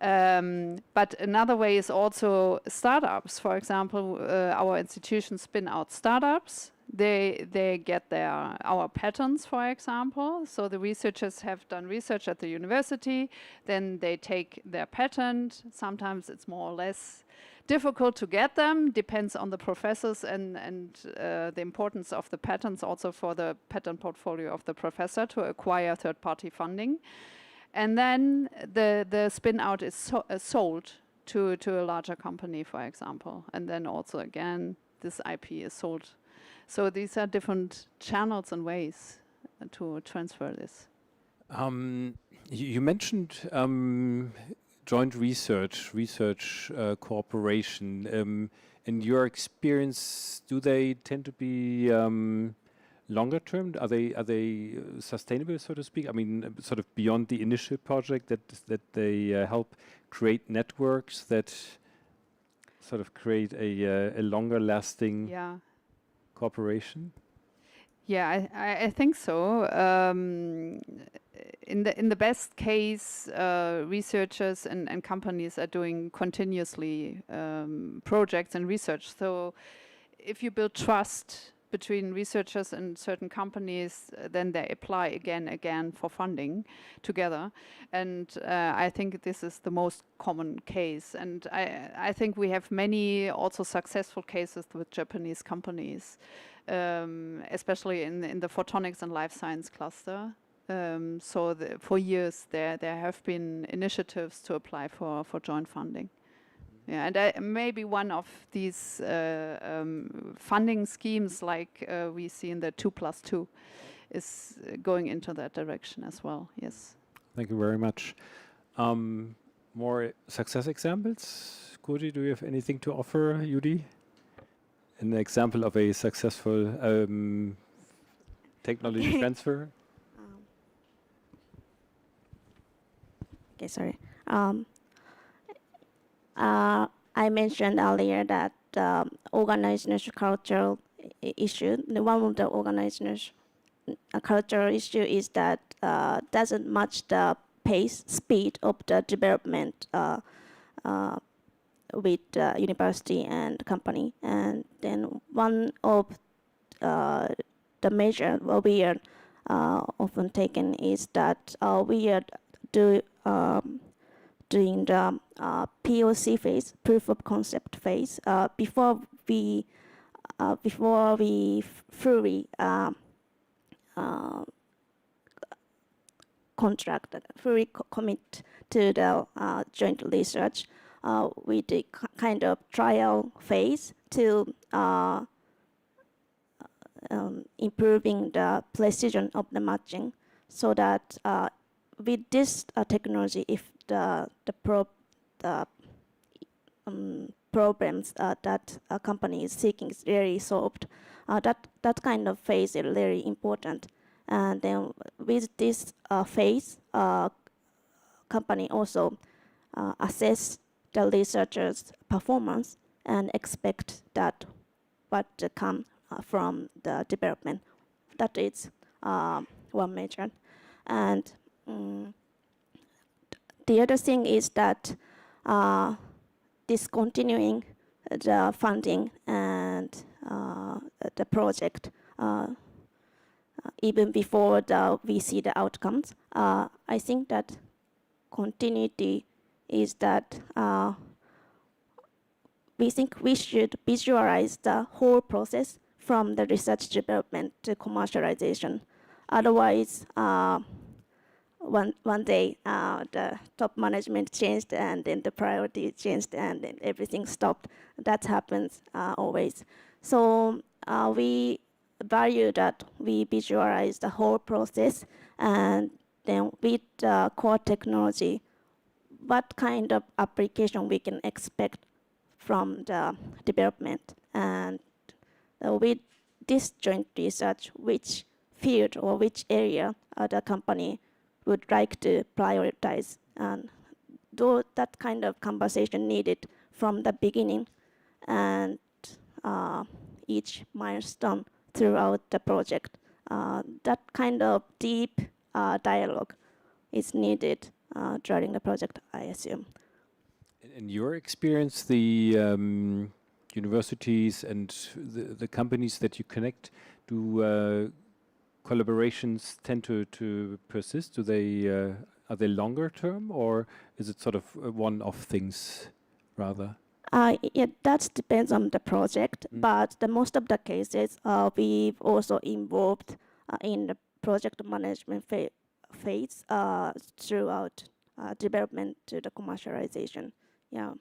But another way is also startups. For example, our institutions spin out startups. They get our patents, for example. So the researchers have done research at the university, then they take their patent. Sometimes it's more or less difficult to get them, depends on the professors and the importance of the patents also for the patent portfolio of the professor to acquire third-party funding. And then the spin-out is sold to a larger company, for example. And then also, again, this IP is sold. So these are different channels and ways to transfer this. You mentioned joint research cooperation. In your experience, do they tend to be longer term? Are they sustainable, so to speak? I mean, sort of beyond the initial project that they help create networks that sort of create a longer lasting cooperation? Yeah, I think so. In the best case, researchers and companies are doing continuously projects and research. So if you build trust between researchers and certain companies, then they apply again for funding together. And I think this is the most common case. And I think we have many also successful cases with Japanese companies, especially in the photonics and life science cluster. So for years there have been initiatives to apply for joint funding. Yeah, and maybe one of these funding schemes, like we see in the 2+2, is going into that direction as well. Yes. Thank you very much. More success examples? Koji, do you have anything to offer, Judy? An example of a successful technology transfer? Okay, sorry. I mentioned earlier that organizational cultural issue. One of the organizational cultural issue is that doesn't match the speed of the development with university and company. And then one of the measure we are often taken is that we are doing the POC phase, proof of concept phase, before we fully commit to the joint research. We did kind of trial phase to improving the precision of the matching, so that with this technology, if the problems that a company is seeking is really solved, that kind of phase is very important. And then with this phase, company also assess the researchers' performance and expect that what come from the development. That is one measure. And the other thing is that discontinuing the funding and the project even before we see the outcomes. I think that continuity is that we think we should visualize the whole process from the research development to commercialization. Otherwise, one day the top management changed, and then the priority changed, and then everything stopped. That happens always. So we value that we visualize the whole process, and then with core technology, what kind of application we can expect from the development, and with this joint research, which field or which area the company would like to prioritize. And though that kind of conversation needed from the beginning, and each milestone throughout the project, that kind of deep dialogue is needed during the project, I assume. In your experience, the universities and the companies that you connect, do collaborations tend to persist? Do they are they longer term, or is it sort of one-off things rather? That depends on the project, but the most of the cases we've also involved in the project management phase throughout development to the commercialization. Yeah.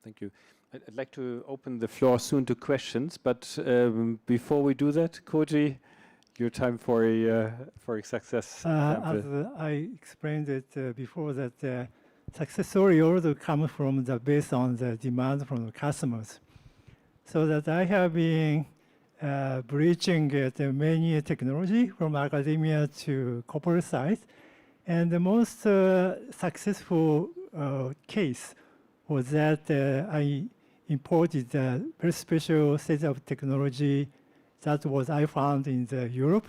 Thank you. I'd like to open the floor soon to questions, but before we do that, Koji, your time for a success example. As I explained it before, that success story also comes from based on the demand from the customers. So that I have been bridging many technology from academia to corporate side, and the most successful case was that I imported a very special set of technology that was I found in Europe,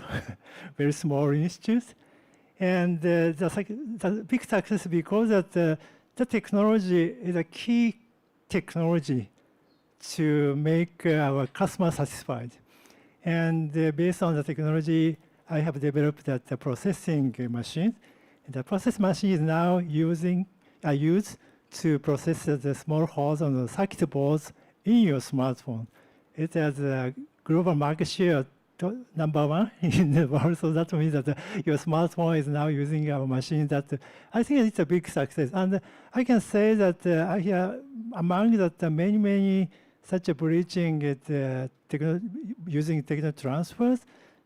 very small institute. And the big success because that the technology is a key technology to make our customer satisfied. And based on the technology, I have developed that processing machine. And the process machine is now used to process the small holes on the circuit boards in your smartphone. It has a global market share #1 in the world, so that means that your smartphone is now using our machine. That I think it's a big success, and I can say that among that many such a bridging using technology transfers,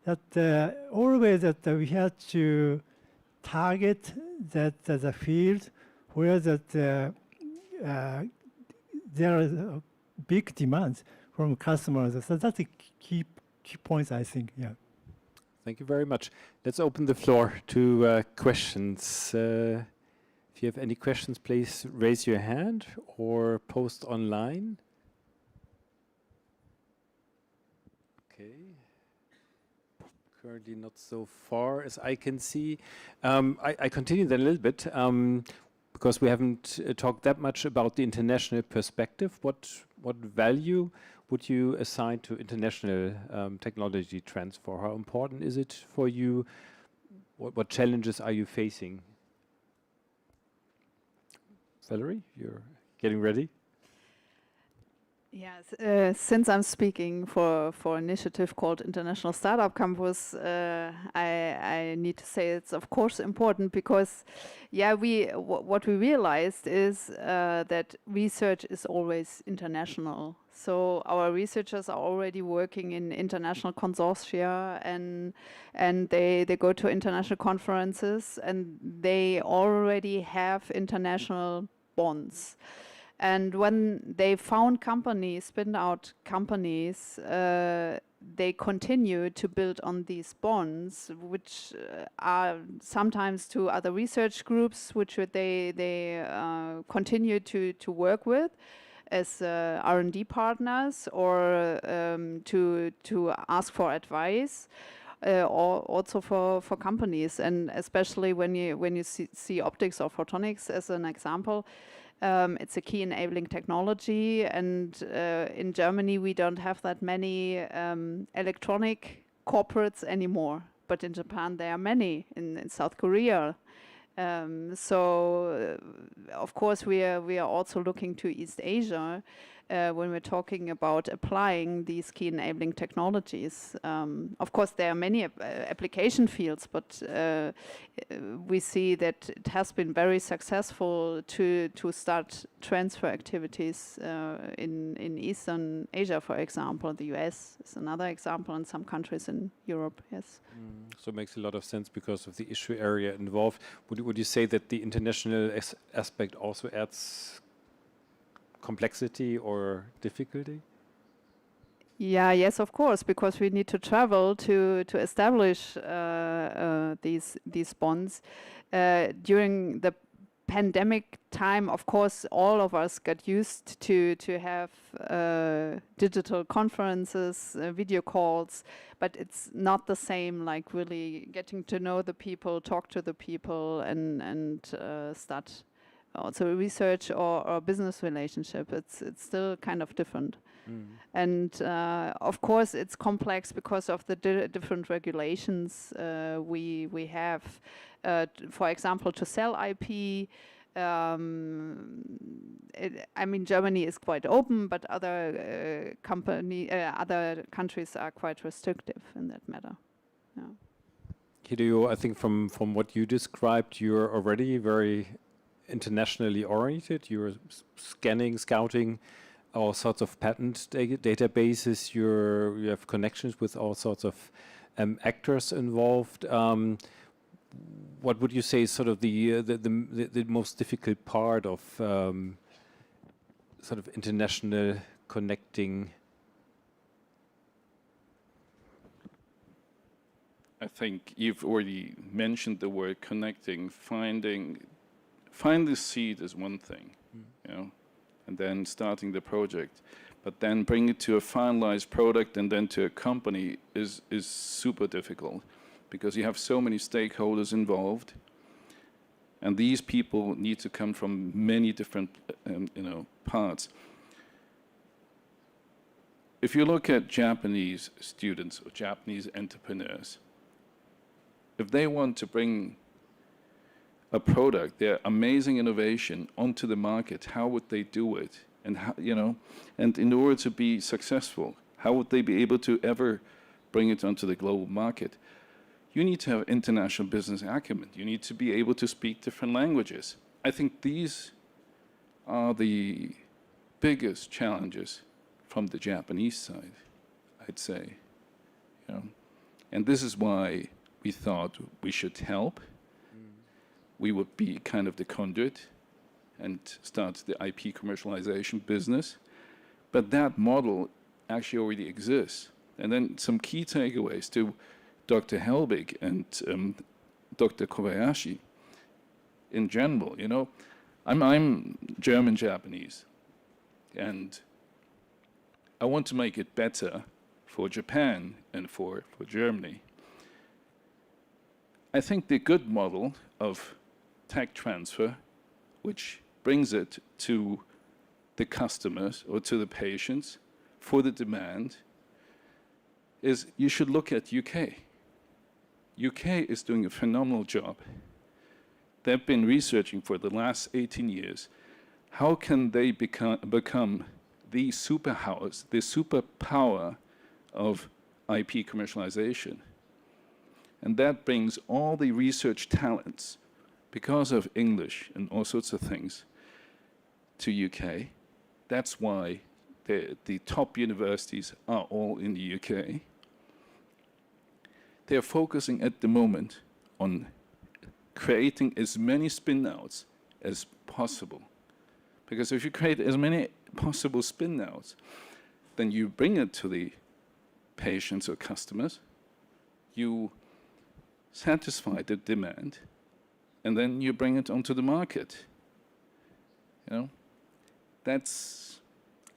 that always that we had to target that the field where that there are big demands from customers. So that's a key points, I think. Yeah. Thank you very much. Let's open the floor to questions. If you have any questions, please raise your hand or post online. Okay. Currently not so far as I can see. I continue then a little bit because we haven't talked that much about the international perspective. What value would you assign to international technology transfer? How important is it for you? What challenges are you facing? Valerie, you're getting ready? Yes, since I'm speaking for an initiative called International Startup Campus, I need to say it's of course important because, yeah, what we realized is that research is always international. So our researchers are already working in international consortia, and they go to international conferences, and they already have international bonds. And when they found companies, spin out companies, they continue to build on these bonds, which are sometimes to other research groups, which they continue to work with as R&D partners, or to ask for advice, or also for companies. And especially when you see optics or photonics as an example, it's a key enabling technology, and in Germany we don't have that many electronic corporates anymore, but in Japan there are many, in South Korea. So of course we are also looking to East Asia when we're talking about applying these key enabling technologies. Of course there are many application fields, but we see that it has been very successful to start transfer activities in Eastern Asia, for example. The US is another example, and some countries in Europe, yes. So it makes a lot of sense because of the issue area involved. Would you say that the international aspect also adds complexity or difficulty? Yeah, yes, of course, because we need to travel to establish these bonds. During the pandemic time, of course, all of us got used to have digital conferences, video calls, but it's not the same like really getting to know the people, talk to the people, and start also research or business relationship. It's still kind of different. And of course, it's complex because of the different regulations we have. For example, to sell IP, I mean, Germany is quite open, but other other countries are quite restrictive in that matter. Yeah. Hideo, I think from what you described, you're already very internationally oriented. You're scouting all sorts of patent databases. You have connections with all sorts of actors involved. What would you say is sort of the most difficult part of sort of international connecting? I think you've already mentioned the word connecting. Find the seed is one thing, you know, and then starting the project, but then bring it to a finalized product and then to a company is super difficult, because you have so many stakeholders involved, and these people need to come from many different, parts. If you look at Japanese students or Japanese entrepreneurs, if they want to bring a product, their amazing innovation onto the market, how would they do it? And how, and in order to be successful, how would they be able to ever bring it onto the global market? You need to have international business acumen. You need to be able to speak different languages. I think these are the biggest challenges from the Japanese side, I'd say. And this is why we thought we should help. We would be kind of the conduit and start the IP commercialization business. But that model actually already exists. And then some key takeaways to Dr. Helbig and Dr. Kobayashi in general. I'm German-Japanese, and I want to make it better for Japan and for Germany. I think the good model of tech transfer, which brings it to the customers or to the patients for the demand, is you should look at UK. UK is doing a phenomenal job. They've been researching for the last 18 years. How can they become the superhouse, the superpower of IP commercialization? And that brings all the research talents, because of English and all sorts of things, to UK. That's why the top universities are all in the UK. They're focusing at the moment on creating as many spin-outs as possible. Because if you create as many possible spin-outs, then you bring it to the patients or customers, you satisfy the demand, and then you bring it onto the market.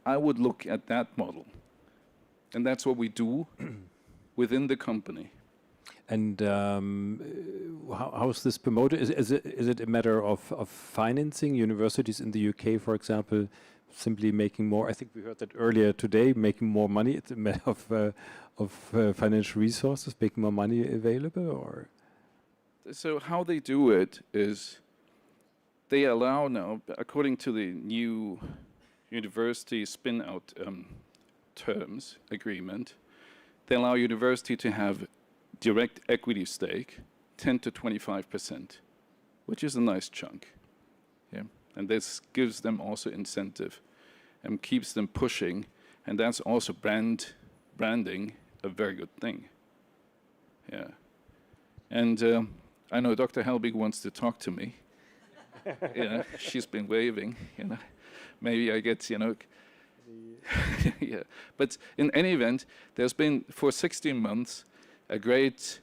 I would look at that model. And that's what we do within the company. And how is this promoted? Is it a matter of financing universities in the UK, for example, simply making more? I think we heard that earlier today, making more money. It's a matter of financial resources, making more money available, or? So how they do it is they allow now, according to the new university spin-out terms agreement, they allow university to have direct equity stake, 10 to 25%, which is a nice chunk. Yeah, and this gives them also incentive and keeps them pushing, and that's also branding a very good thing. Yeah, and I know Dr. Helbig wants to talk to me. She's been waving. Maybe I get yeah. But in any event, there's been for 16 months a great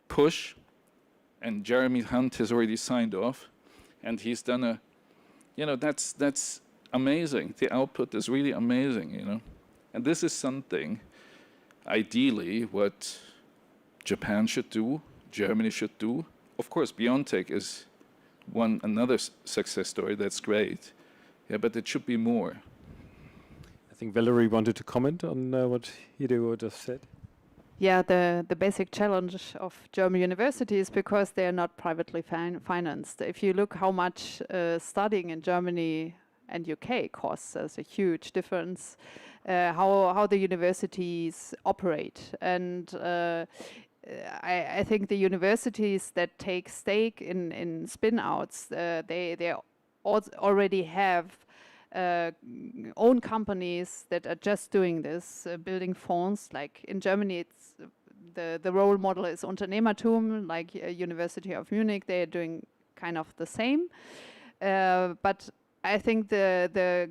push, and Jeremy Hunt has already signed off, and he's done that's amazing. The output is really amazing, and this is something, ideally, what Japan should do, Germany should do. Of course, BioNTech is another success story. That's great, yeah, but it should be more. I think Valerie wanted to comment on what Hideo just said. Yeah, the basic challenge of German universities because they are not privately financed. If you look how much studying in Germany and UK costs, there's a huge difference how the universities operate. And I think the universities that take stake in spin-outs, they already have own companies that are just doing this, building fonds. Like in Germany, it's the role model is Unternehmertum, like University of Munich. They are doing kind of the same, but I think the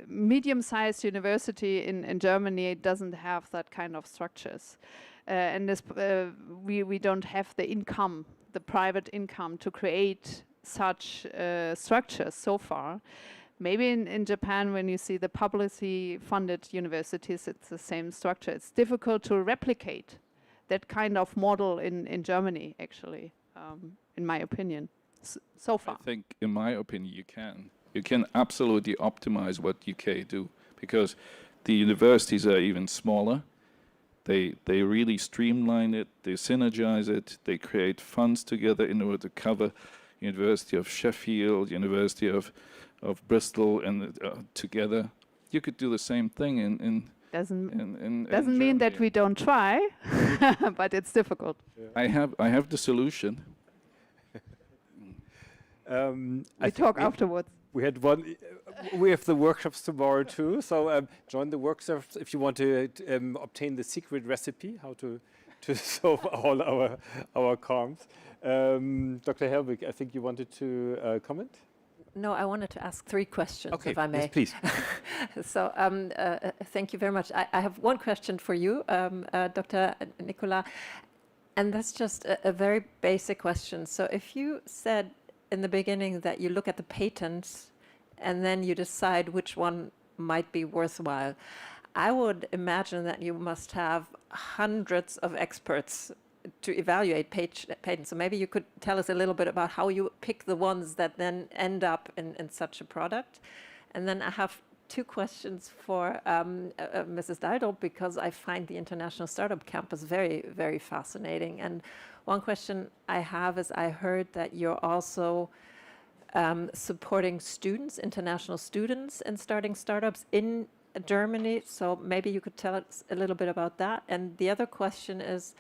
medium-sized university in Germany doesn't have that kind of structures, and this, we don't have the income, the private income, to create such structures so far. Maybe in Japan, when you see the publicly funded universities, it's the same structure. It's difficult to replicate that kind of model in Germany, actually, in my opinion, so far. I think, in my opinion, you can. You can absolutely optimize what UK do, because the universities are even smaller. They really streamline it, they synergize it, they create funds together in order to cover University of Sheffield, University of Bristol, and together. You could do the same thing in Doesn't mean that we don't try, but it's difficult. Yeah. I have the solution. We talk afterwards. We had one. We have the workshops tomorrow too. So join the workshops if you want to obtain the secret recipe how to solve all our comms. Dr. Helbig, I think you wanted to comment. No, I wanted to ask 3 questions, okay, if I may. Yes, please. So thank you very much. I have one question for you, Dr. Nicola, and that's just a very basic question. So if you said in the beginning that you look at the patents and then you decide which one might be worthwhile, I would imagine that you must have hundreds of experts to evaluate patents. So maybe you could tell us a little bit about how you pick the ones that then end up in such a product. And then I have 2 questions for Mrs. Daldel, because I find the International Startup Campus very, very fascinating. And one question I have is, I heard that you're also supporting students, international students, and starting startups in Germany. So maybe you could tell us a little bit about that. And the other question is,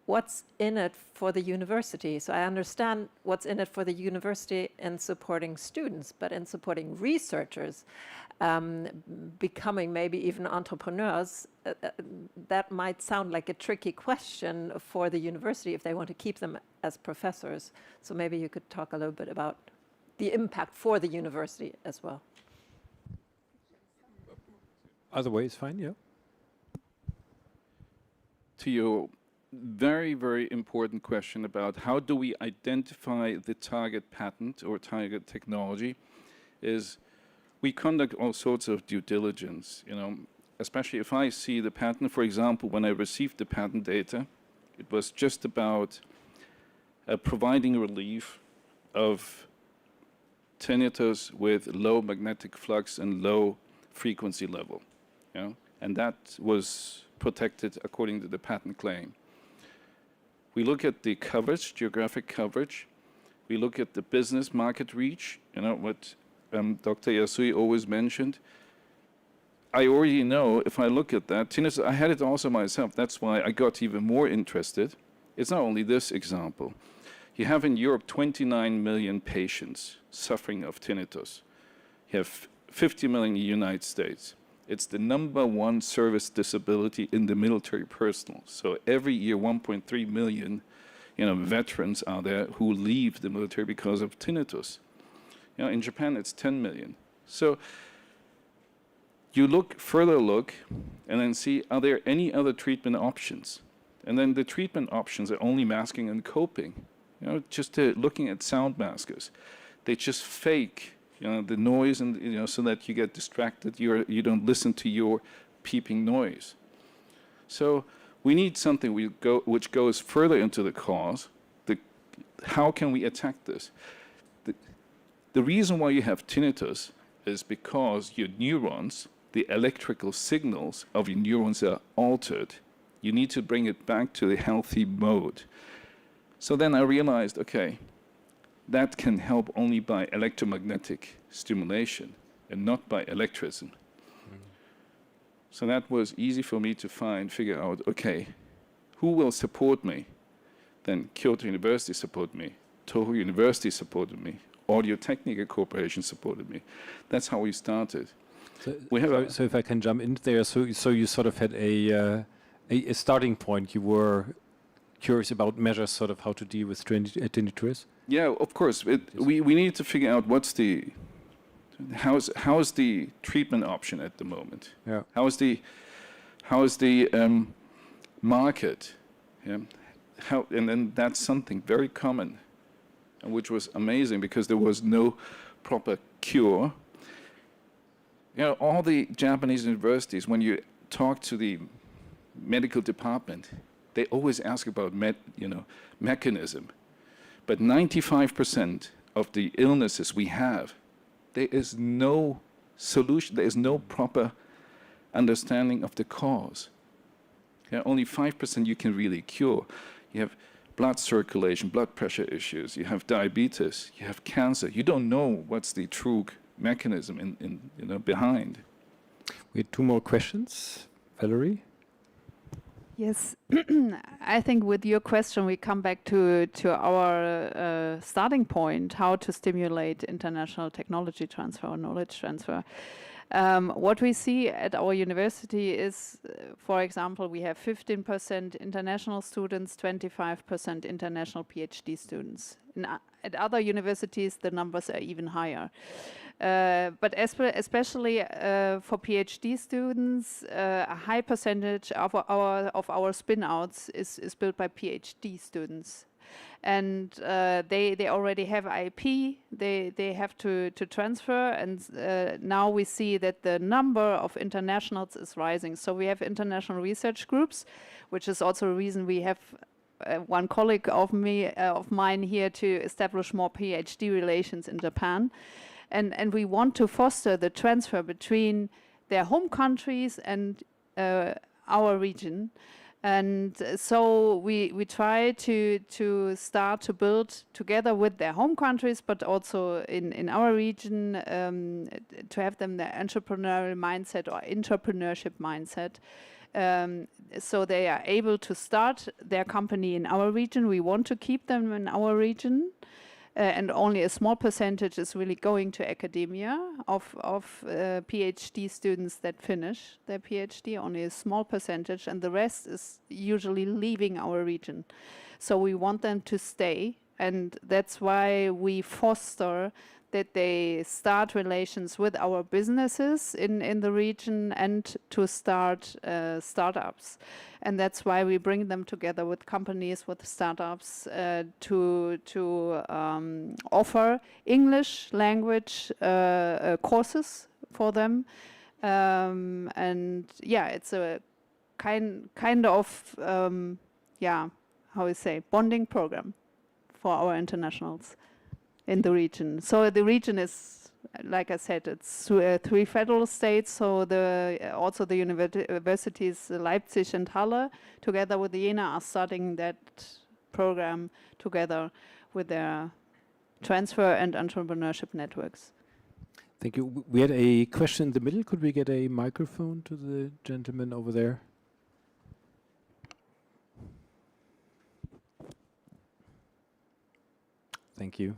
what's in it for the university? So I understand what's in it for the university in supporting students, but in supporting researchers, becoming maybe even entrepreneurs, that might sound like a tricky question for the university if they want to keep them as professors. So maybe you could talk a little bit about the impact for the university as well. Other way is fine, yeah. To your very, very important question about how do we identify the target patent or target technology, is we conduct all sorts of due diligence, especially if I see the patent. For example, when I received the patent data, it was just about providing relief of tinnitus with low magnetic flux and low frequency level, and that was protected according to the patent claim. We look at the coverage, geographic coverage. We look at the business market reach, what Dr. Yasui always mentioned. I already know if I look at that, tinnitus, I had it also myself. That's why I got even more interested. It's not only this example. You have in Europe 29 million patients suffering of tinnitus. You have 50 million in the United States. It's the #1 service disability in the military personnel. So every year, 1.3 million, veterans are there who leave the military because of tinnitus. In Japan, it's 10 million. So you further look, and then see, are there any other treatment options? And then the treatment options are only masking and coping. Just looking at sound maskers, they just fake the noise, and so that you get distracted, you don't listen to your peeping noise. So we need something which goes further into the cause. How can we attack this? The reason why you have tinnitus is because your neurons the electrical signals of your neurons are altered. You need to bring it back to the healthy mode. So then I realized, okay, that can help only by electromagnetic stimulation and not by electricity. So that was easy for me to figure out, okay, who will support me? Then Kyoto University supported me, Toho University supported me, Audio Technica Corporation supported me. That's how we started. So if I can jump in there, so you sort of had a starting point. You were curious about measures, sort of how to deal with tinnitus. Yeah, of course. We need to figure out how's the treatment option at the moment. Yeah. How is the market? Yeah. And then that's something very common, which was amazing because there was no proper cure. You know, all the Japanese universities, when you talk to the medical department, they always ask about mechanism. But 95% of the illnesses we have, there is no solution, there is no proper understanding of the cause. Yeah, only 5% you can really cure. You have blood circulation, blood pressure issues, you have diabetes, you have cancer. You don't know what's the true mechanism behind. We had 2 more questions. Valerie? Yes, I think with your question we come back to our starting point, how to stimulate international technology transfer or knowledge transfer. What we see at our university is, for example, we have 15% international students, 25% international PhD students. At other universities, the numbers are even higher. But especially for PhD students, a high percentage of our spin-outs is built by PhD students. And they already have IP, they have to transfer, and now we see that the number of internationals is rising. So we have international research groups, which is also a reason we have one colleague of mine here to establish more PhD relations in Japan. And we want to foster the transfer between their home countries and our region. And so we try to start to build together with their home countries, but also in our region, to have them the entrepreneurial mindset or entrepreneurship mindset. So they are able to start their company in our region. We want to keep them in our region. And only a small percentage is really going to academia of PhD students that finish their PhD, only a small percentage, and the rest is usually leaving our region. So we want them to stay, and that's why we foster that they start relations with our businesses in the region and to start startups. And that's why we bring them together with companies, with startups, to offer English language courses for them. And yeah, it's a kind of, how we say, bonding program for our internationals in the region. So the region is, like I said, it's 3 federal states. So also the universities Leipzig and Halle, together with Jena, are starting that program together with their transfer and entrepreneurship networks. Thank you. We had a question in the middle. Could we get a microphone to the gentleman over there? Thank you.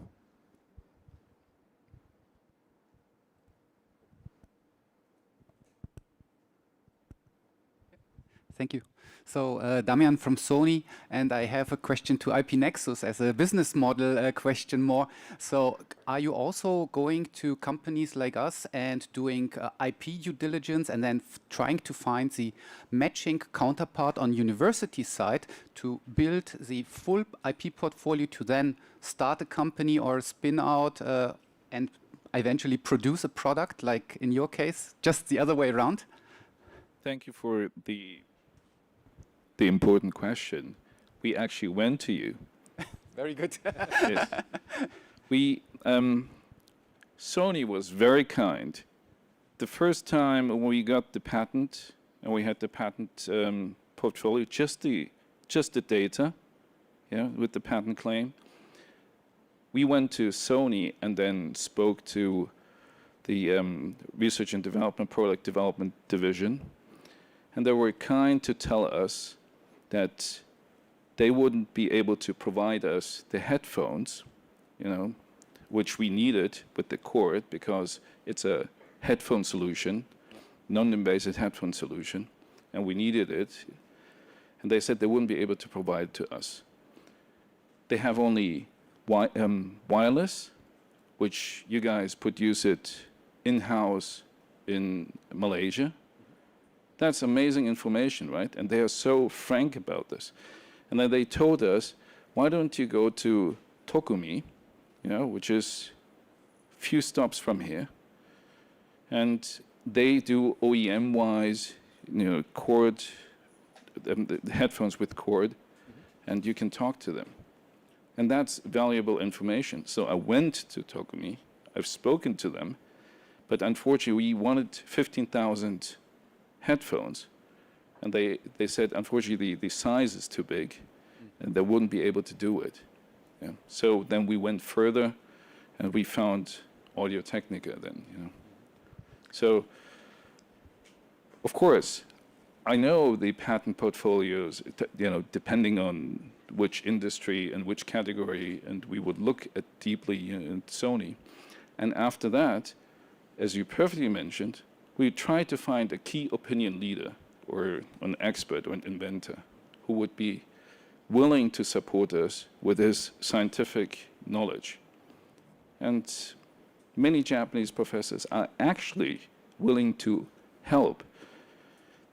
Thank you. So Damian from Sony, and I have a question to IP Nexus as a business model question more. So are you also going to companies like us and doing IP due diligence and then trying to find the matching counterpart on university side to build the full IP portfolio to then start a company or spin out and eventually produce a product, like in your case, just the other way around? Thank you for the important question. We actually went to you. Very good. Yes. Sony was very kind the first time when we got the patent, and we had the patent portfolio, just the data, yeah, with the patent claim, we went to Sony and then spoke to the research and development, product development division, and they were kind to tell us that they wouldn't be able to provide us the headphones, you know, which we needed with the cord, because it's a headphone solution, non-invasive headphone solution, and we needed it. And they said they wouldn't be able to provide it to us. They have only wireless, which you guys produce it in-house in Malaysia. That's amazing information, right? And they are so frank about this. And then they told us, why don't you go to Tokumi, you know, which is a few stops from here, and they do OEM-wise, you know, cord, the headphones with cord, and you can talk to them. And that's valuable information. So I went to Tokumi, I've spoken to them, but unfortunately we wanted 15,000 headphones, and they said, unfortunately, the size is too big, and they wouldn't be able to do it. Yeah. So then we went further, and we found Audio-Technica then, you know. So, of course, I know the patent portfolios, you know, depending on which industry and which category, and we would look at deeply, you know, in Sony. And after that, as you perfectly mentioned, we try to find a key opinion leader or an expert or an inventor who would be willing to support us with his scientific knowledge. And many Japanese professors are actually willing to help.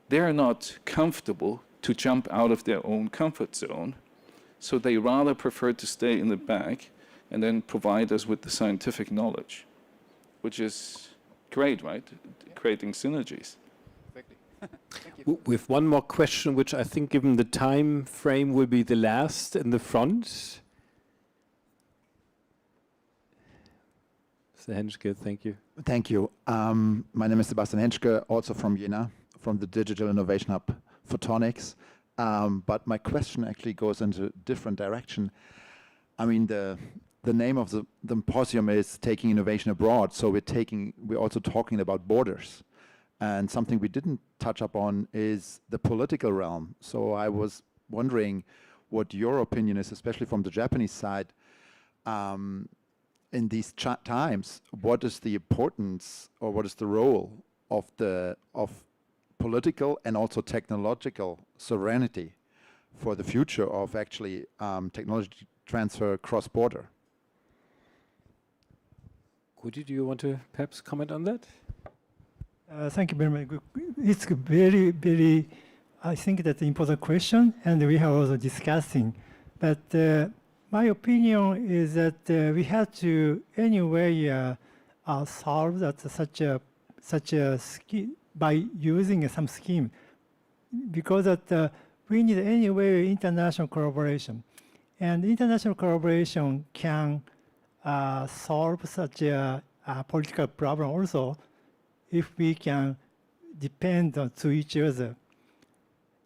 They're not comfortable to jump out of their own comfort zone, so they rather prefer to stay in the back and then provide us with the scientific knowledge, which is great, right? Creating synergies. We have one more question, which I think, given the time frame, will be the last in the front. Mr. Henschke, thank you. Thank you. My name is Sebastian Henschke, also from Jena, from the Digital Innovation Hub Photonics. But my question actually goes into a different direction. I mean, the name of the symposium is Taking Innovation Abroad, so we're also talking about borders. And something we didn't touch upon is the political realm. So I was wondering what your opinion is, especially from the Japanese side, in these times. What is the importance, or what is the role of political and also technological sovereignty for the future of actually technology transfer cross-border? Koji, do you want to perhaps comment on that? Thank you very much. It's very, very, I think that's an important question, and we have also discussing. But my opinion is that we have to anyway solve that such a scheme by using some scheme, because that we need anyway international collaboration, and international collaboration can solve such a political problem also, if we can depend on to each other.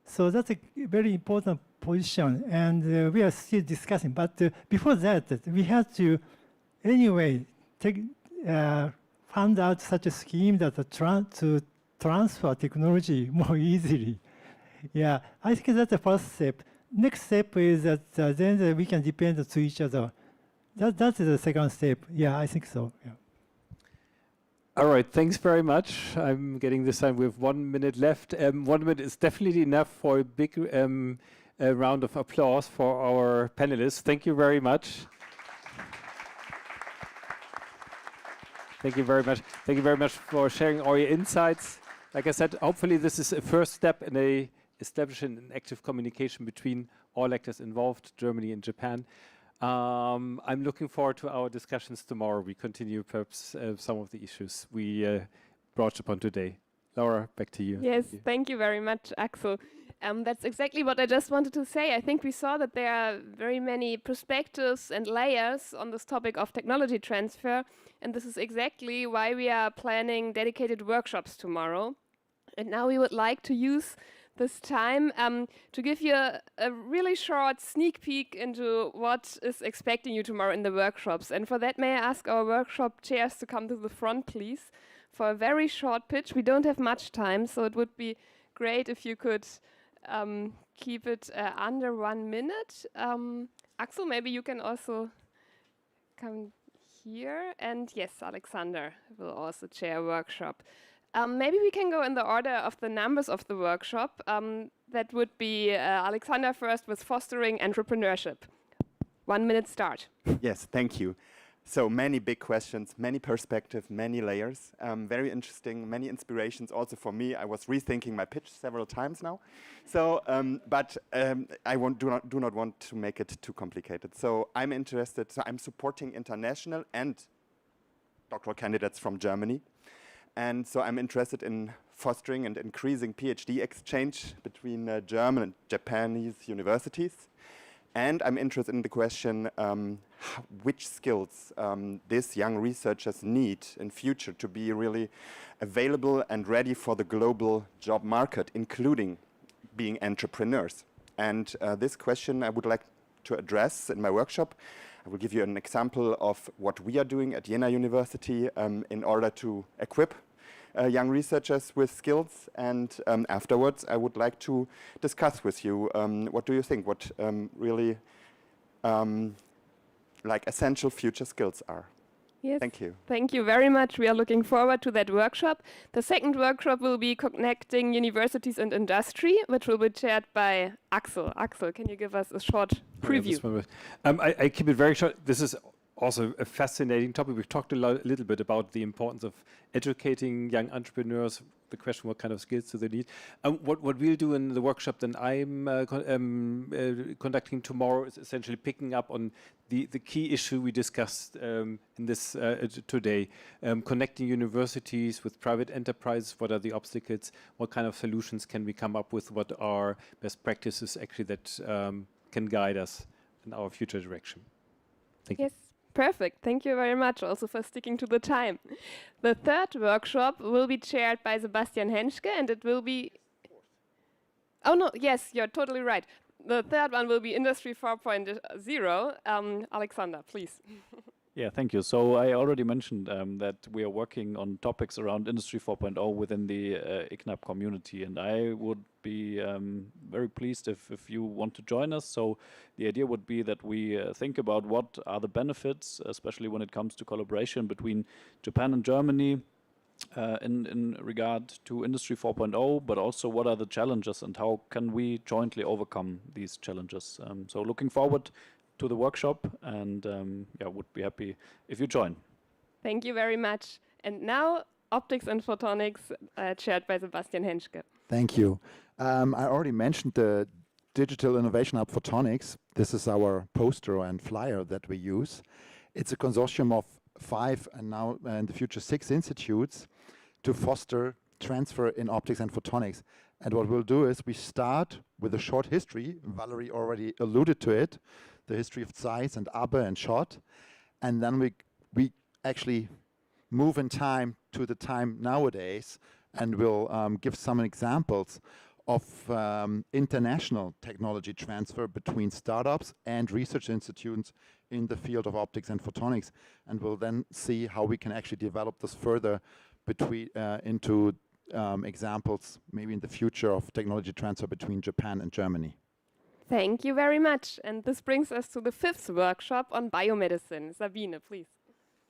So that's a very important position, and we are still discussing. But before that, we have to anyway find out such a scheme that to transfer technology more easily. Yeah, I think that's the first step. Next step is that then we can depend to each other. That's the second step. Yeah, I think so. Yeah. All right, thanks very much. I'm getting this time. We have 1 minute left. 1 minute is definitely enough for a big round of applause for our panelists. Thank you very much. Thank you very much. Thank you very much for sharing all your insights. Like I said, hopefully this is a first step in establishing an active communication between all actors involved, Germany and Japan. I'm looking forward to our discussions tomorrow. We continue perhaps some of the issues we brought upon today. Laura, back to you. Yes, thank you very much, Axel. That's exactly what I just wanted to say. I think we saw that there are very many perspectives and layers on this topic of technology transfer, and this is exactly why we are planning dedicated workshops tomorrow. And now we would like to use this time to give you a really short sneak peek into what is expecting you tomorrow in the workshops. And for that, may I ask our workshop chairs to come to the front, please, for a very short pitch. We don't have much time, so it would be great if you could keep it under 1 minute. Axel, maybe you can also come here. And yes, Alexander will also chair a workshop. Maybe we can go in the order of the numbers of the workshop. That would be Alexander first with fostering entrepreneurship. 1 minute start. Yes, thank you. So many big questions, many perspectives, many layers. Very interesting, many inspirations also for me. I was rethinking my pitch several times now. So, I do not want to make it too complicated. So I'm interested, so I'm supporting international and doctoral candidates from Germany. And so I'm interested in fostering and increasing PhD exchange between German and Japanese universities. And I'm interested in the question which skills these young researchers need in future to be really available and ready for the global job market, including being entrepreneurs. And this question I would like to address in my workshop. I will give you an example of what we are doing at Jena University in order to equip young researchers with skills. And afterwards, I would like to discuss with you what do you think, what really like essential future skills are. Yes. Thank you. Thank you very much. We are looking forward to that workshop. The second workshop will be Connecting Universities and Industry, which will be chaired by Axel. Axel, can you give us a short preview? I keep it very short. This is also a fascinating topic. We've talked a little bit about the importance of educating young entrepreneurs, the question what kind of skills do they need. What we'll do in the workshop that I'm conducting tomorrow is essentially picking up on the key issue we discussed in this today, connecting universities with private enterprises. What are the obstacles? What kind of solutions can we come up with? What are best practices actually that can guide us in our future direction? Thank you. Yes. Perfect. Thank you very much also for sticking to the time. The third workshop will be chaired by Sebastian Henschke, and it will be... Oh, no, yes, you're totally right. The third one will be Industry 4.0. Alexander, please. Yeah, thank you. So I already mentioned that we are working on topics around Industry 4.0 within the ICNAP community, and I would be very pleased if you want to join us. So the idea would be that we think about what are the benefits, especially when it comes to collaboration between Japan and Germany in regard to Industry 4.0, but also what are the challenges and how can we jointly overcome these challenges. So looking forward to the workshop, and yeah, would be happy if you join. Thank you very much. And now, Optics and Photonics, chaired by Sebastian Henschke. Thank you. I already mentioned the Digital Innovation Hub Photonics. This is our poster and flyer that we use. It's a consortium of 5 and now in the future 6 institutes to foster transfer in optics and photonics. And what we'll do is we start with a short history. Valerie already alluded to it, the history of Zeiss and Abbe and Schott. And then we actually move in time to the time nowadays, and we'll give some examples of international technology transfer between startups and research institutes in the field of optics and photonics. And we'll then see how we can actually develop this further between into examples maybe in the future of technology transfer between Japan and Germany. Thank you very much. And this brings us to the 5th workshop on biomedicine. Sabine, please.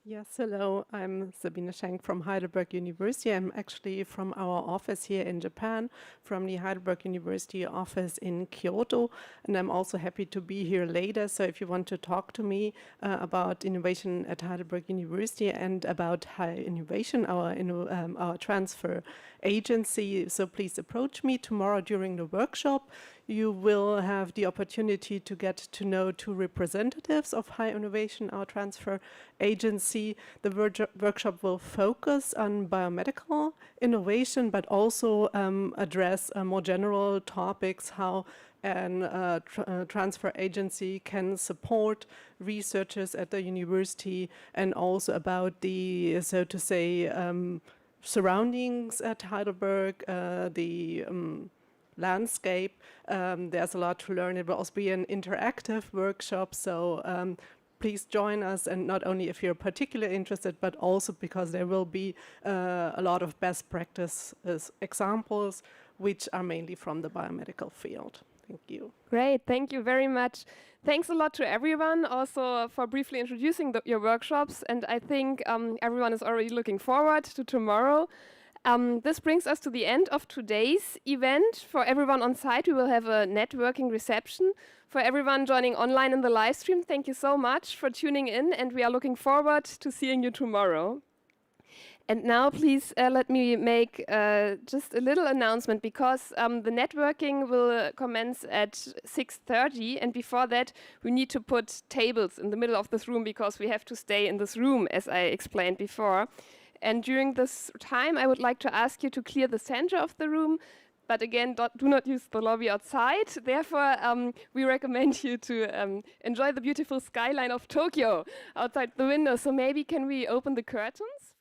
Yes, hello. I'm Sabine Schenk from Heidelberg University. I'm actually from our office here in Japan, from the Heidelberg University office in Kyoto. And I'm also happy to be here later. So if you want to talk to me about innovation at Heidelberg University and about high innovation, our transfer agency, so please approach me tomorrow during the workshop. you will have the opportunity to get to know two representatives of High Innovation Our Transfer Agency. The workshop will focus on biomedical innovation, but also address more general topics, how a transfer agency can support researchers at the university, and also about the, so to say, surroundings at Heidelberg, the landscape. There's a lot to learn. It will also be an interactive workshop, so please join us, and not only if you're particularly interested, but also because there will be a lot of best practice examples, which are mainly from the biomedical field. Thank you. Great, thank you very much. Thanks a lot to everyone also for briefly introducing your workshops, and I think everyone is already looking forward to tomorrow. This brings us to the end of today's event. For everyone on site, we will have a networking reception. For everyone joining online in the live stream, thank you so much for tuning in, and we are looking forward to seeing you tomorrow. And now, please let me make just a little announcement, because the networking will commence at 6:30, and before that, we need to put tables in the middle of this room because we have to stay in this room, as I explained before. And during this time, I would like to ask you to clear the center of the room, but again, do not use the lobby outside. Therefore, we recommend you to enjoy the beautiful skyline of Tokyo outside the window. So maybe can we open the curtains?